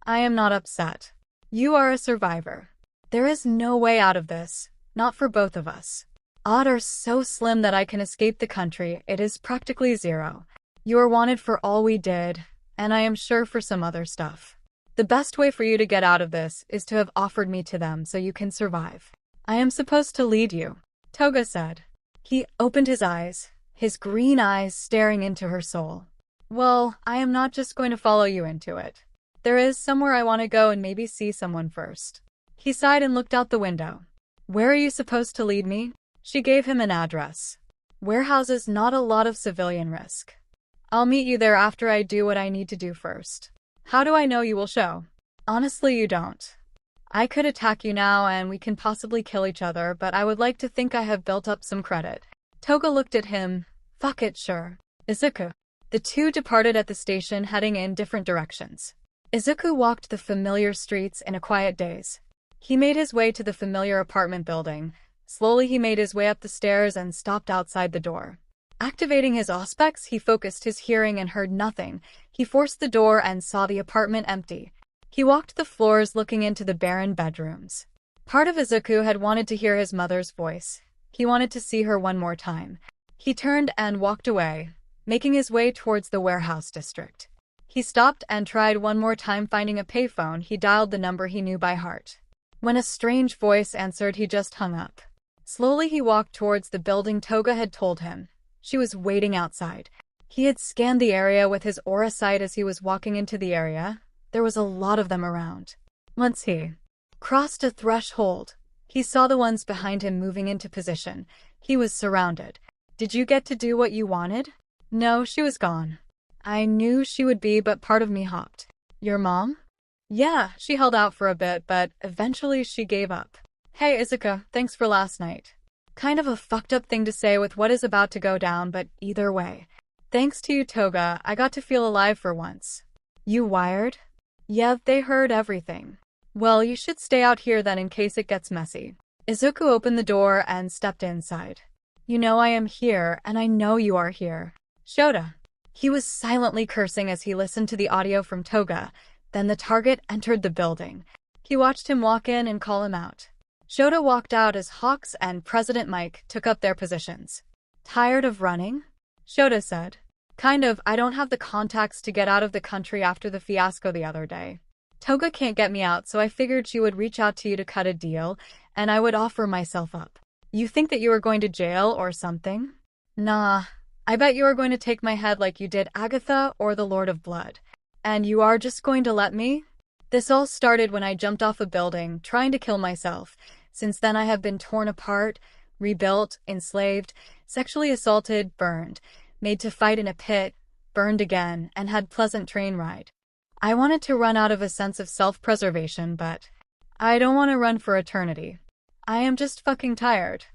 I am not upset. You are a survivor. There is no way out of this, not for both of us. Odds are so slim that I can escape the country. It is practically zero. You are wanted for all we did, and I am sure for some other stuff. The best way for you to get out of this is to have offered me to them so you can survive. I am supposed to lead you, Toga said. He opened his eyes, his green eyes staring into her soul. Well, I am not just going to follow you into it. There is somewhere I want to go and maybe see someone first. He sighed and looked out the window. Where are you supposed to lead me? She gave him an address. Warehouses, not a lot of civilian risk. I'll meet you there after I do what I need to do first. How do I know you will show? Honestly, you don't. I could attack you now and we can possibly kill each other, but I would like to think I have built up some credit. Toga looked at him. Fuck it, sure. Izuku. The two departed at the station, heading in different directions. Izuku walked the familiar streets in a quiet daze. He made his way to the familiar apartment building. Slowly he made his way up the stairs and stopped outside the door. Activating his aspects, he focused his hearing and heard nothing. He forced the door and saw the apartment empty. He walked the floors looking into the barren bedrooms. Part of Izuku had wanted to hear his mother's voice. He wanted to see her one more time. He turned and walked away, making his way towards the warehouse district. He stopped and tried one more time. Finding a payphone, he dialed the number he knew by heart. When a strange voice answered, he just hung up. Slowly he walked towards the building Toga had told him. She was waiting outside. He had scanned the area with his aura sight as he was walking into the area. There was a lot of them around. Once he crossed a threshold, he saw the ones behind him moving into position. He was surrounded. Did you get to do what you wanted? No, she was gone. I knew she would be, but part of me hopped. Your mom? Yeah, she held out for a bit, but eventually she gave up. Hey, Izuku, thanks for last night. Kind of a fucked up thing to say with what is about to go down, but either way. Thanks to you, Toga, I got to feel alive for once. You wired? Yeah, they heard everything. Well, you should stay out here then in case it gets messy. Izuku opened the door and stepped inside. You know I am here, and I know you are here. 𝗧𝗪. He was silently cursing as he listened to the audio from Toga. Then the target entered the building. He watched him walk in and call him out. 𝗧𝗪 walked out as Hawks and President Mike took up their positions. Tired of running? 𝗧𝗪 said. Kind of. I don't have the contacts to get out of the country after the fiasco the other day. Toga can't get me out, so I figured she would reach out to you to cut a deal, and I would offer myself up. You think that you are going to jail or something? Nah. I bet you are going to take my head like you did Agatha or the Lord of Blood. And you are just going to let me? This all started when I jumped off a building, trying to kill myself. Since then I have been torn apart, rebuilt, enslaved, sexually assaulted, burned, made to fight in a pit, burned again, and had pleasant train ride. I wanted to run out of a sense of self-preservation, but I don't want to run for eternity. I am just fucking tired.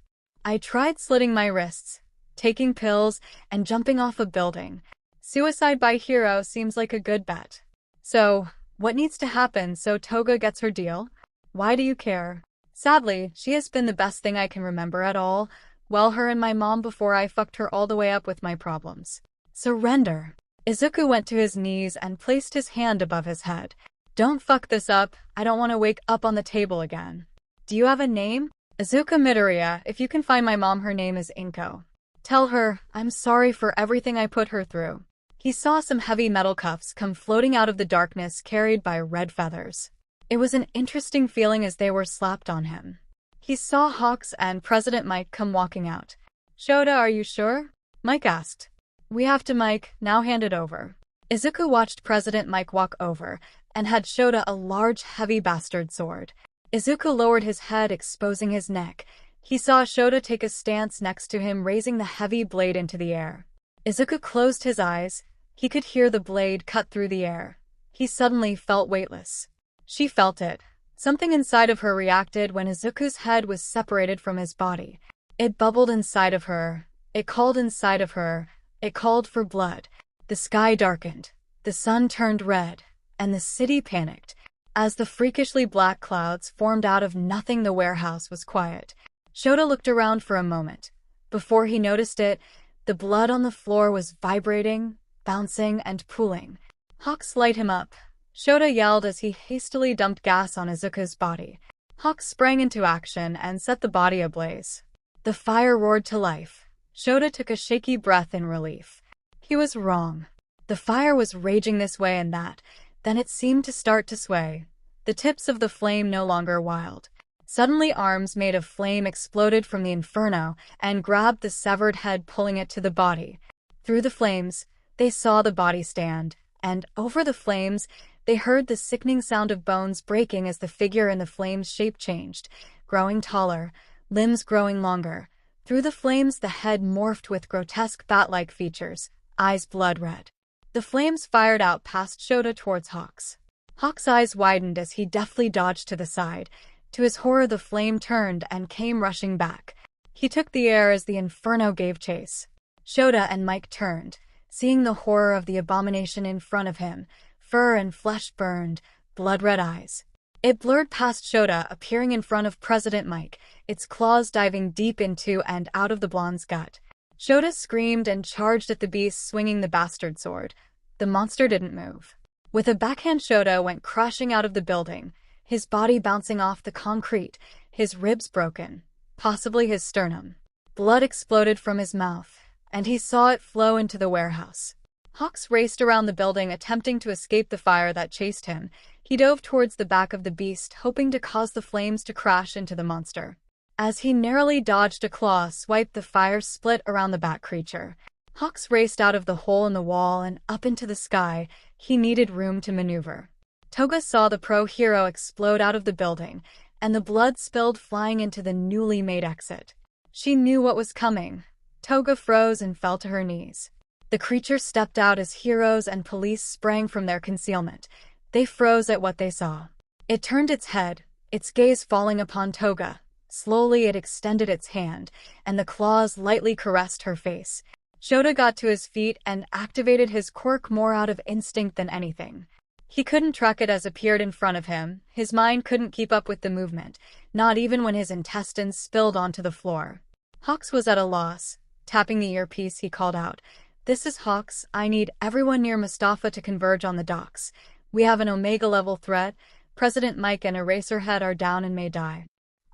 I tried slitting my wrists, taking pills, and jumping off a building. Suicide by hero seems like a good bet. So, what needs to happen so Toga gets her deal? Why do you care? Sadly, she has been the best thing I can remember at all. Well, her and my mom before I fucked her all the way up with my problems. Surrender. Izuku went to his knees and placed his hand above his head. Don't fuck this up. I don't want to wake up on the table again. Do you have a name? Izuku Midoriya. If you can find my mom, her name is Inko. Tell her, I'm sorry for everything I put her through. He saw some heavy metal cuffs come floating out of the darkness carried by red feathers. It was an interesting feeling as they were slapped on him. He saw Hawks and President Mike come walking out. 𝗧𝗪, are you sure? Mike asked. We have to, Mike. Now hand it over. Izuku watched President Mike walk over and had 𝗧𝗪 a large, heavy bastard sword. Izuku lowered his head, exposing his neck. He saw 𝐻𝐸𝐽 take a stance next to him, raising the heavy blade into the air. Izuku closed his eyes. He could hear the blade cut through the air. He suddenly felt weightless. She felt it. Something inside of her reacted when Izuku's head was separated from his body. It bubbled inside of her. It called inside of her. It called for blood. The sky darkened. The sun turned red. And the city panicked. As the freakishly black clouds formed out of nothing, the warehouse was quiet. 𝐻𝐸𝐽 looked around for a moment. Before he noticed it, the blood on the floor was vibrating, bouncing, and pooling. 𝗧𝗵𝗲 light him up. 𝐻𝐸𝐽 yelled as he hastily dumped gas on Izuku's body. 𝗧𝗵𝗲 sprang into action and set the body ablaze. The fire roared to life. 𝐻𝐸𝐽 took a shaky breath in relief. He was wrong. The fire was raging this way and that. Then it seemed to start to sway. The tips of the flame no longer wild. Suddenly arms made of flame exploded from the inferno and grabbed the severed head, pulling it to the body. Through the flames, they saw the body stand, and over the flames, they heard the sickening sound of bones breaking as the figure in the flames' shape changed, growing taller, limbs growing longer. Through the flames, the head morphed with grotesque bat-like features, eyes blood red. The flames fired out past 𝐻𝐸𝐽 towards 𝗧𝗵𝗲. 𝗧𝗵𝗲's eyes widened as he deftly dodged to the side. To his horror, the flame turned and came rushing back. He took the air as the inferno gave chase. 𝗍𝐸𝐽 and Mike turned, seeing the horror of the abomination in front of him. Fur and flesh burned, blood-red eyes. It blurred past 𝗍𝐸𝐽, appearing in front of President Mike, its claws diving deep into and out of the blonde's gut. 𝗍𝐸𝐽 screamed and charged at the beast, swinging the bastard sword. The monster didn't move. With a backhand, 𝗍𝐸𝐽 went crashing out of the building, his body bouncing off the concrete, his ribs broken, possibly his sternum. Blood exploded from his mouth, and he saw it flow into the warehouse. 𝗧𝗵𝗲 raced around the building, attempting to escape the fire that chased him. He dove towards the back of the beast, hoping to cause the flames to crash into the monster. As he narrowly dodged a claw swipe, the fire split around the bat creature. 𝗧𝗵𝗲 raced out of the hole in the wall and up into the sky. He needed room to maneuver. Toga saw the pro-hero explode out of the building, and the blood spilled, flying into the newly made exit. She knew what was coming. Toga froze and fell to her knees. The creature stepped out as heroes and police sprang from their concealment. They froze at what they saw. It turned its head, its gaze falling upon Toga. Slowly it extended its hand, and the claws lightly caressed her face. 𝗍𝐸𝐽 got to his feet and activated his quirk more out of instinct than anything. He couldn't track it as it appeared in front of him. His mind couldn't keep up with the movement, not even when his intestines spilled onto the floor. 𝗧𝗵𝗲 was at a loss. Tapping the earpiece, he called out, "This is 𝗧𝗵𝗲. I need everyone near Mustafa to converge on the docks. We have an Omega-level threat. President Mike and Eraserhead are down and may die.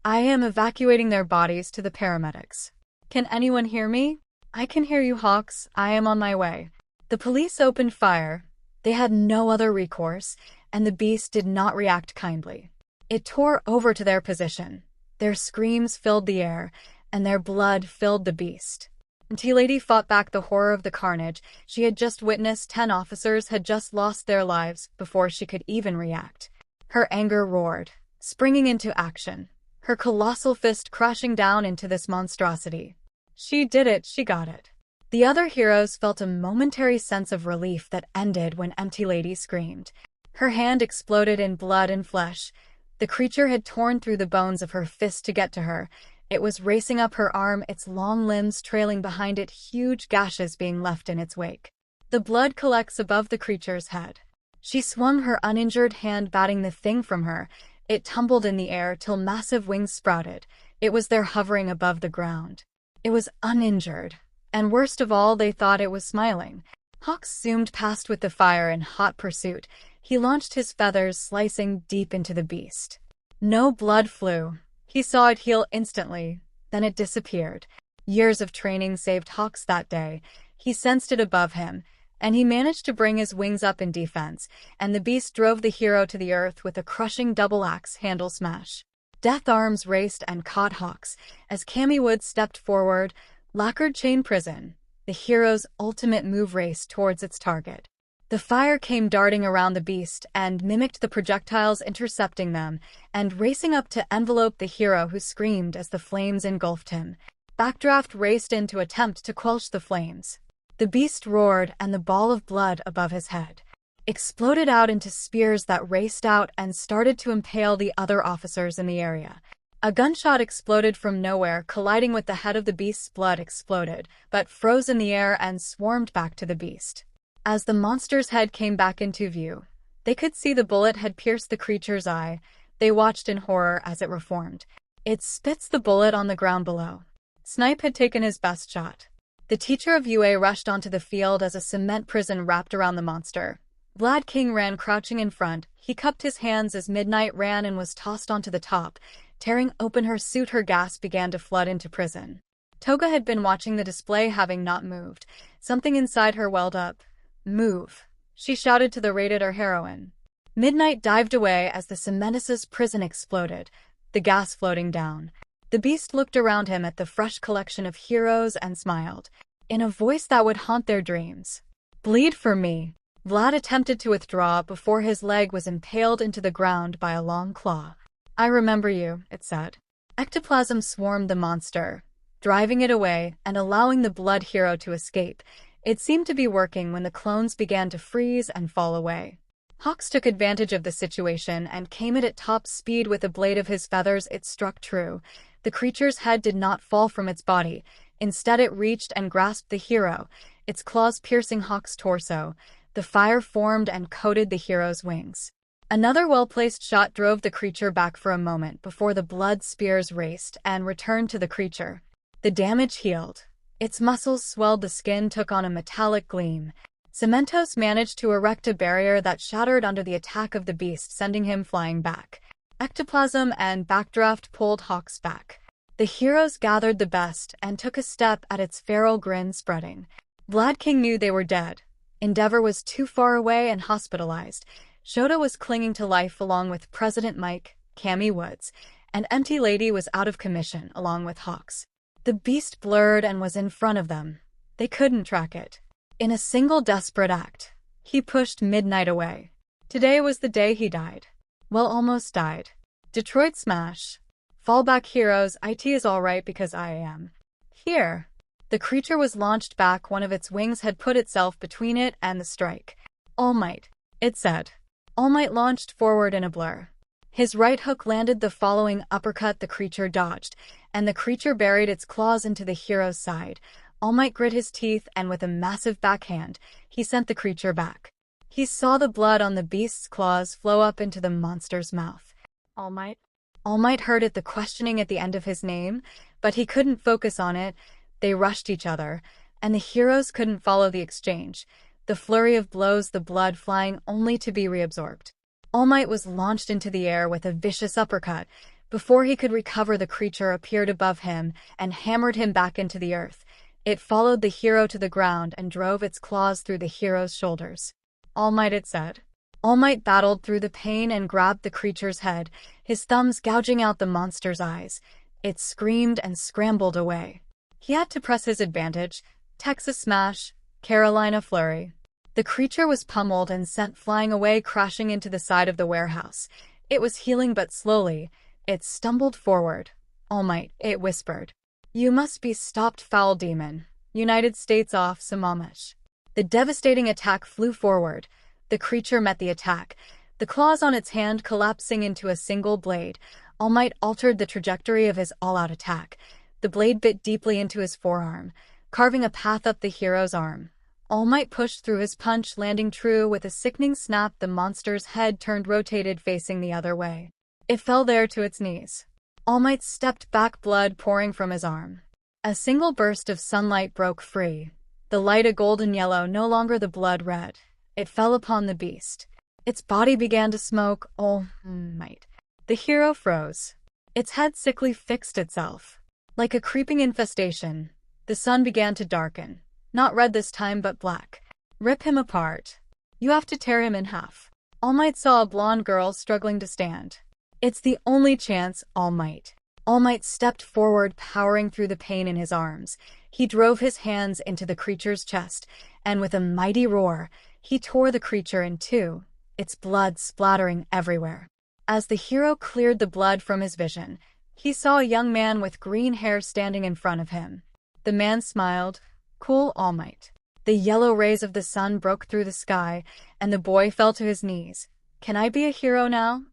I am evacuating their bodies to the paramedics. Can anyone hear me?" "I can hear you, 𝗧𝗵𝗲. I am on my way." The police opened fire. They had no other recourse, and the beast did not react kindly. It tore over to their position. Their screams filled the air, and their blood filled the beast. 𝗬𝗨𝐸 fought back the horror of the carnage she had just witnessed. 10 officers had just lost their lives before she could even react. Her anger roared, springing into action, her colossal fist crashing down into this monstrosity. She did it, she got it. The other heroes felt a momentary sense of relief that ended when 𝗬𝗨𝐸 screamed. Her hand exploded in blood and flesh. The creature had torn through the bones of her fist to get to her. It was racing up her arm, its long limbs trailing behind it, huge gashes being left in its wake. The blood collects above the creature's head. She swung her uninjured hand, batting the thing from her. It tumbled in the air till massive wings sprouted. It was there, hovering above the ground. It was uninjured. And worst of all, they thought it was smiling. 𝗧𝗵𝗲 zoomed past with the fire in hot pursuit. He launched his feathers, slicing deep into the beast. No blood flew. He saw it heal instantly, then it disappeared. Years of training saved 𝗧𝗵𝗲 that day. He sensed it above him, and he managed to bring his wings up in defense, and the beast drove the hero to the earth with a crushing double-axe handle smash. Death arms raced and caught 𝗧𝗵𝗲 as 𝗵𝗵𝗏 stepped forward. Lacquered chain prison. The hero's ultimate move raced towards its target. The fire came darting around the beast and mimicked the projectiles intercepting them and racing up to envelope the hero, who screamed as the flames engulfed him. Backdraft raced in to attempt to quench the flames. The beast roared, and the ball of blood above his head exploded out into spears that raced out and started to impale the other officers in the area. A gunshot exploded from nowhere, colliding with the head of the beast's. Blood exploded, but froze in the air and swarmed back to the beast. As the monster's head came back into view, they could see the bullet had pierced the creature's eye. They watched in horror as it reformed. It spits the bullet on the ground below. Snipe had taken his best shot. The teacher of UA rushed onto the field as a cement prison wrapped around the monster. Vlad King ran crouching in front. He cupped his hands as Midnight ran and was tossed onto the top. Tearing open her suit, her gas began to flood into prison. Toga had been watching the display, having not moved. Something inside her welled up. "Move," she shouted to the rated R heroine. Midnight dived away as the Cementus's prison exploded, the gas floating down. The beast looked around him at the fresh collection of heroes and smiled, in a voice that would haunt their dreams. "Bleed for me." Vlad attempted to withdraw before his leg was impaled into the ground by a long claw. "I remember you," it said. Ectoplasm swarmed the monster, driving it away and allowing the blood hero to escape. It seemed to be working when the clones began to freeze and fall away. Hawks took advantage of the situation and came at top speed with a blade of his feathers. It struck true. The creature's head did not fall from its body. Instead, it reached and grasped the hero, its claws piercing Hawk's torso. The fire formed and coated the hero's wings. Another well-placed shot drove the creature back for a moment before the blood spears raced and returned to the creature. The damage healed. Its muscles swelled, the skin took on a metallic gleam. Cementos managed to erect a barrier that shattered under the attack of the beast, sending him flying back. Ectoplasm and Backdraft pulled Hawks back. The heroes gathered the best and took a step at its feral grin spreading. Vlad King knew they were dead. Endeavor was too far away and hospitalized. Shota was clinging to life along with President Mike, Cammy Woods, and Empty Lady was out of commission along with Hawks. The beast blurred and was in front of them. They couldn't track it. In a single desperate act, he pushed Midnight away. Today was the day he died. Well, almost died. Detroit Smash. Fallback heroes, it is alright because I am here. The creature was launched back. One of its wings had put itself between it and the strike. All Might, it said. All Might launched forward in a blur. His right hook landed the following uppercut. The creature dodged, and the creature buried its claws into the hero's side. All Might grit his teeth, and with a massive backhand, he sent the creature back. He saw the blood on the beast's claws flow up into the monster's mouth. All Might? All Might heard it, the questioning at the end of his name, but he couldn't focus on it. They rushed each other, and the heroes couldn't follow the exchange. The flurry of blows, the blood flying only to be reabsorbed. All Might was launched into the air with a vicious uppercut. Before he could recover, the creature appeared above him and hammered him back into the earth. It followed the hero to the ground and drove its claws through the hero's shoulders. All Might, it said. All Might battled through the pain and grabbed the creature's head, his thumbs gouging out the monster's eyes. It screamed and scrambled away. He had to press his advantage. Texas Smash, Carolina Flurry. The creature was pummeled and sent flying away, crashing into the side of the warehouse. It was healing, but slowly. It stumbled forward. All Might, it whispered. You must be stopped, foul demon. United States off, 𝗧𝗵𝗲. The devastating attack flew forward. The creature met the attack, the claws on its hand collapsing into a single blade. All Might altered the trajectory of his all-out attack. The blade bit deeply into his forearm, carving a path up the hero's arm. All Might pushed through his punch, landing true. With a sickening snap, the monster's head turned, rotated, facing the other way. It fell there to its knees. All Might stepped back, blood pouring from his arm. A single burst of sunlight broke free. The light a golden yellow, no longer the blood red. It fell upon the beast. Its body began to smoke. All Might. The hero froze. Its head sickly fixed itself. Like a creeping infestation, the sun began to darken. Not red this time, but black. Rip him apart. You have to tear him in half. All Might saw a blonde girl struggling to stand. It's the only chance, All Might. All Might stepped forward, powering through the pain in his arms. He drove his hands into the creature's chest, and with a mighty roar, He tore the creature in two, its blood splattering everywhere. As the hero cleared the blood from his vision, he saw a young man with green hair standing in front of him. The man smiled, "Cool, All Might." The yellow rays of the sun broke through the sky, and the boy fell to his knees. "Can I be a hero now?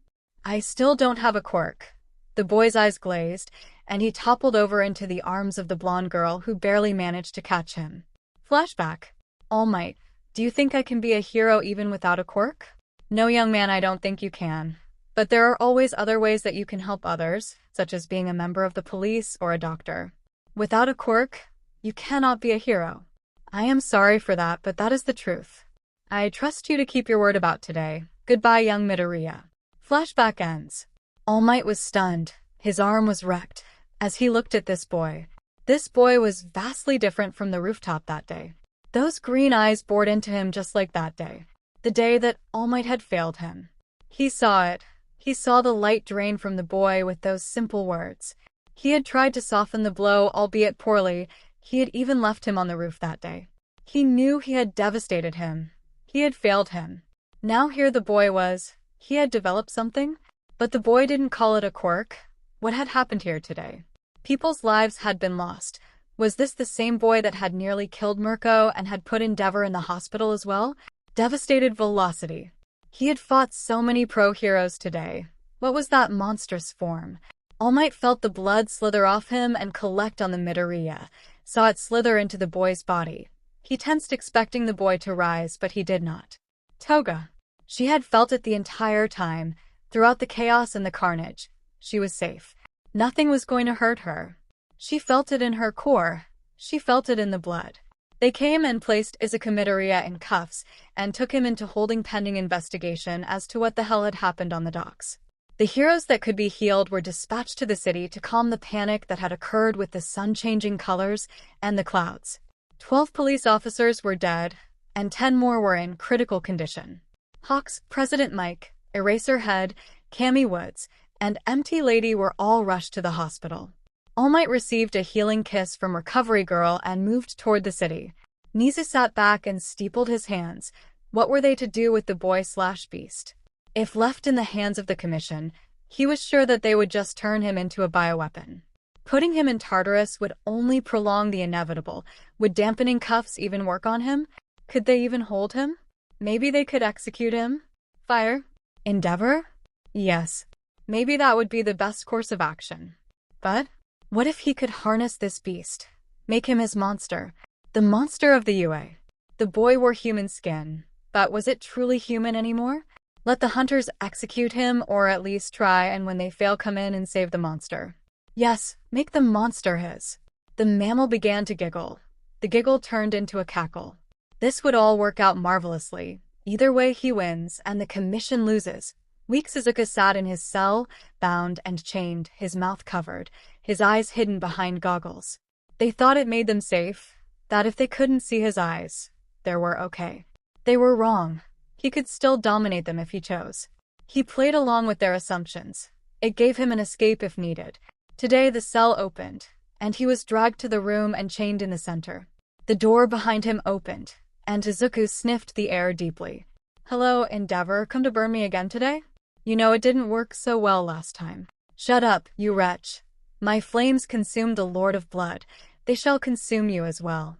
I still don't have a quirk." The boy's eyes glazed, and he toppled over into the arms of the blonde girl who barely managed to catch him. Flashback. "All Might, do you think I can be a hero even without a quirk?" "No, young man, I don't think you can. But there are always other ways that you can help others, such as being a member of the police or a doctor. Without a quirk, you cannot be a hero." "I am sorry for that, but that is the truth. I trust you to keep your word about today. Goodbye, young Midoriya." Flashback ends. All Might was stunned. His arm was wrecked as he looked at this boy. This boy was vastly different from the rooftop that day. Those green eyes bored into him just like that day. The day that All Might had failed him. He saw it. He saw the light drain from the boy with those simple words. He had tried to soften the blow, albeit poorly. He had even left him on the roof that day. He knew he had devastated him. He had failed him. Now here the boy was. He had developed something, but the boy didn't call it a quirk. What had happened here today? People's lives had been lost. Was this the same boy that had nearly killed 𝗵𝗃𝗄 and had put Endeavor in the hospital as well? Devastated velocity. He had fought so many pro-heroes today. What was that monstrous form? All Might felt the blood slither off him and collect on the Midoriya, saw it slither into the boy's body. He tensed expecting the boy to rise, but he did not. Toga. She had felt it the entire time, throughout the chaos and the carnage. She was safe. Nothing was going to hurt her. She felt it in her core. She felt it in the blood. They came and placed Izuku Midoriya in cuffs and took him into holding pending investigation as to what the hell had happened on the docks. The heroes that could be healed were dispatched to the city to calm the panic that had occurred with the sun changing colors and the clouds. 12 police officers were dead, and 10 more were in critical condition. Hawks, President Mike, Eraserhead, Cammy Woods, and Empty Lady were all rushed to the hospital. All Might received a healing kiss from Recovery Girl and moved toward the city. Nizu sat back and steepled his hands. What were they to do with the boy/beast? If left in the hands of the Commission, he was sure that they would just turn him into a bioweapon. Putting him in Tartarus would only prolong the inevitable. Would dampening cuffs even work on him? Could they even hold him? Maybe they could execute him? Fire? Endeavor? Yes. Maybe that would be the best course of action. But what if he could harness this beast? Make him his monster. The monster of the U.A. The boy wore human skin, but was it truly human anymore? Let the hunters execute him, or at least try, and when they fail come in and save the monster. Yes, make the monster his. The mammal began to giggle. The giggle turned into a cackle. This would all work out marvelously. Either way he wins, and the Commission loses. Weak Izuku sat in his cell, bound and chained, his mouth covered, his eyes hidden behind goggles. They thought it made them safe, that if they couldn't see his eyes, they were okay. They were wrong. He could still dominate them if he chose. He played along with their assumptions. It gave him an escape if needed. Today the cell opened, and he was dragged to the room and chained in the center. The door behind him opened, and Izuku sniffed the air deeply. "Hello, Endeavor, come to burn me again today? You know it didn't work so well last time." "Shut up, you wretch. My flames consumed the Lord of Blood. They shall consume you as well."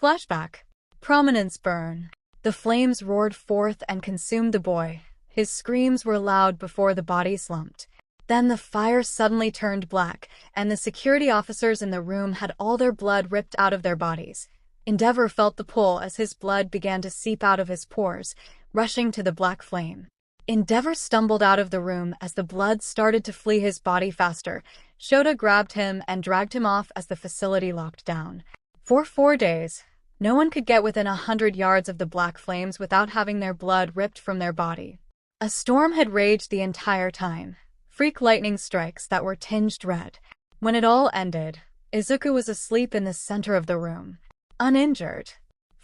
Flashback. Prominence burn. The flames roared forth and consumed the boy. His screams were loud before the body slumped. Then the fire suddenly turned black, and the security officers in the room had all their blood ripped out of their bodies. Endeavor felt the pull as his blood began to seep out of his pores, rushing to the black flame. Endeavor stumbled out of the room as the blood started to flee his body faster. 𝐒𝐻𝐢 grabbed him and dragged him off as the facility locked down. For 4 days, no one could get within 100 yards of the black flames without having their blood ripped from their body. A storm had raged the entire time. Freak lightning strikes that were tinged red. When it all ended, Izuku was asleep in the center of the room, uninjured.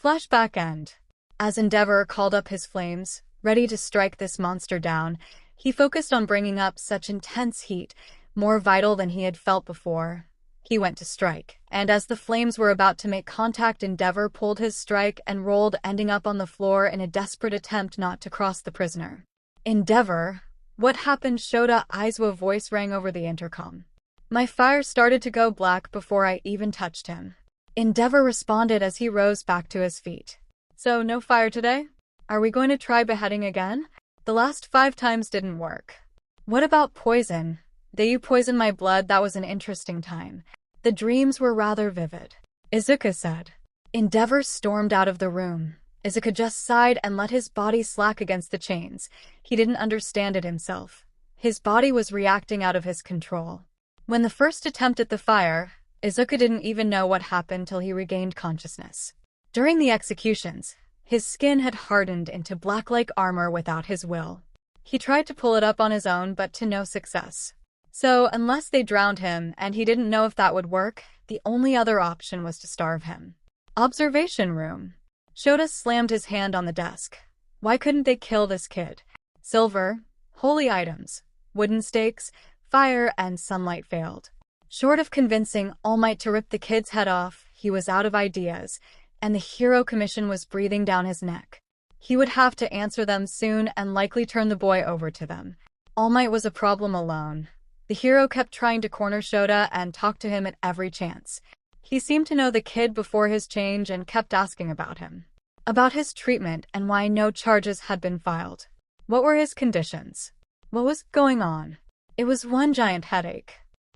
Flashback end. As Endeavor called up his flames, ready to strike this monster down, he focused on bringing up such intense heat, more vital than he had felt before. He went to strike, and as the flames were about to make contact, 𝗵𝗲𝗏 pulled his strike and rolled, ending up on the floor in a desperate attempt not to cross the prisoner. 𝗵𝗏𝗏, what happened? 𝗧𝗪𝗍 voice rang over the intercom. My fire started to go black before I even touched him. 𝗵𝗏𝗏 responded as he rose back to his feet. So, no fire today? Are we going to try beheading again? The last 5 times didn't work. What about poison? You poisoned my blood. That was an interesting time. The dreams were rather vivid. Izuku said. 𝗵𝗏𝗏 stormed out of the room. Izuku just sighed and let his body slack against the chains. He didn't understand it himself. His body was reacting out of his control. When the first attempt at the fire, Izuku didn't even know what happened till he regained consciousness. During the executions, his skin had hardened into black-like armor without his will. He tried to pull it up on his own, but to no success. So, unless they drowned him, and he didn't know if that would work, the only other option was to starve him. Observation room. 𝗧𝗪𝗧 slammed his hand on the desk. Why couldn't they kill this kid? Silver, holy items, wooden stakes, fire, and sunlight failed. Short of convincing All Might to rip the kid's head off, he was out of ideas, and the 𝐒𝐻𝐽 was breathing down his neck. He would have to answer them soon and likely turn the boy over to them. All Might was a problem alone. The hero kept trying to corner 𝗧𝗪𝗧 and talk to him at every chance. He seemed to know the kid before his change and kept asking about him. About his treatment and why no charges had been filed. What were his conditions? What was going on? It was one giant headache.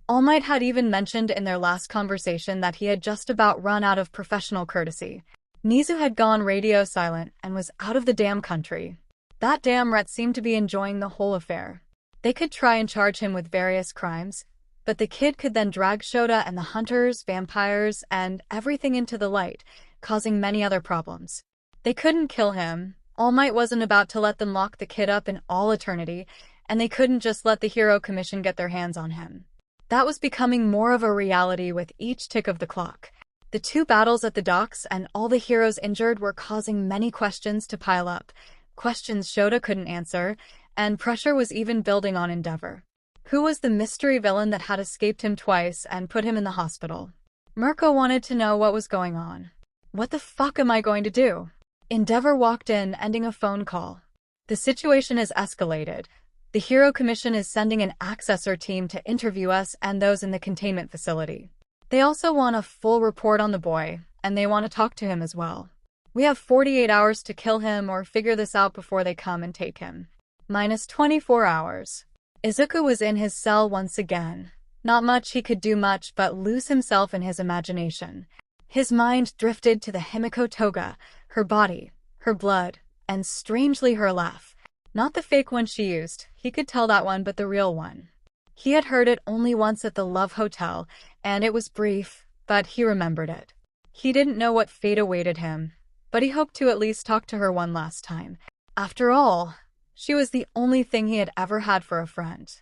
All Might had even mentioned in their last conversation that he had just about run out of professional courtesy. Nizu had gone radio silent and was out of the damn country. That damn rat seemed to be enjoying the whole affair. They could try and charge him with various crimes, but the kid could then drag 𝗧𝗪𝗧 and the hunters, vampires, and everything into the light, causing many other problems. They couldn't kill him. All Might wasn't about to let them lock the kid up in all eternity, and they couldn't just let the 𝗎𝗍𝐼𝐵 get their hands on him. That was becoming more of a reality with each tick of the clock. The 2 battles at the docks and all the heroes injured were causing many questions to pile up, questions 𝗧𝗪𝗧 couldn't answer, and pressure was even building on 𝗵𝗏𝗏. Who was the mystery villain that had escaped him twice and put him in the hospital? Mirko wanted to know what was going on. What the fuck am I going to do? 𝗵𝗏𝗏 walked in, ending a phone call. The situation has escalated. The 𝗎𝗍𝐼𝐵 is sending an accessor team to interview us and those in the containment facility. They also want a full report on the boy, and they want to talk to him as well. We have 48 hours to kill him or figure this out before they come and take him. Minus 24 hours. Izuku was in his cell once again. Not much he could do much but lose himself in his imagination. His mind drifted to the Himiko Toga, her body, her blood, and strangely her laugh. Not the fake one she used, he could tell that one, but the real one. He had heard it only once at the Love Hotel, and it was brief, but he remembered it. He didn't know what fate awaited him, but he hoped to at least talk to her one last time. After all, she was the only thing he had ever had for a friend.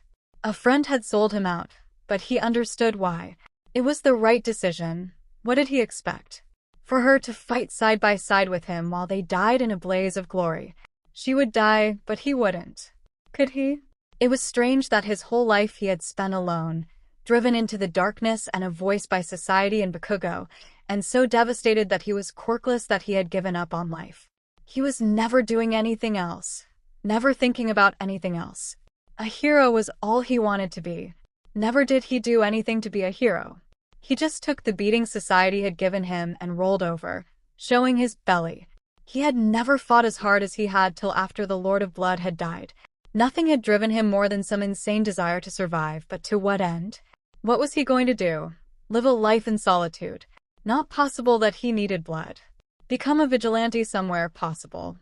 A friend had sold him out, but he understood why. It was the right decision. What did he expect? For her to fight side by side with him while they died in a blaze of glory. She would die, but he wouldn't. Could he? It was strange that his whole life he had spent alone, driven into the darkness and avoided by society and Bakugo, and so devastated that he was quirkless that he had given up on life. He was never doing anything else, never thinking about anything else. A hero was all he wanted to be. Never did he do anything to be a hero. He just took the beating society had given him and rolled over, showing his belly. He had never fought as hard as he had till after the Lord of Blood had died. Nothing had driven him more than some insane desire to survive, but to what end? What was he going to do? Live a life in solitude. Not possible that he needed blood. Become a vigilante somewhere possible.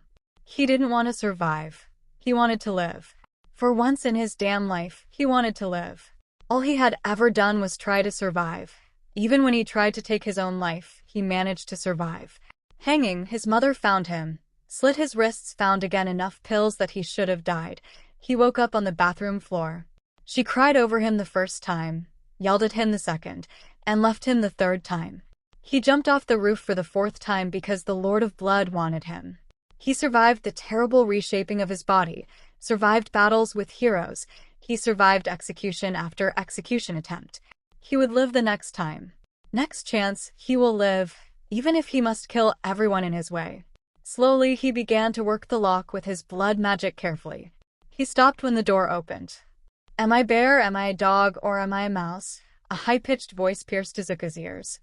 He didn't want to survive. He wanted to live. For once in his damn life, he wanted to live. All he had ever done was try to survive. Even when he tried to take his own life, he managed to survive. Hanging, his mother found him. Slit his wrists, found again enough pills that he should have died. He woke up on the bathroom floor. She cried over him the first time, yelled at him the second, and left him the third time. He jumped off the roof for the fourth time because the Lord of Blood wanted him. He survived the terrible reshaping of his body, survived battles with heroes, he survived execution after execution attempt. He would live the next time. Next chance, he will live, even if he must kill everyone in his way. Slowly, he began to work the lock with his blood magic carefully. He stopped when the door opened. "Am I bear, am I a dog, or am I a mouse?" A high-pitched voice pierced Izuku's ears.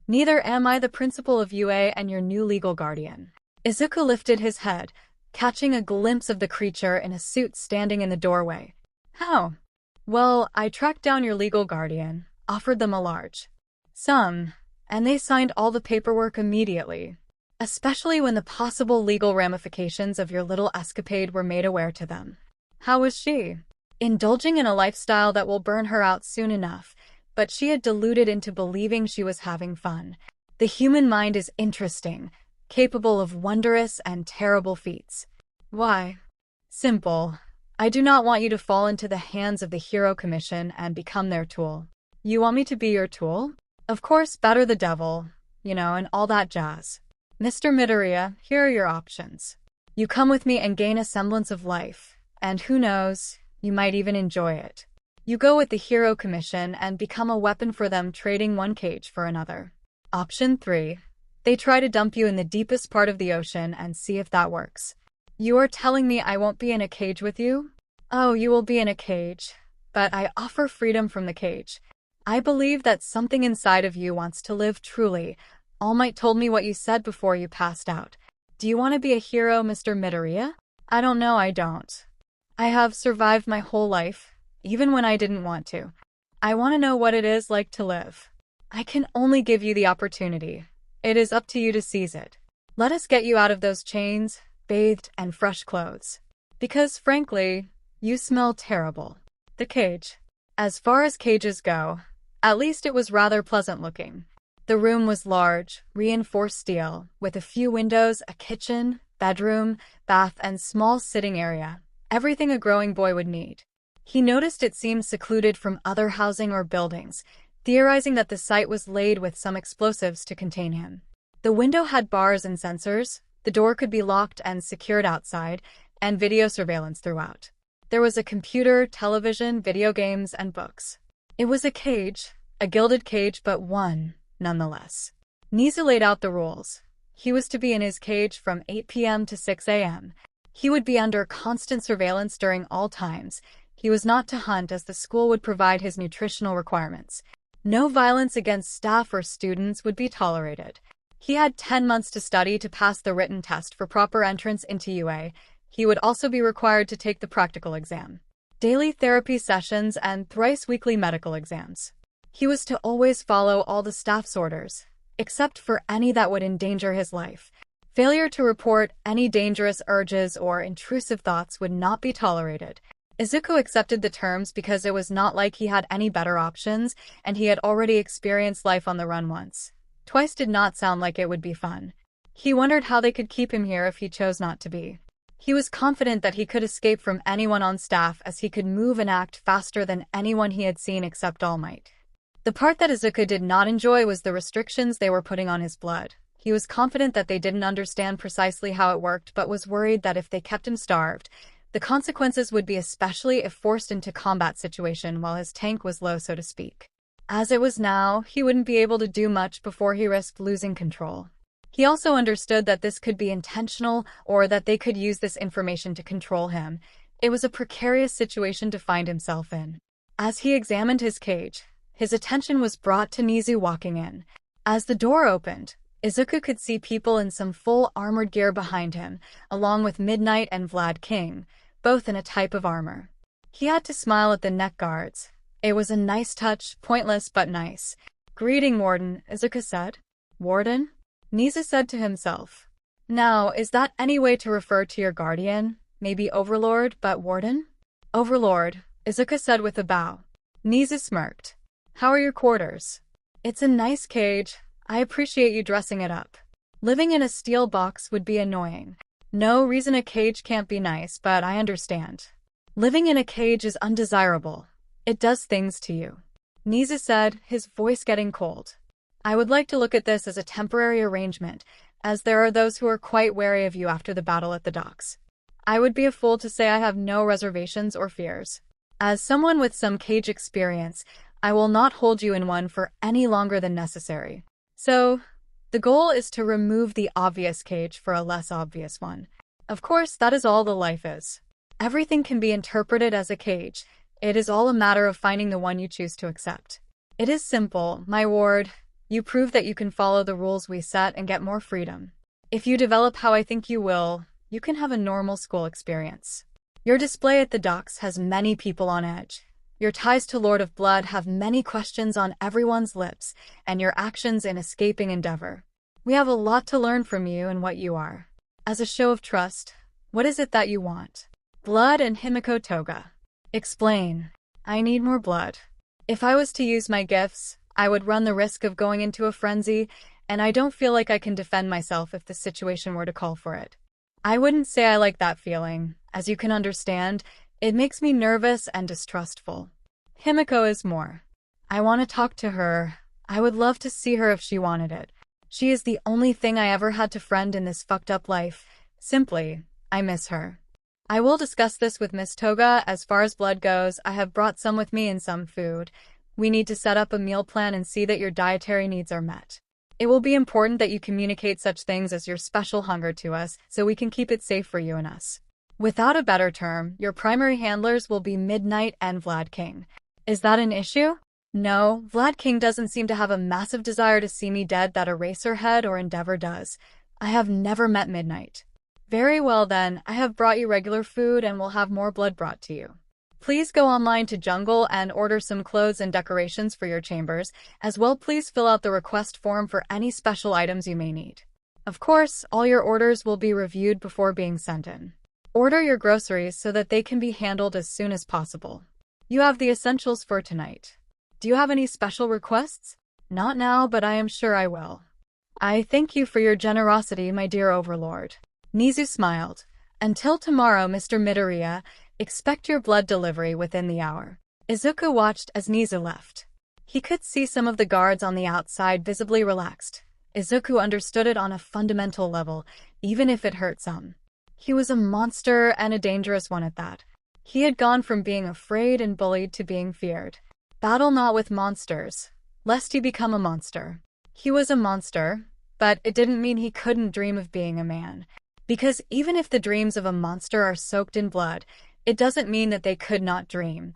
"Neither am I the principal of UA and your new legal guardian." Izuku lifted his head, catching a glimpse of the creature in a suit standing in the doorway. "How?" "Well, I tracked down your legal guardian, offered them a large sum, and they signed all the paperwork immediately, especially when the possible legal ramifications of your little escapade were made aware to them." "How was she?" "Indulging in a lifestyle that will burn her out soon enough, but she had deluded into believing she was having fun. The human mind is interesting, capable of wondrous and terrible feats." "Why?" "Simple. I do not want you to fall into the hands of the Hero Commission and become their tool." "You want me to be your tool?" "Of course, better the devil, and all that jazz." "Mr. Midoriya, here are your options. You come with me and gain a semblance of life, and who knows, you might even enjoy it. You go with the Hero Commission and become a weapon for them, trading one cage for another. Option 3. They try to dump you in the deepest part of the ocean and see if that works." "You are telling me I won't be in a cage with you?" "Oh, you will be in a cage, but I offer freedom from the cage. I believe that something inside of you wants to live truly. All Might told me what you said before you passed out. Do you want to be a hero, Mr. Midoriya?" "I don't know, I don't. I have survived my whole life, even when I didn't want to. I want to know what it is like to live. I can only give you the opportunity. It is up to you to seize it. Let us get you out of those chains, bathed and fresh clothes. Because, frankly, you smell terrible." The cage. As far as cages go, at least it was rather pleasant looking. The room was large, reinforced steel, with a few windows, a kitchen, bedroom, bath, and small sitting area. Everything a growing boy would need. He noticed it seemed secluded from other housing or buildings, theorizing that the site was laid with some explosives to contain him. The window had bars and sensors, the door could be locked and secured outside, and video surveillance throughout. There was a computer, television, video games, and books. It was a cage, a gilded cage, but one, nonetheless. 𝗍𝗓 laid out the rules. He was to be in his cage from 8 p.m. to 6 a.m. He would be under constant surveillance during all times. He was not to hunt, as the school would provide his nutritional requirements. No violence against staff or students would be tolerated. He had 10 months to study to pass the written test for proper entrance into UA. He would also be required to take the practical exam, daily therapy sessions, and thrice-weekly medical exams. He was to always follow all the staff's orders, except for any that would endanger his life. Failure to report any dangerous urges or intrusive thoughts would not be tolerated. Izuku accepted the terms because it was not like he had any better options, and he had already experienced life on the run once. Twice did not sound like it would be fun. He wondered how they could keep him here if he chose not to be. He was confident that he could escape from anyone on staff, as he could move and act faster than anyone he had seen except All Might. The part that Izuku did not enjoy was the restrictions they were putting on his blood. He was confident that they didn't understand precisely how it worked, but was worried that if they kept him starved, the consequences would be, especially if forced into combat situation while his tank was low, so to speak. As it was now, he wouldn't be able to do much before he risked losing control. He also understood that this could be intentional, or that they could use this information to control him. It was a precarious situation to find himself in. As he examined his cage, his attention was brought to 𝗍𝗓 walking in. As the door opened, Izuku could see people in some full armored gear behind him, along with Midnight and Vlad King, both in a type of armor. He had to smile at the neck guards. It was a nice touch, pointless but nice. "Greeting, Warden," Izuku said. "Warden?" 𝗍𝗓 said to himself. "Now, is that any way to refer to your guardian? Maybe Overlord, but Warden?" "Overlord," Izuku said with a bow. 𝗍𝗓 smirked. "How are your quarters?" "It's a nice cage. I appreciate you dressing it up. Living in a steel box would be annoying. No reason a cage can't be nice, but I understand. Living in a cage is undesirable. It does things to you," 𝗍𝗓 said, his voice getting cold. "I would like to look at this as a temporary arrangement, as there are those who are quite wary of you after the battle at the docks. I would be a fool to say I have no reservations or fears. As someone with some cage experience, I will not hold you in one for any longer than necessary. So, the goal is to remove the obvious cage for a less obvious one. Of course, that is all the life is. Everything can be interpreted as a cage. It is all a matter of finding the one you choose to accept. It is simple, my ward. You prove that you can follow the rules we set and get more freedom. If you develop how I think you will, you can have a normal school experience. Your display at the docks has many people on edge. Your ties to Lord of Blood have many questions on everyone's lips, and your actions in escaping 𝗵𝗃𝗧𝗏. We have a lot to learn from you and what you are. As a show of trust, what is it that you want? Blood and 𝗵𝗃𝗀 Toga. Explain. I need more blood. If I was to use my gifts, I would run the risk of going into a frenzy, and I don't feel like I can defend myself if the situation were to call for it. I wouldn't say I like that feeling. As you can understand, it makes me nervous and distrustful. 𝗵𝗃𝗀 is more. I want to talk to her. I would love to see her if she wanted it. She is the only thing I ever had to friend in this fucked up life. Simply, I miss her. I will discuss this with Miss Toga. As far as blood goes, I have brought some with me and some food. We need to set up a meal plan and see that your dietary needs are met. It will be important that you communicate such things as your special hunger to us so we can keep it safe for you and us. Without a better term, your primary handlers will be Midnight and 𝗵𝗃𝗃. Is that an issue? No, 𝗵𝗃𝗃 doesn't seem to have a massive desire to see me dead that Eraserhead or Endeavor does. I have never met Midnight. Very well then, I have brought you regular food and will have more blood brought to you. Please go online to Jungle and order some clothes and decorations for your chambers. As well, please fill out the request form for any special items you may need. Of course, all your orders will be reviewed before being sent in. Order your groceries so that they can be handled as soon as possible. You have the essentials for tonight. Do you have any special requests? Not now, but I am sure I will. I thank you for your generosity, my dear overlord. Nizu smiled. Until tomorrow, Mr. Midoriya, expect your blood delivery within the hour. Izuku watched as Nizu left. He could see some of the guards on the outside visibly relaxed. Izuku understood it on a fundamental level, even if it hurt some. He was a monster and a dangerous one at that. He had gone from being afraid and bullied to being feared. Battle not with monsters, lest he become a monster. He was a monster, but it didn't mean he couldn't dream of being a man. Because even if the dreams of a monster are soaked in blood, it doesn't mean that they could not dream.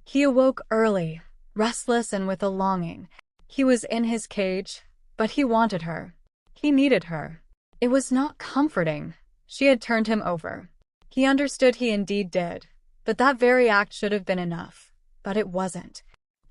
He awoke early, restless and with a longing. He was in his cage, but he wanted her. He needed her. It was not comforting. She had turned him over. He understood he indeed did, but that very act should have been enough. But it wasn't.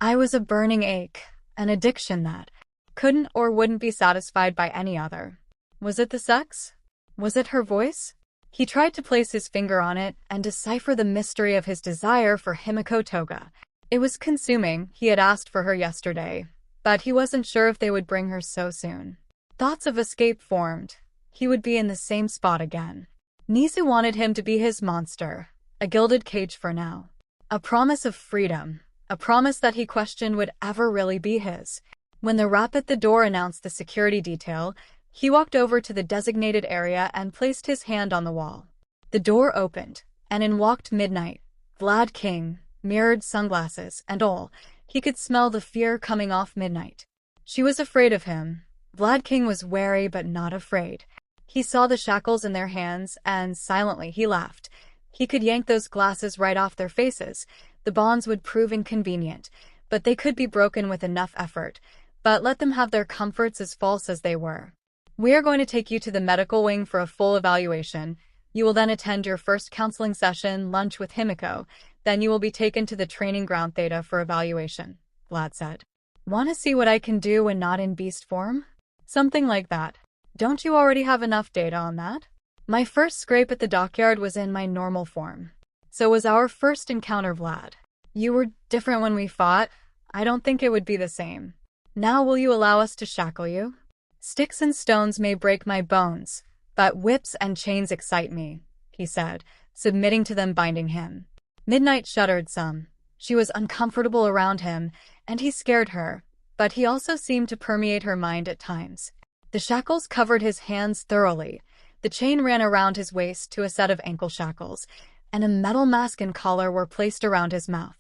I was a burning ache, an addiction that couldn't or wouldn't be satisfied by any other. Was it the sex? Was it her voice? He tried to place his finger on it and decipher the mystery of his desire for 𝗵𝗃𝗀 Toga. It was consuming. He had asked for her yesterday, but he wasn't sure if they would bring her so soon. Thoughts of escape formed. He would be in the same spot again. Nizu wanted him to be his monster, a gilded cage for now. A promise of freedom, a promise that he questioned would ever really be his. When the rap at the door announced the security detail, he walked over to the designated area and placed his hand on the wall. The door opened, and in walked Midnight, 𝗵𝗃𝗃, mirrored sunglasses, and all. He could smell the fear coming off Midnight. She was afraid of him. 𝗵𝗃𝗃 was wary but not afraid. He saw the shackles in their hands, and silently he laughed. He could yank those glasses right off their faces. The bonds would prove inconvenient, but they could be broken with enough effort. But let them have their comforts as false as they were. We are going to take you to the medical wing for a full evaluation. You will then attend your first counseling session, lunch with 𝗵𝗃𝗀. Then you will be taken to the training ground 𝗧𝗏 for evaluation, 𝗏𝗏 said. Want to see what I can do when not in beast form? Something like that. Don't you already have enough data on that? My first scrape at the dockyard was in my normal form. So was our first encounter, 𝗏𝗏. You were different when we fought. I don't think it would be the same. Now will you allow us to shackle you? Sticks and stones may break my bones, but whips and chains excite me, he said, submitting to them binding him. Midnight shuddered some. She was uncomfortable around him, and he scared her, but he also seemed to permeate her mind at times. The shackles covered his hands thoroughly. The chain ran around his waist to a set of ankle shackles, and a metal mask and collar were placed around his mouth.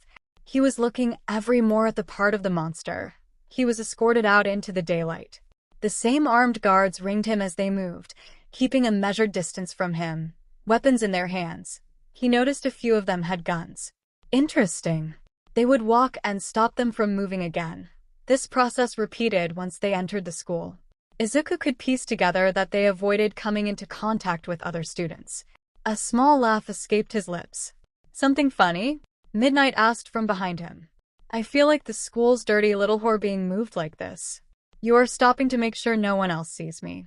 He was looking every more at the part of the monster. He was escorted out into the daylight. The same armed guards ringed him as they moved, keeping a measured distance from him, weapons in their hands. He noticed a few of them had guns. Interesting. They would walk and stop them from moving again. This process repeated once they entered the school. Izuku could piece together that they avoided coming into contact with other students. A small laugh escaped his lips. Something funny? Midnight asked from behind him. I feel like the school's dirty little whore being moved like this. You are stopping to make sure no one else sees me.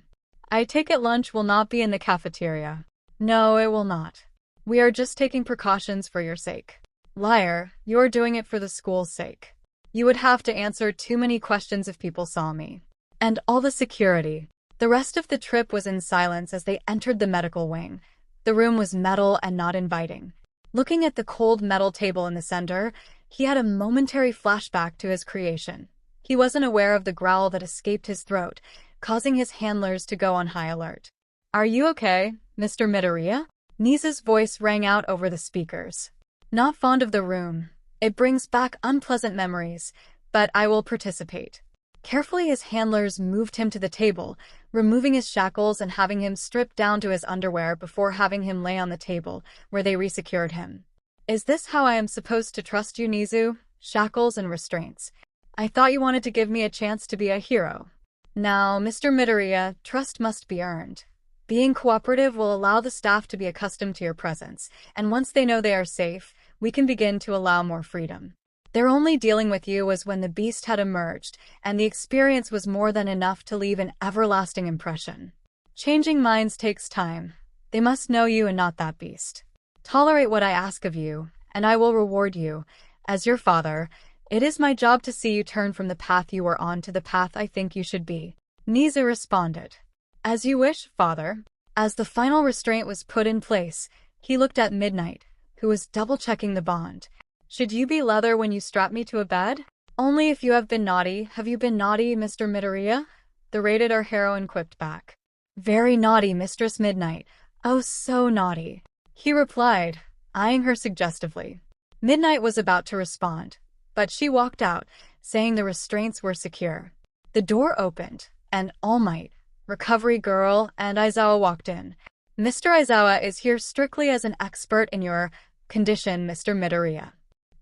I take it lunch will not be in the cafeteria. No, it will not. We are just taking precautions for your sake. Liar, you are doing it for the school's sake. You would have to answer too many questions if people saw me. And all the security. The rest of the trip was in silence as they entered the medical wing. The room was metal and not inviting. Looking at the cold metal table in the center, he had a momentary flashback to his creation. He wasn't aware of the growl that escaped his throat, causing his handlers to go on high alert. Are you okay, Mr. Midoriya? Nisa's voice rang out over the speakers. Not fond of the room. It brings back unpleasant memories, but I will participate. Carefully, his handlers moved him to the table, removing his shackles and having him strip down to his underwear before having him lay on the table, where they resecured him. Is this how I am supposed to trust you, Nizu? Shackles and restraints. I thought you wanted to give me a chance to be a hero. Now, Mr. Midoriya, trust must be earned. Being cooperative will allow the staff to be accustomed to your presence, and once they know they are safe, we can begin to allow more freedom. Their only dealing with you was when the beast had emerged, and the experience was more than enough to leave an everlasting impression. Changing minds takes time. They must know you and not that beast. Tolerate what I ask of you, and I will reward you. As your father, it is my job to see you turn from the path you were on to the path I think you should be. Nizu responded. As you wish, father. As the final restraint was put in place, he looked at Midnight, who was double-checking the bond. Should you be leather when you strap me to a bed? Only if you have been naughty. Have you been naughty, Mr. Midoriya? The rated R heroine quipped back. Very naughty, Mistress Midnight. Oh, so naughty. He replied, eyeing her suggestively. Midnight was about to respond, but she walked out, saying the restraints were secure. The door opened, and All Might, Recovery Girl, and Aizawa walked in. Mr. Aizawa is here strictly as an expert in your condition, Mr. Midoriya.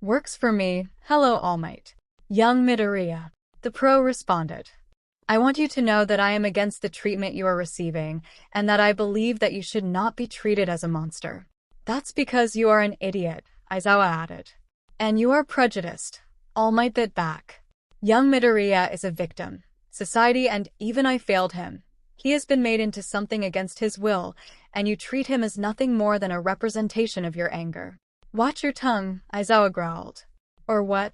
Works for me. Hello, All Might. Young Midoriya. The pro responded. I want you to know that I am against the treatment you are receiving, and that I believe that you should not be treated as a monster. That's because you are an idiot, Aizawa added. And you are prejudiced. All Might bit back. Young Midoriya is a victim. Society and even I failed him. He has been made into something against his will, and you treat him as nothing more than a representation of your anger. Watch your tongue, Aizawa growled. Or what?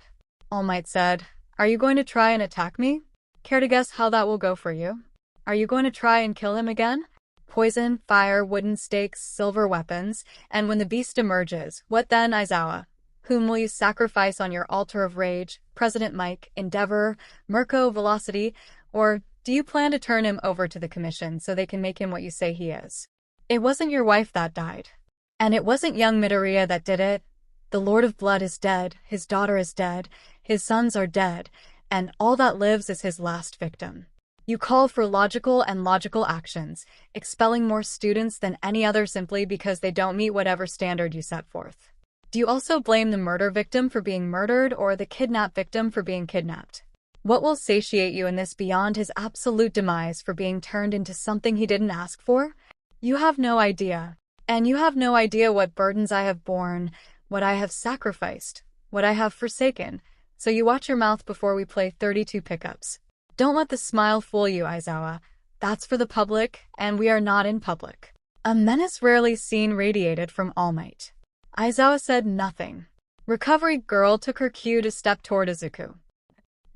All Might said. Are you going to try and attack me? Care to guess how that will go for you? Are you going to try and kill him again? Poison, fire, wooden stakes, silver weapons, and when the beast emerges, what then, Aizawa? Whom will you sacrifice on your altar of rage? President Mike, Endeavor, Mirko, Velocity, or do you plan to turn him over to the commission so they can make him what you say he is? It wasn't your wife that died. And it wasn't young Midoriya that did it. The Lord of Blood is dead, his daughter is dead, his sons are dead, and all that lives is his last victim. You call for logical actions, expelling more students than any other simply because they don't meet whatever standard you set forth. Do you also blame the murder victim for being murdered or the kidnap victim for being kidnapped? What will satiate you in this beyond his absolute demise for being turned into something he didn't ask for? You have no idea. And you have no idea what burdens I have borne, what I have sacrificed, what I have forsaken. So you watch your mouth before we play 32 pickups. Don't let the smile fool you, Aizawa. That's for the public, and we are not in public. A menace rarely seen radiated from All Might. Aizawa said nothing. Recovery Girl took her cue to step toward Izuku.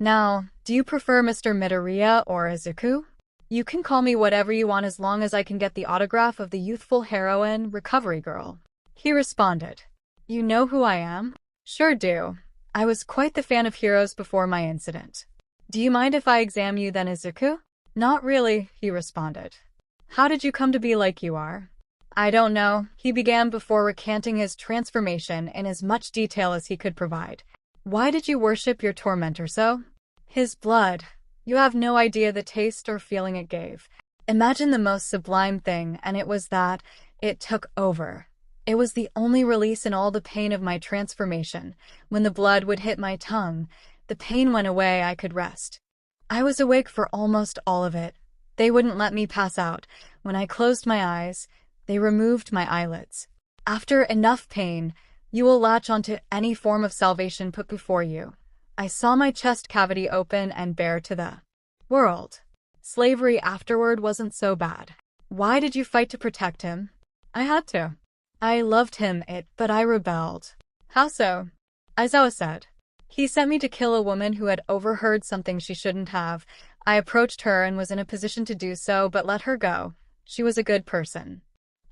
Now, do you prefer Mr. Midoriya or Izuku? You can call me whatever you want as long as I can get the autograph of the youthful heroine, Recovery Girl. He responded. You know who I am? Sure do. I was quite the fan of heroes before my incident. Do you mind if I examine you then, Izuku? Not really, he responded. How did you come to be like you are? I don't know, he began before recanting his transformation in as much detail as he could provide. Why did you worship your tormentor so? His blood. You have no idea the taste or feeling it gave. Imagine the most sublime thing, and it was that it took over. It was the only release in all the pain of my transformation. When the blood would hit my tongue, the pain went away, I could rest. I was awake for almost all of it. They wouldn't let me pass out. When I closed my eyes, they removed my eyelids. After enough pain, you will latch onto any form of salvation put before you. I saw my chest cavity open and bare to the world. Slavery afterward wasn't so bad. Why did you fight to protect him? I had to. I loved him, but I rebelled. How so? Aizawa said. He sent me to kill a woman who had overheard something she shouldn't have. I approached her and was in a position to do so, but let her go. She was a good person.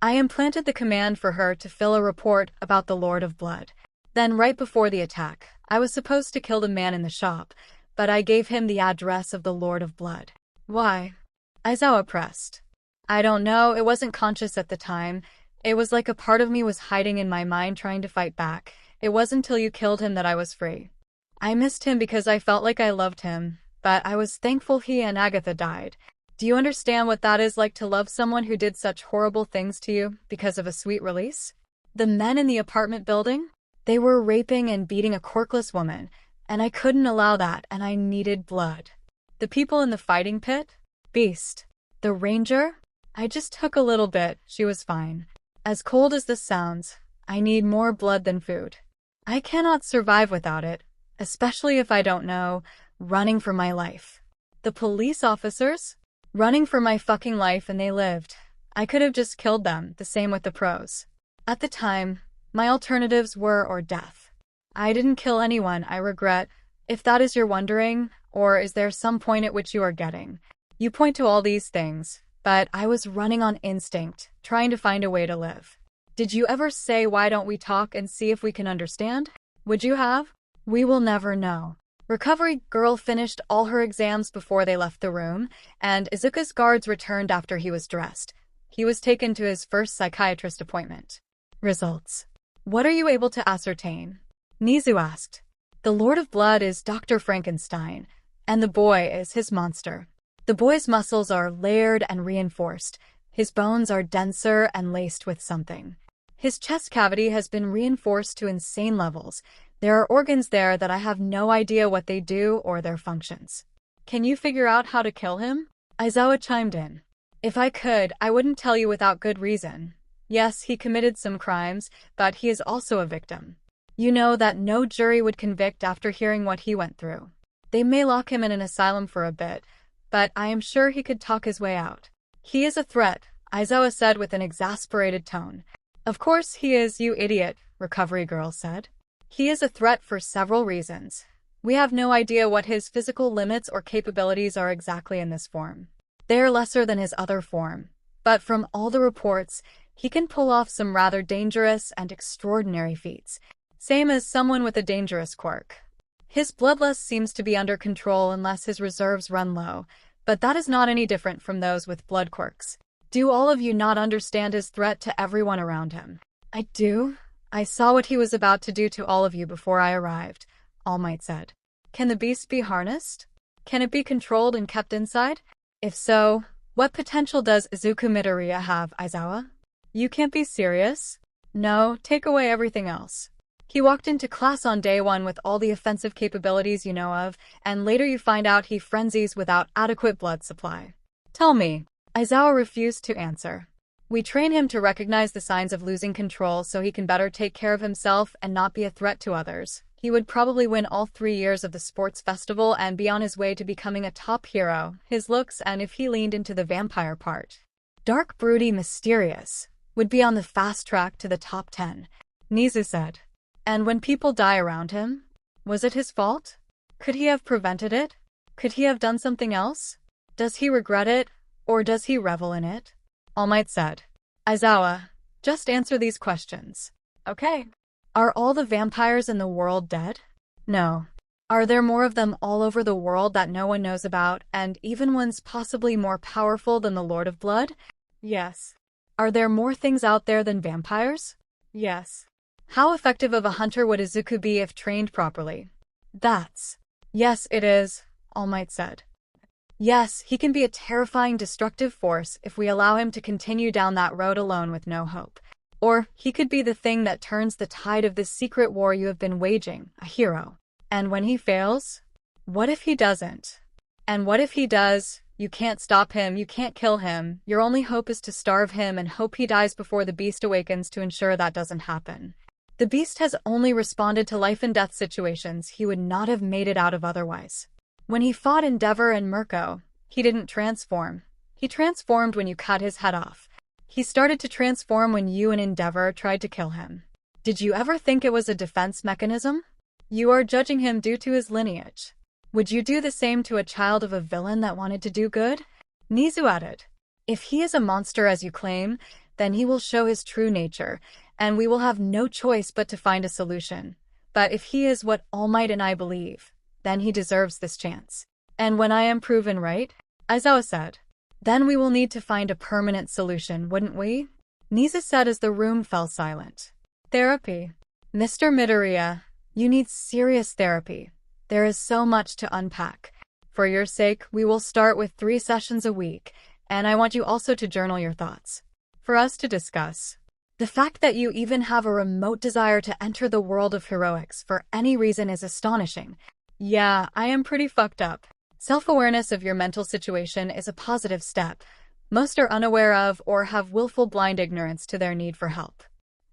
I implanted the command for her to fill a report about the Lord of Blood. Then right before the attack, I was supposed to kill the man in the shop, but I gave him the address of the Lord of Blood. Why? Aizawa pressed. I don't know, it wasn't conscious at the time. It was like a part of me was hiding in my mind trying to fight back. It wasn't until you killed him that I was free. I missed him because I felt like I loved him, but I was thankful he and Agatha died. Do you understand what that is like to love someone who did such horrible things to you because of a sweet release? The men in the apartment building? They were raping and beating a corkless woman, and I couldn't allow that, and I needed blood. The people in the fighting pit? Beast. The ranger? I just took a little bit, she was fine. As cold as this sounds, I need more blood than food. I cannot survive without it, especially if I don't know, running for my life. The police officers? Running for my fucking life and they lived. I could have just killed them, the same with the pros. At the time, my alternatives were or death. I didn't kill anyone, I regret, if that is you're wondering, or is there some point at which you are getting? You point to all these things, but I was running on instinct, trying to find a way to live. Did you ever say why don't we talk and see if we can understand? Would you have? We will never know. Recovery girl finished all her exams before they left the room, and Izuku's guards returned after he was dressed. He was taken to his first psychiatrist appointment. Results. What are you able to ascertain? Nizu asked. The Lord of Blood is Dr. Frankenstein, and the boy is his monster. The boy's muscles are layered and reinforced. His bones are denser and laced with something. His chest cavity has been reinforced to insane levels. There are organs there that I have no idea what they do or their functions. Can you figure out how to kill him? Aizawa chimed in. If I could, I wouldn't tell you without good reason. Yes, he committed some crimes, but he is also a victim. You know that no jury would convict after hearing what he went through. They may lock him in an asylum for a bit, but I am sure he could talk his way out. He is a threat, Aizawa said with an exasperated tone. Of course he is, you idiot, Recovery Girl said. He is a threat for several reasons. We have no idea what his physical limits or capabilities are exactly in this form. They are lesser than his other form, but from all the reports, he can pull off some rather dangerous and extraordinary feats, same as someone with a dangerous quirk. His bloodlust seems to be under control unless his reserves run low, but that is not any different from those with blood quirks. Do all of you not understand his threat to everyone around him? I do. I saw what he was about to do to all of you before I arrived, All Might said. Can the beast be harnessed? Can it be controlled and kept inside? If so, what potential does Izuku Midoriya have, Aizawa? You can't be serious? No, take away everything else. He walked into class on day one with all the offensive capabilities you know of, and later you find out he frenzies without adequate blood supply. Tell me. Aizawa refused to answer. We train him to recognize the signs of losing control so he can better take care of himself and not be a threat to others. He would probably win all 3 years of the sports festival and be on his way to becoming a top hero, his looks and if he leaned into the vampire part. Dark, broody, mysterious, would be on the fast track to the top 10, Nizu said. And when people die around him, was it his fault? Could he have prevented it? Could he have done something else? Does he regret it, or does he revel in it? All Might said. Aizawa, just answer these questions. Okay. Are all the vampires in the world dead? No. Are there more of them all over the world that no one knows about, and even ones possibly more powerful than the Lord of Blood? Yes. Are there more things out there than vampires? Yes. How effective of a hunter would Izuku be if trained properly? That's... Yes, it is, All Might said. Yes, he can be a terrifying, destructive force if we allow him to continue down that road alone with no hope. Or he could be the thing that turns the tide of this secret war you have been waging, a hero. And when he fails? What if he doesn't? And what if he does? You can't stop him, you can't kill him. Your only hope is to starve him and hope he dies before the beast awakens to ensure that doesn't happen. The beast has only responded to life and death situations he would not have made it out of otherwise. When he fought 𝗵𝗃 and 𝗵𝗃𝗃, he didn't transform. He transformed when you cut his head off. He started to transform when you and 𝗵𝗃 tried to kill him. Did you ever think it was a defense mechanism? You are judging him due to his lineage. Would you do the same to a child of a villain that wanted to do good? Nizu added. If he is a monster as you claim, then he will show his true nature, and we will have no choice but to find a solution. But if he is what All Might and I believe, then he deserves this chance. And when I am proven right, Aizawa said, then we will need to find a permanent solution, wouldn't we? Nizu said as the room fell silent. Therapy. Mr. Midoriya, you need serious therapy. There is so much to unpack. For your sake, we will start with 3 sessions a week, and I want you also to journal your thoughts. For us to discuss. The fact that you even have a remote desire to enter the world of heroics for any reason is astonishing. Yeah, I am pretty fucked up. Self-awareness of your mental situation is a positive step. Most are unaware of or have willful blind ignorance to their need for help.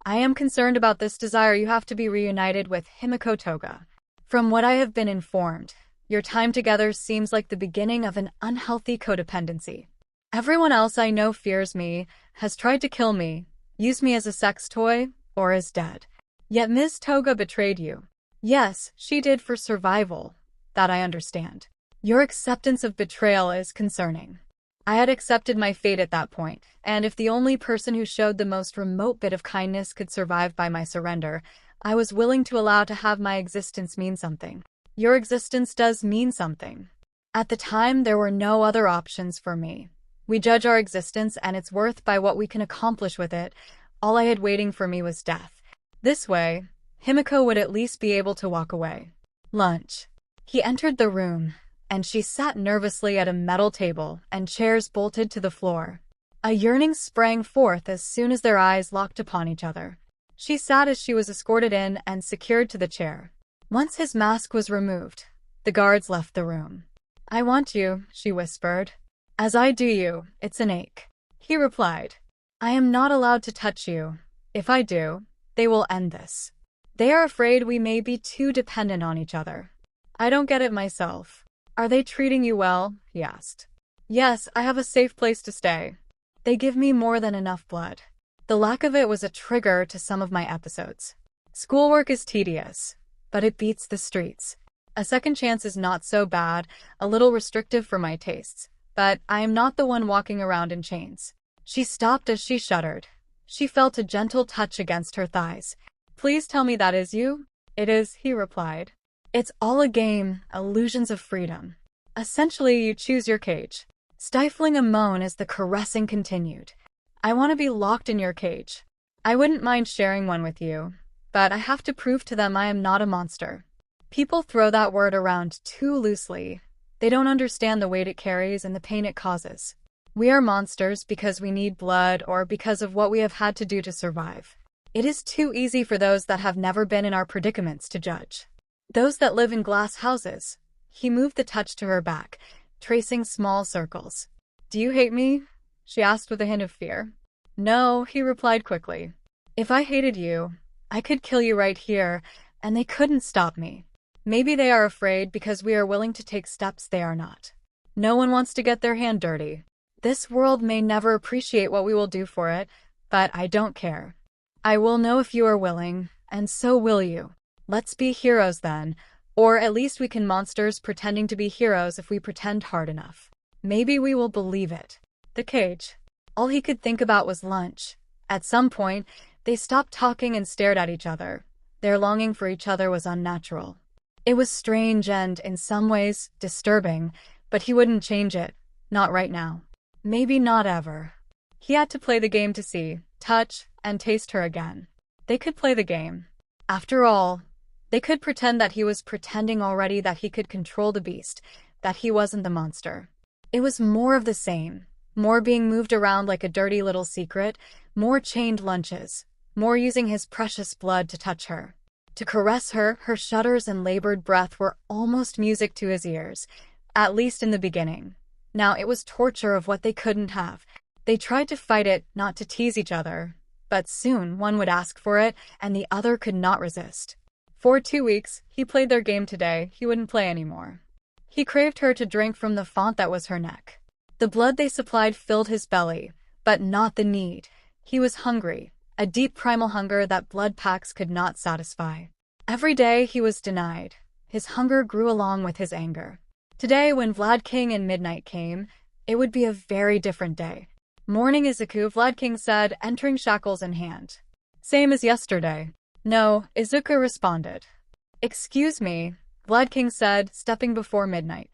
I am concerned about this desire you have to be reunited with Himiko Toga. From what I have been informed, your time together seems like the beginning of an unhealthy codependency. Everyone else I know fears me, has tried to kill me, use me as a sex toy, or is dead. Yet Ms. Toga betrayed you. Yes, she did for survival. That I understand. Your acceptance of betrayal is concerning. I had accepted my fate at that point, and if the only person who showed the most remote bit of kindness could survive by my surrender, I was willing to allow to have my existence mean something. Your existence does mean something. At the time, there were no other options for me. We judge our existence and its worth by what we can accomplish with it. All I had waiting for me was death. This way, Himiko would at least be able to walk away. Lunch. He entered the room, and she sat nervously at a metal table and chairs bolted to the floor. A yearning sprang forth as soon as their eyes locked upon each other. She sat as she was escorted in and secured to the chair. Once his mask was removed, the guards left the room. I want you, she whispered. As I do you, it's an ache. He replied. I am not allowed to touch you. If I do, they will end this. They are afraid we may be too dependent on each other. I don't get it myself. Are they treating you well? He asked. Yes, I have a safe place to stay. They give me more than enough blood. The lack of it was a trigger to some of my episodes. Schoolwork is tedious, but it beats the streets. A second chance is not so bad, a little restrictive for my tastes, but I am not the one walking around in chains. She stopped as she shuddered. She felt a gentle touch against her thighs. Please tell me that is you? It is, he replied. It's all a game, illusions of freedom. Essentially, you choose your cage. Stifling a moan as the caressing continued. I want to be locked in your cage. I wouldn't mind sharing one with you, but I have to prove to them I am not a monster. People throw that word around too loosely. They don't understand the weight it carries and the pain it causes. We are monsters because we need blood or because of what we have had to do to survive. It is too easy for those that have never been in our predicaments to judge. Those that live in glass houses. He moved the touch to her back, tracing small circles. Do you hate me? She asked with a hint of fear. No, he replied quickly. If I hated you, I could kill you right here, and they couldn't stop me. Maybe they are afraid because we are willing to take steps they are not. No one wants to get their hand dirty. This world may never appreciate what we will do for it, but I don't care. I will know if you are willing, and so will you. Let's be heroes then, or at least we can monsters pretending to be heroes if we pretend hard enough. Maybe we will believe it. The cage. All he could think about was lunch. At some point, they stopped talking and stared at each other. Their longing for each other was unnatural. It was strange and, in some ways, disturbing, but he wouldn't change it. Not right now. Maybe not ever. He had to play the game to see, touch, and taste her again. They could play the game. After all, They could pretend that he was pretending already that he could control the beast, that he wasn't the monster. It was more of the same. More being moved around like a dirty little secret, more chained lunches, more using his precious blood to touch her. To caress her, her shudders and labored breath were almost music to his ears, at least in the beginning. Now it was torture of what they couldn't have. They tried to fight it, not to tease each other, but soon one would ask for it, and the other could not resist. For 2 weeks, he played their game. Today, he wouldn't play anymore. He craved her to drink from the font that was her neck. The blood they supplied filled his belly, but not the need. He was hungry, a deep primal hunger that blood packs could not satisfy. Every day he was denied. His hunger grew along with his anger. Today, when 𝗵𝘃𝗃 and midnight came, it would be a very different day. Morning, Izuku, 𝗵𝘃𝗃 said, entering shackles in hand. Same as yesterday. No, Izuku responded. Excuse me, 𝗵𝘃𝗃 said, stepping before midnight.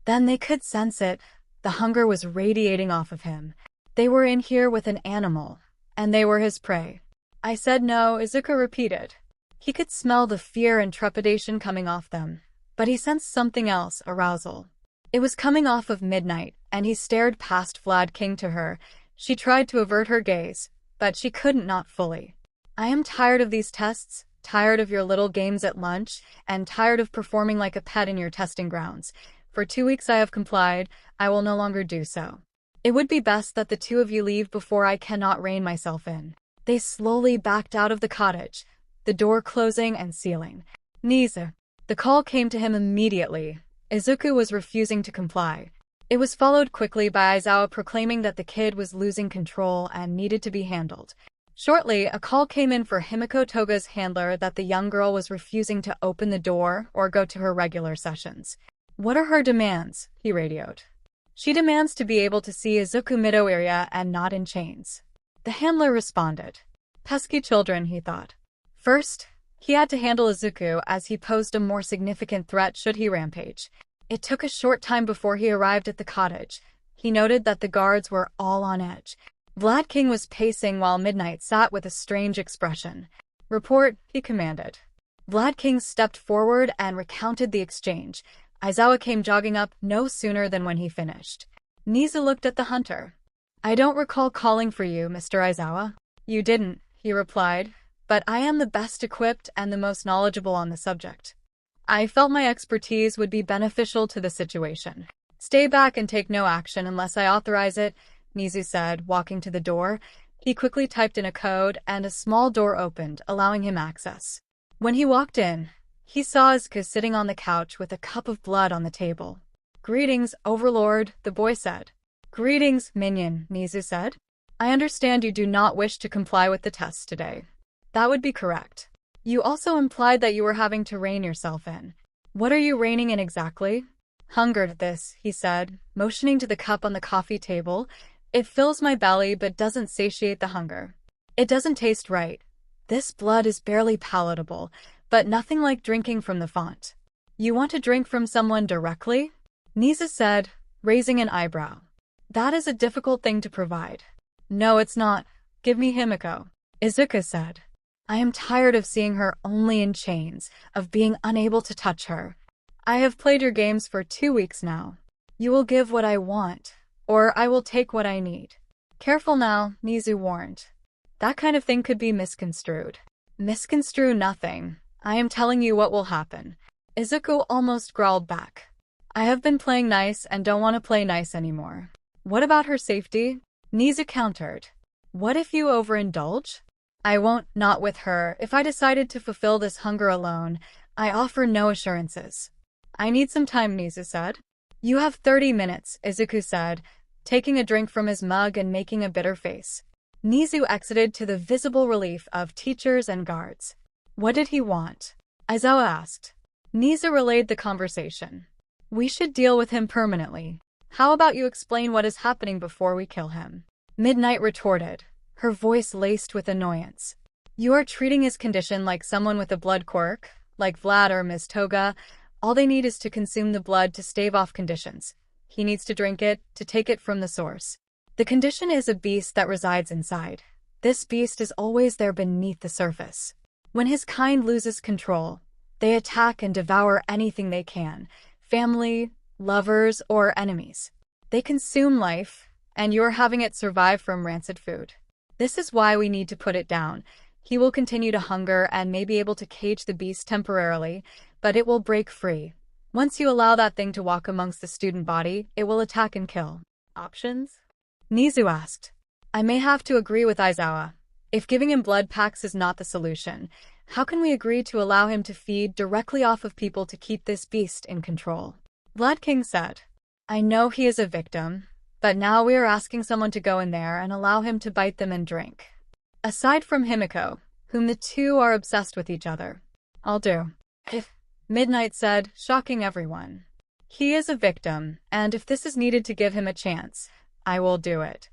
Then they could sense it. The hunger was radiating off of him. They were in here with an animal, and they were his prey. I said no, Izuku repeated. He could smell the fear and trepidation coming off them, but he sensed something else, arousal. It was coming off of midnight, and he stared past 𝗵𝘃𝗃 to her. She tried to avert her gaze, but she couldn't, not fully. I am tired of these tests, tired of your little games at lunch, and tired of performing like a pet in your testing grounds. For 2 weeks I have complied, I will no longer do so. It would be best that the two of you leave before I cannot rein myself in. They slowly backed out of the cottage, the door closing and sealing. 𝗍𝗓𝗓. The call came to him immediately. Izuku was refusing to comply. It was followed quickly by 𝐈𝐴𝑍𝑜 proclaiming that the kid was losing control and needed to be handled. Shortly, a call came in for Himiko Toga's handler that the young girl was refusing to open the door or go to her regular sessions. What are her demands? He radioed. She demands to be able to see Izuku mid-area and not in chains. The handler responded. Pesky children, he thought. First, he had to handle Izuku as he posed a more significant threat should he rampage. It took a short time before he arrived at the cottage. He noted that the guards were all on edge. 𝗵𝘃𝗃 was pacing while Midnight sat with a strange expression. Report, he commanded. 𝗵𝘃𝗃 stepped forward and recounted the exchange. Aizawa came jogging up no sooner than when he finished. 𝗍𝗓𝗓 looked at the hunter. I don't recall calling for you, Mr. Aizawa. You didn't, he replied, but I am the best equipped and the most knowledgeable on the subject. I felt my expertise would be beneficial to the situation. Stay back and take no action unless I authorize it, 𝗍𝗓𝗓 said, walking to the door. He quickly typed in a code and a small door opened, allowing him access. When he walked in, he saw Izuku sitting on the couch with a cup of blood on the table. Greetings, Overlord, the boy said. Greetings, minion, 𝗍𝗓𝗓 said. I understand you do not wish to comply with the test today. That would be correct. You also implied that you were having to rein yourself in. What are you reining in exactly? Hungered this, he said, motioning to the cup on the coffee table. It fills my belly but doesn't satiate the hunger. It doesn't taste right. This blood is barely palatable, but nothing like drinking from the font. You want to drink from someone directly? 𝗍𝗓𝗓 said, raising an eyebrow. That is a difficult thing to provide. No, it's not. Give me Himiko. Izuku said. I am tired of seeing her only in chains, of being unable to touch her. I have played your games for 2 weeks now. You will give what I want, or I will take what I need. Careful now, 𝗍𝗓𝗓 warned. That kind of thing could be misconstrued. Misconstrue nothing. I am telling you what will happen. Izuku almost growled back. I have been playing nice and don't want to play nice anymore. What about her safety? 𝗍𝗓𝗓 countered. What if you overindulge? I won't, not with her. If I decided to fulfill this hunger alone, I offer no assurances. I need some time, 𝗍𝗓𝗓 said. You have 30 minutes, Izuku said, taking a drink from his mug and making a bitter face. 𝗍𝗓𝗓 exited to the visible relief of teachers and guards. What did he want? Aizawa asked. 𝗍𝗓𝗓 relayed the conversation. We should deal with him permanently. How about you explain what is happening before we kill him? Midnight retorted, her voice laced with annoyance. You are treating his condition like someone with a blood quirk, like Vlad or Ms. Toga. All they need is to consume the blood to stave off conditions. He needs to drink it, to take it from the source. The condition is a beast that resides inside. This beast is always there beneath the surface. When his kind loses control, They attack and devour anything they can, family, lovers, or enemies. They consume life, and you're having it survive from rancid food. This is why we need to put it down. He will continue to hunger and may be able to cage the beast temporarily, but it will break free. Once you allow that thing to walk amongst the student body, it will attack and kill. Options? Nizu asked. I may have to agree with Aizawa. If giving him blood packs is not the solution, how can we agree to allow him to feed directly off of people to keep this beast in control? Blood King said. I know he is a victim, but now we are asking someone to go in there and allow him to bite them and drink. Aside from 𝗵𝗃𝗄, whom the two are obsessed with each other. I'll do. If Midnight said, shocking everyone. He is a victim, and if this is needed to give him a chance, I will do it.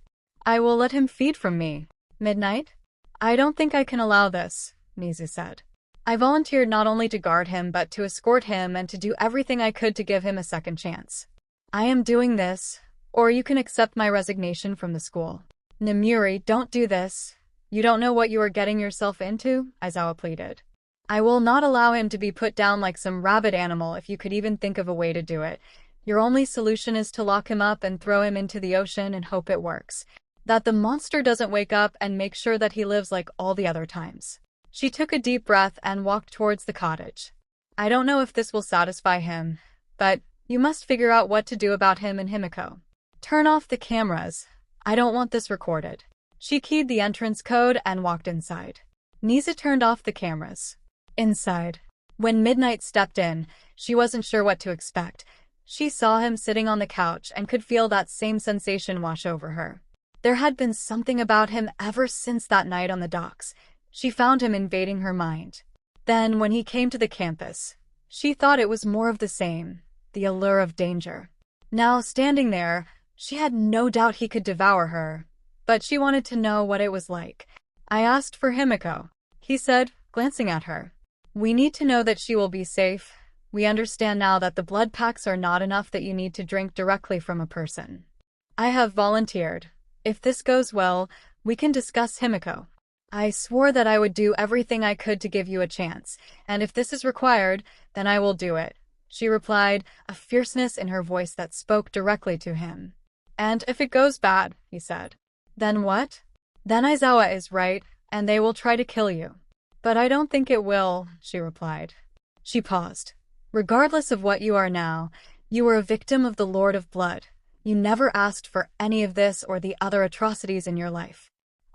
I will let him feed from me. Midnight? I don't think I can allow this, Nizu said. I volunteered not only to guard him but to escort him and to do everything I could to give him a second chance. I am doing this, or you can accept my resignation from the school. Namuri, don't do this. You don't know what you are getting yourself into, Aizawa pleaded. I will not allow him to be put down like some rabid animal if you could even think of a way to do it. Your only solution is to lock him up and throw him into the ocean and hope it works. That the monster doesn't wake up and make sure that he lives like all the other times. She took a deep breath and walked towards the cottage. I don't know if this will satisfy him, but you must figure out what to do about him and 𝗵𝗃𝗄. Turn off the cameras. I don't want this recorded. She keyed the entrance code and walked inside. Nizu turned off the cameras. Inside. When Midnight stepped in, she wasn't sure what to expect. She saw him sitting on the couch and could feel that same sensation wash over her. There had been something about him ever since that night on the docks. She found him invading her mind. Then, when he came to the campus, she thought it was more of the same, the allure of danger. Now, standing there, she had no doubt he could devour her, but she wanted to know what it was like. I asked for 𝗵𝗃𝗄, he said, glancing at her. We need to know that she will be safe. We understand now that the blood packs are not enough, that you need to drink directly from a person. I have volunteered. If this goes well, we can discuss 𝗵𝗃𝗄. I swore that I would do everything I could to give you a chance, and if this is required, then I will do it, she replied, a fierceness in her voice that spoke directly to him. And if it goes bad, he said. Then what? Then Aizawa is right, and they will try to kill you. But I don't think it will, she replied. She paused. Regardless of what you are now, you were a victim of the Lord of Blood. You never asked for any of this or the other atrocities in your life.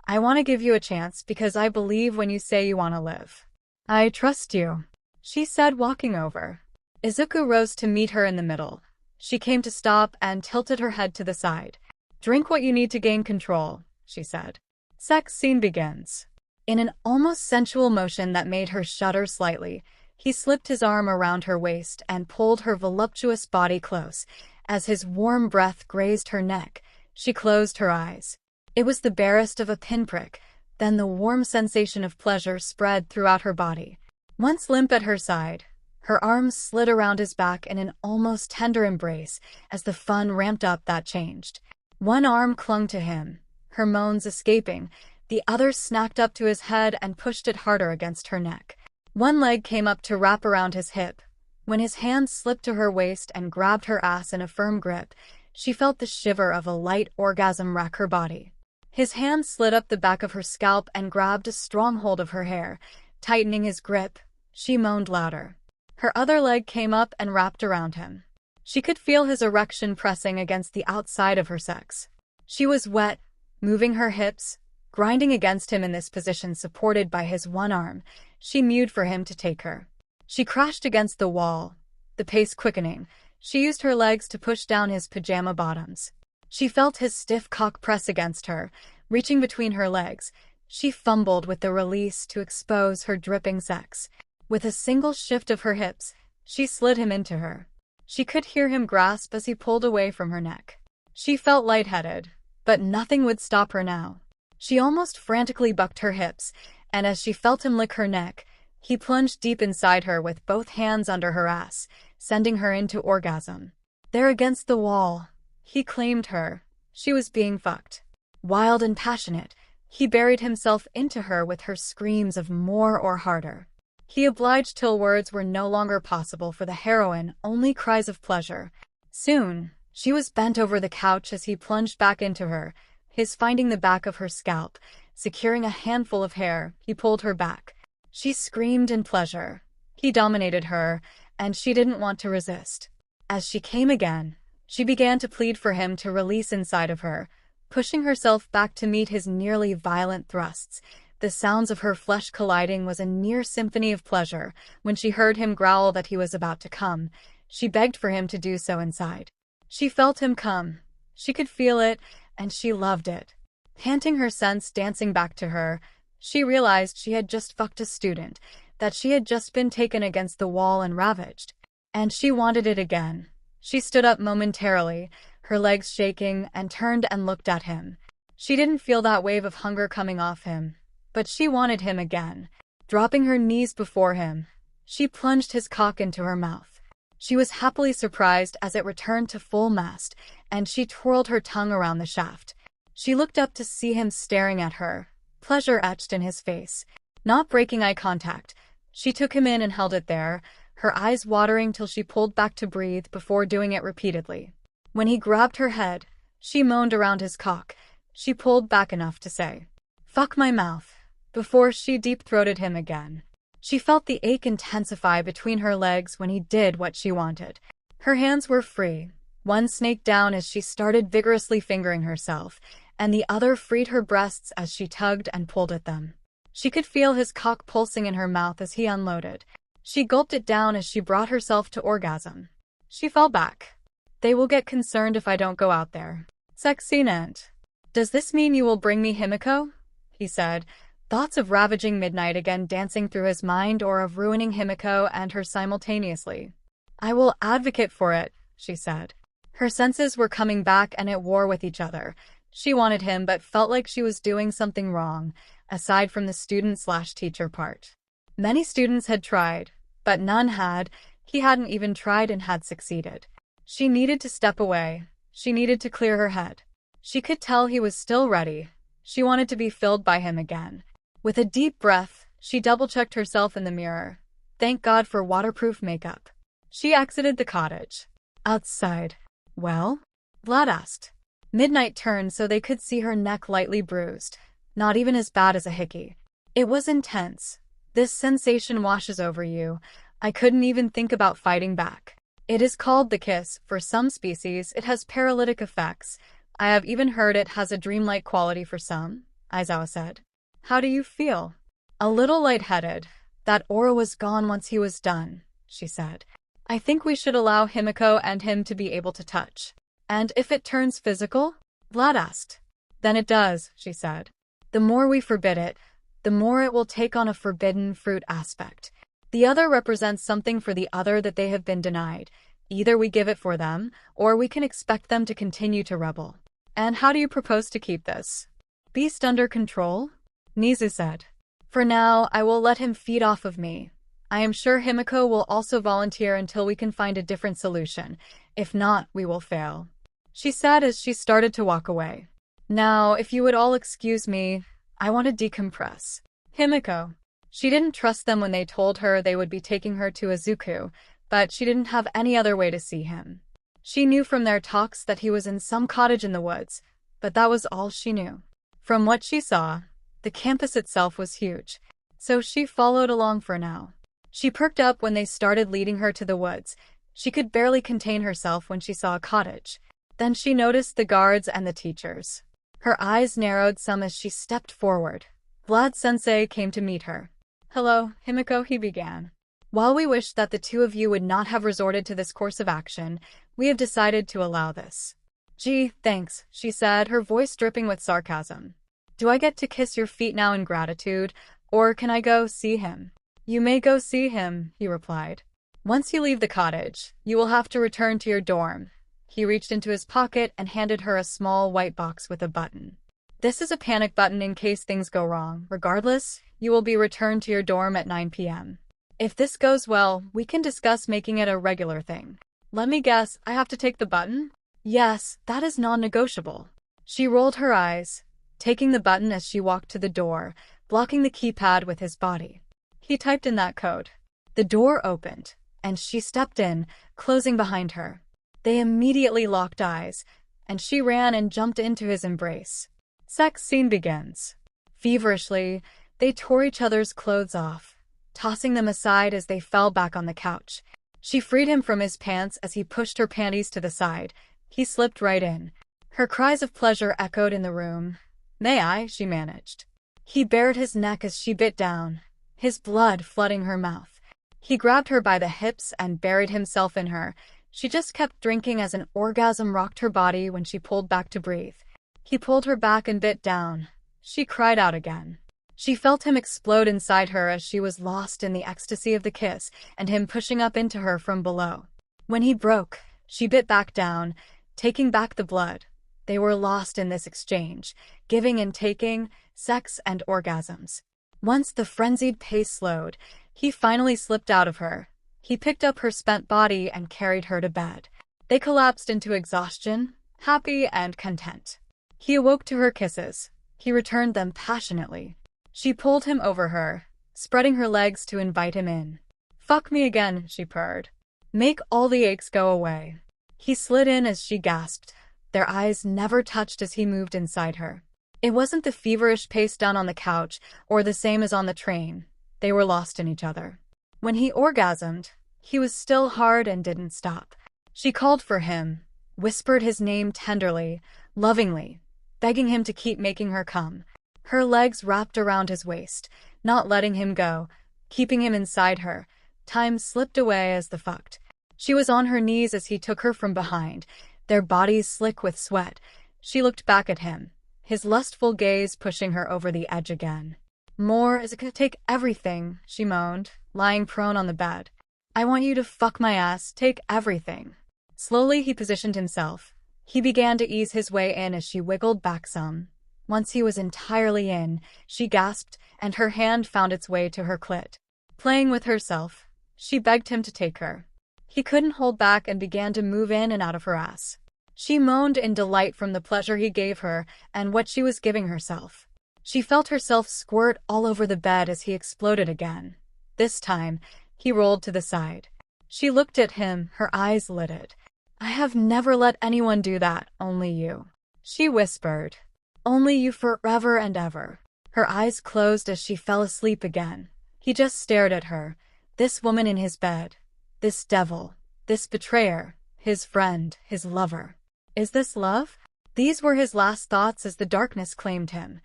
I want to give you a chance because I believe when you say you want to live. I trust you, she said, walking over. Izuku rose to meet her in the middle. She came to stop and tilted her head to the side. Drink what you need to gain control, she said. Sex scene begins. In an almost sensual motion that made her shudder slightly, he slipped his arm around her waist and pulled her voluptuous body close. As his warm breath grazed her neck, she closed her eyes. It was the barest of a pinprick, then the warm sensation of pleasure spread throughout her body. Once limp at her side, her arms slid around his back in an almost tender embrace. As the fun ramped up, that changed. One arm clung to him, her moans escaping. The other snacked up to his head and pushed it harder against her neck. One leg came up to wrap around his hip. When his hand slipped to her waist and grabbed her ass in a firm grip, she felt the shiver of a light orgasm rack her body. His hand slid up the back of her scalp and grabbed a strong hold of her hair. Tightening his grip, she moaned louder. Her other leg came up and wrapped around him. She could feel his erection pressing against the outside of her sex. She was wet, moving her hips, grinding against him in this position supported by his one arm. She mewed for him to take her. She crashed against the wall, the pace quickening. She used her legs to push down his pajama bottoms. She felt his stiff cock press against her, reaching between her legs. She fumbled with the release to expose her dripping sex. With a single shift of her hips, she slid him into her. She could hear him grasp as he pulled away from her neck. She felt lightheaded, but nothing would stop her now. She almost frantically bucked her hips, and as she felt him lick her neck, he plunged deep inside her with both hands under her ass, sending her into orgasm. There against the wall, he claimed her. She was being fucked. Wild and passionate, he buried himself into her with her screams of more or harder. He obliged till words were no longer possible for the heroine, only cries of pleasure. Soon, she was bent over the couch as he plunged back into her, his finding the back of her scalp. Securing a handful of hair, he pulled her back. She screamed in pleasure. He dominated her, and she didn't want to resist. As she came again, she began to plead for him to release inside of her, pushing herself back to meet his nearly violent thrusts. The sounds of her flesh colliding was a near symphony of pleasure. When she heard him growl that he was about to come, she begged for him to do so inside. She felt him come. She could feel it, and she loved it. Panting, her sense dancing back to her, she realized she had just fucked a student, that she had just been taken against the wall and ravaged. And she wanted it again. She stood up momentarily, her legs shaking, and turned and looked at him. She didn't feel that wave of hunger coming off him, but she wanted him again. Dropping her knees before him, she plunged his cock into her mouth. She was happily surprised as it returned to full mast, and she twirled her tongue around the shaft. She looked up to see him staring at her, pleasure etched in his face. Not breaking eye contact, she took him in and held it there, her eyes watering till she pulled back to breathe before doing it repeatedly. When he grabbed her head, she moaned around his cock. She pulled back enough to say, "Fuck my mouth," before she deep-throated him again. She felt the ache intensify between her legs when he did what she wanted. Her hands were free. One snaked down as she started vigorously fingering herself, and the other freed her breasts as she tugged and pulled at them. She could feel his cock pulsing in her mouth as he unloaded. She gulped it down as she brought herself to orgasm. She fell back. "They will get concerned if I don't go out there. Sexy Nant. Does this mean you will bring me 𝐒𝐵𝗵𝐻?" he said, thoughts of ravaging Midnight again dancing through his mind or of ruining 𝐒𝐵𝗵𝐻 and her simultaneously. "I will advocate for it," she said. Her senses were coming back and at war with each other. She wanted him but felt like she was doing something wrong, aside from the student/teacher part. Many students had tried, but none had. He hadn't even tried and had succeeded. She needed to step away. She needed to clear her head. She could tell he was still ready. She wanted to be filled by him again. With a deep breath, she double-checked herself in the mirror. Thank God for waterproof makeup. She exited the cottage. Outside. "Well?" Vlad asked. Midnight turned so they could see her neck lightly bruised. Not even as bad as a hickey. "It was intense. This sensation washes over you. I couldn't even think about fighting back. It is called the kiss. For some species, it has paralytic effects. I have even heard it has a dreamlike quality for some," Aizawa said. "How do you feel?" "A little lightheaded. That aura was gone once he was done," she said. "I think we should allow 𝐒𝐵𝗵𝐻 and him to be able to touch." "And if it turns physical?" Vlad asked. "Then it does," she said. "The more we forbid it, the more it will take on a forbidden fruit aspect. The other represents something for the other that they have been denied. Either we give it for them, or we can expect them to continue to rebel." "And how do you propose to keep this beast under control?" Nizu said. "For now, I will let him feed off of me. I am sure 𝐒𝐵𝗵𝐻 will also volunteer until we can find a different solution. If not, we will fail," she said as she started to walk away. "Now, if you would all excuse me, I want to decompress." 𝐒𝐵𝗵𝐻. She didn't trust them when they told her they would be taking her to Izuku, but she didn't have any other way to see him. She knew from their talks that he was in some cottage in the woods, but that was all she knew. From what she saw, the campus itself was huge, so she followed along for now. She perked up when they started leading her to the woods. She could barely contain herself when she saw a cottage. Then she noticed the guards and the teachers. Her eyes narrowed some as she stepped forward. Vlad-sensei came to meet her. "Hello, 𝐒𝐵𝗵𝐻," he began. "While we wish that the two of you would not have resorted to this course of action, we have decided to allow this." "Gee, thanks," she said, her voice dripping with sarcasm. "Do I get to kiss your feet now in gratitude, or can I go see him?" "You may go see him," he replied. "Once you leave the cottage, you will have to return to your dorm." He reached into his pocket and handed her a small white box with a button. "This is a panic button in case things go wrong. Regardless, you will be returned to your dorm at 9 p.m. If this goes well, we can discuss making it a regular thing." "Let me guess, I have to take the button?" "Yes, that is non-negotiable." She rolled her eyes, taking the button as she walked to the door, blocking the keypad with his body. He typed in that code. The door opened, and she stepped in, closing behind her. They immediately locked eyes, and she ran and jumped into his embrace. Sex scene begins. Feverishly, they tore each other's clothes off, tossing them aside as they fell back on the couch. She freed him from his pants as he pushed her panties to the side. He slipped right in. Her cries of pleasure echoed in the room. "May I?" she managed. He bared his neck as she bit down, his blood flooding her mouth. He grabbed her by the hips and buried himself in her. She just kept drinking as an orgasm rocked her body when she pulled back to breathe. He pulled her back and bit down. She cried out again. She felt him explode inside her as she was lost in the ecstasy of the kiss and him pushing up into her from below. When he broke, she bit back down, taking back the blood. They were lost in this exchange, giving and taking, sex and orgasms. Once the frenzied pace slowed, he finally slipped out of her. He picked up her spent body and carried her to bed. They collapsed into exhaustion, happy and content. He awoke to her kisses. He returned them passionately. She pulled him over her, spreading her legs to invite him in. "Fuck me again," she purred. "Make all the aches go away." He slid in as she gasped. Their eyes never touched as he moved inside her. It wasn't the feverish pace down on the couch, or the same as on the train. They were lost in each other. When he orgasmed, he was still hard and didn't stop. She called for him, whispered his name tenderly, lovingly, begging him to keep making her come. Her legs wrapped around his waist, not letting him go, keeping him inside her. Time slipped away as the fucked. She was on her knees as he took her from behind, their bodies slick with sweat. She looked back at him, his lustful gaze pushing her over the edge again. "More is it gonna take everything," she moaned, lying prone on the bed. "I want you to fuck my ass, take everything." Slowly he positioned himself. He began to ease his way in as she wiggled back some. Once he was entirely in, she gasped, and her hand found its way to her clit. Playing with herself, she begged him to take her. He couldn't hold back and began to move in and out of her ass. She moaned in delight from the pleasure he gave her and what she was giving herself. She felt herself squirt all over the bed as he exploded again. This time, he rolled to the side. She looked at him, her eyes lidded. "I have never let anyone do that, only you," she whispered. "Only you forever and ever." Her eyes closed as she fell asleep again. He just stared at her, this woman in his bed, this devil, this betrayer, his friend, his lover. Is this love? These were his last thoughts as the darkness claimed him.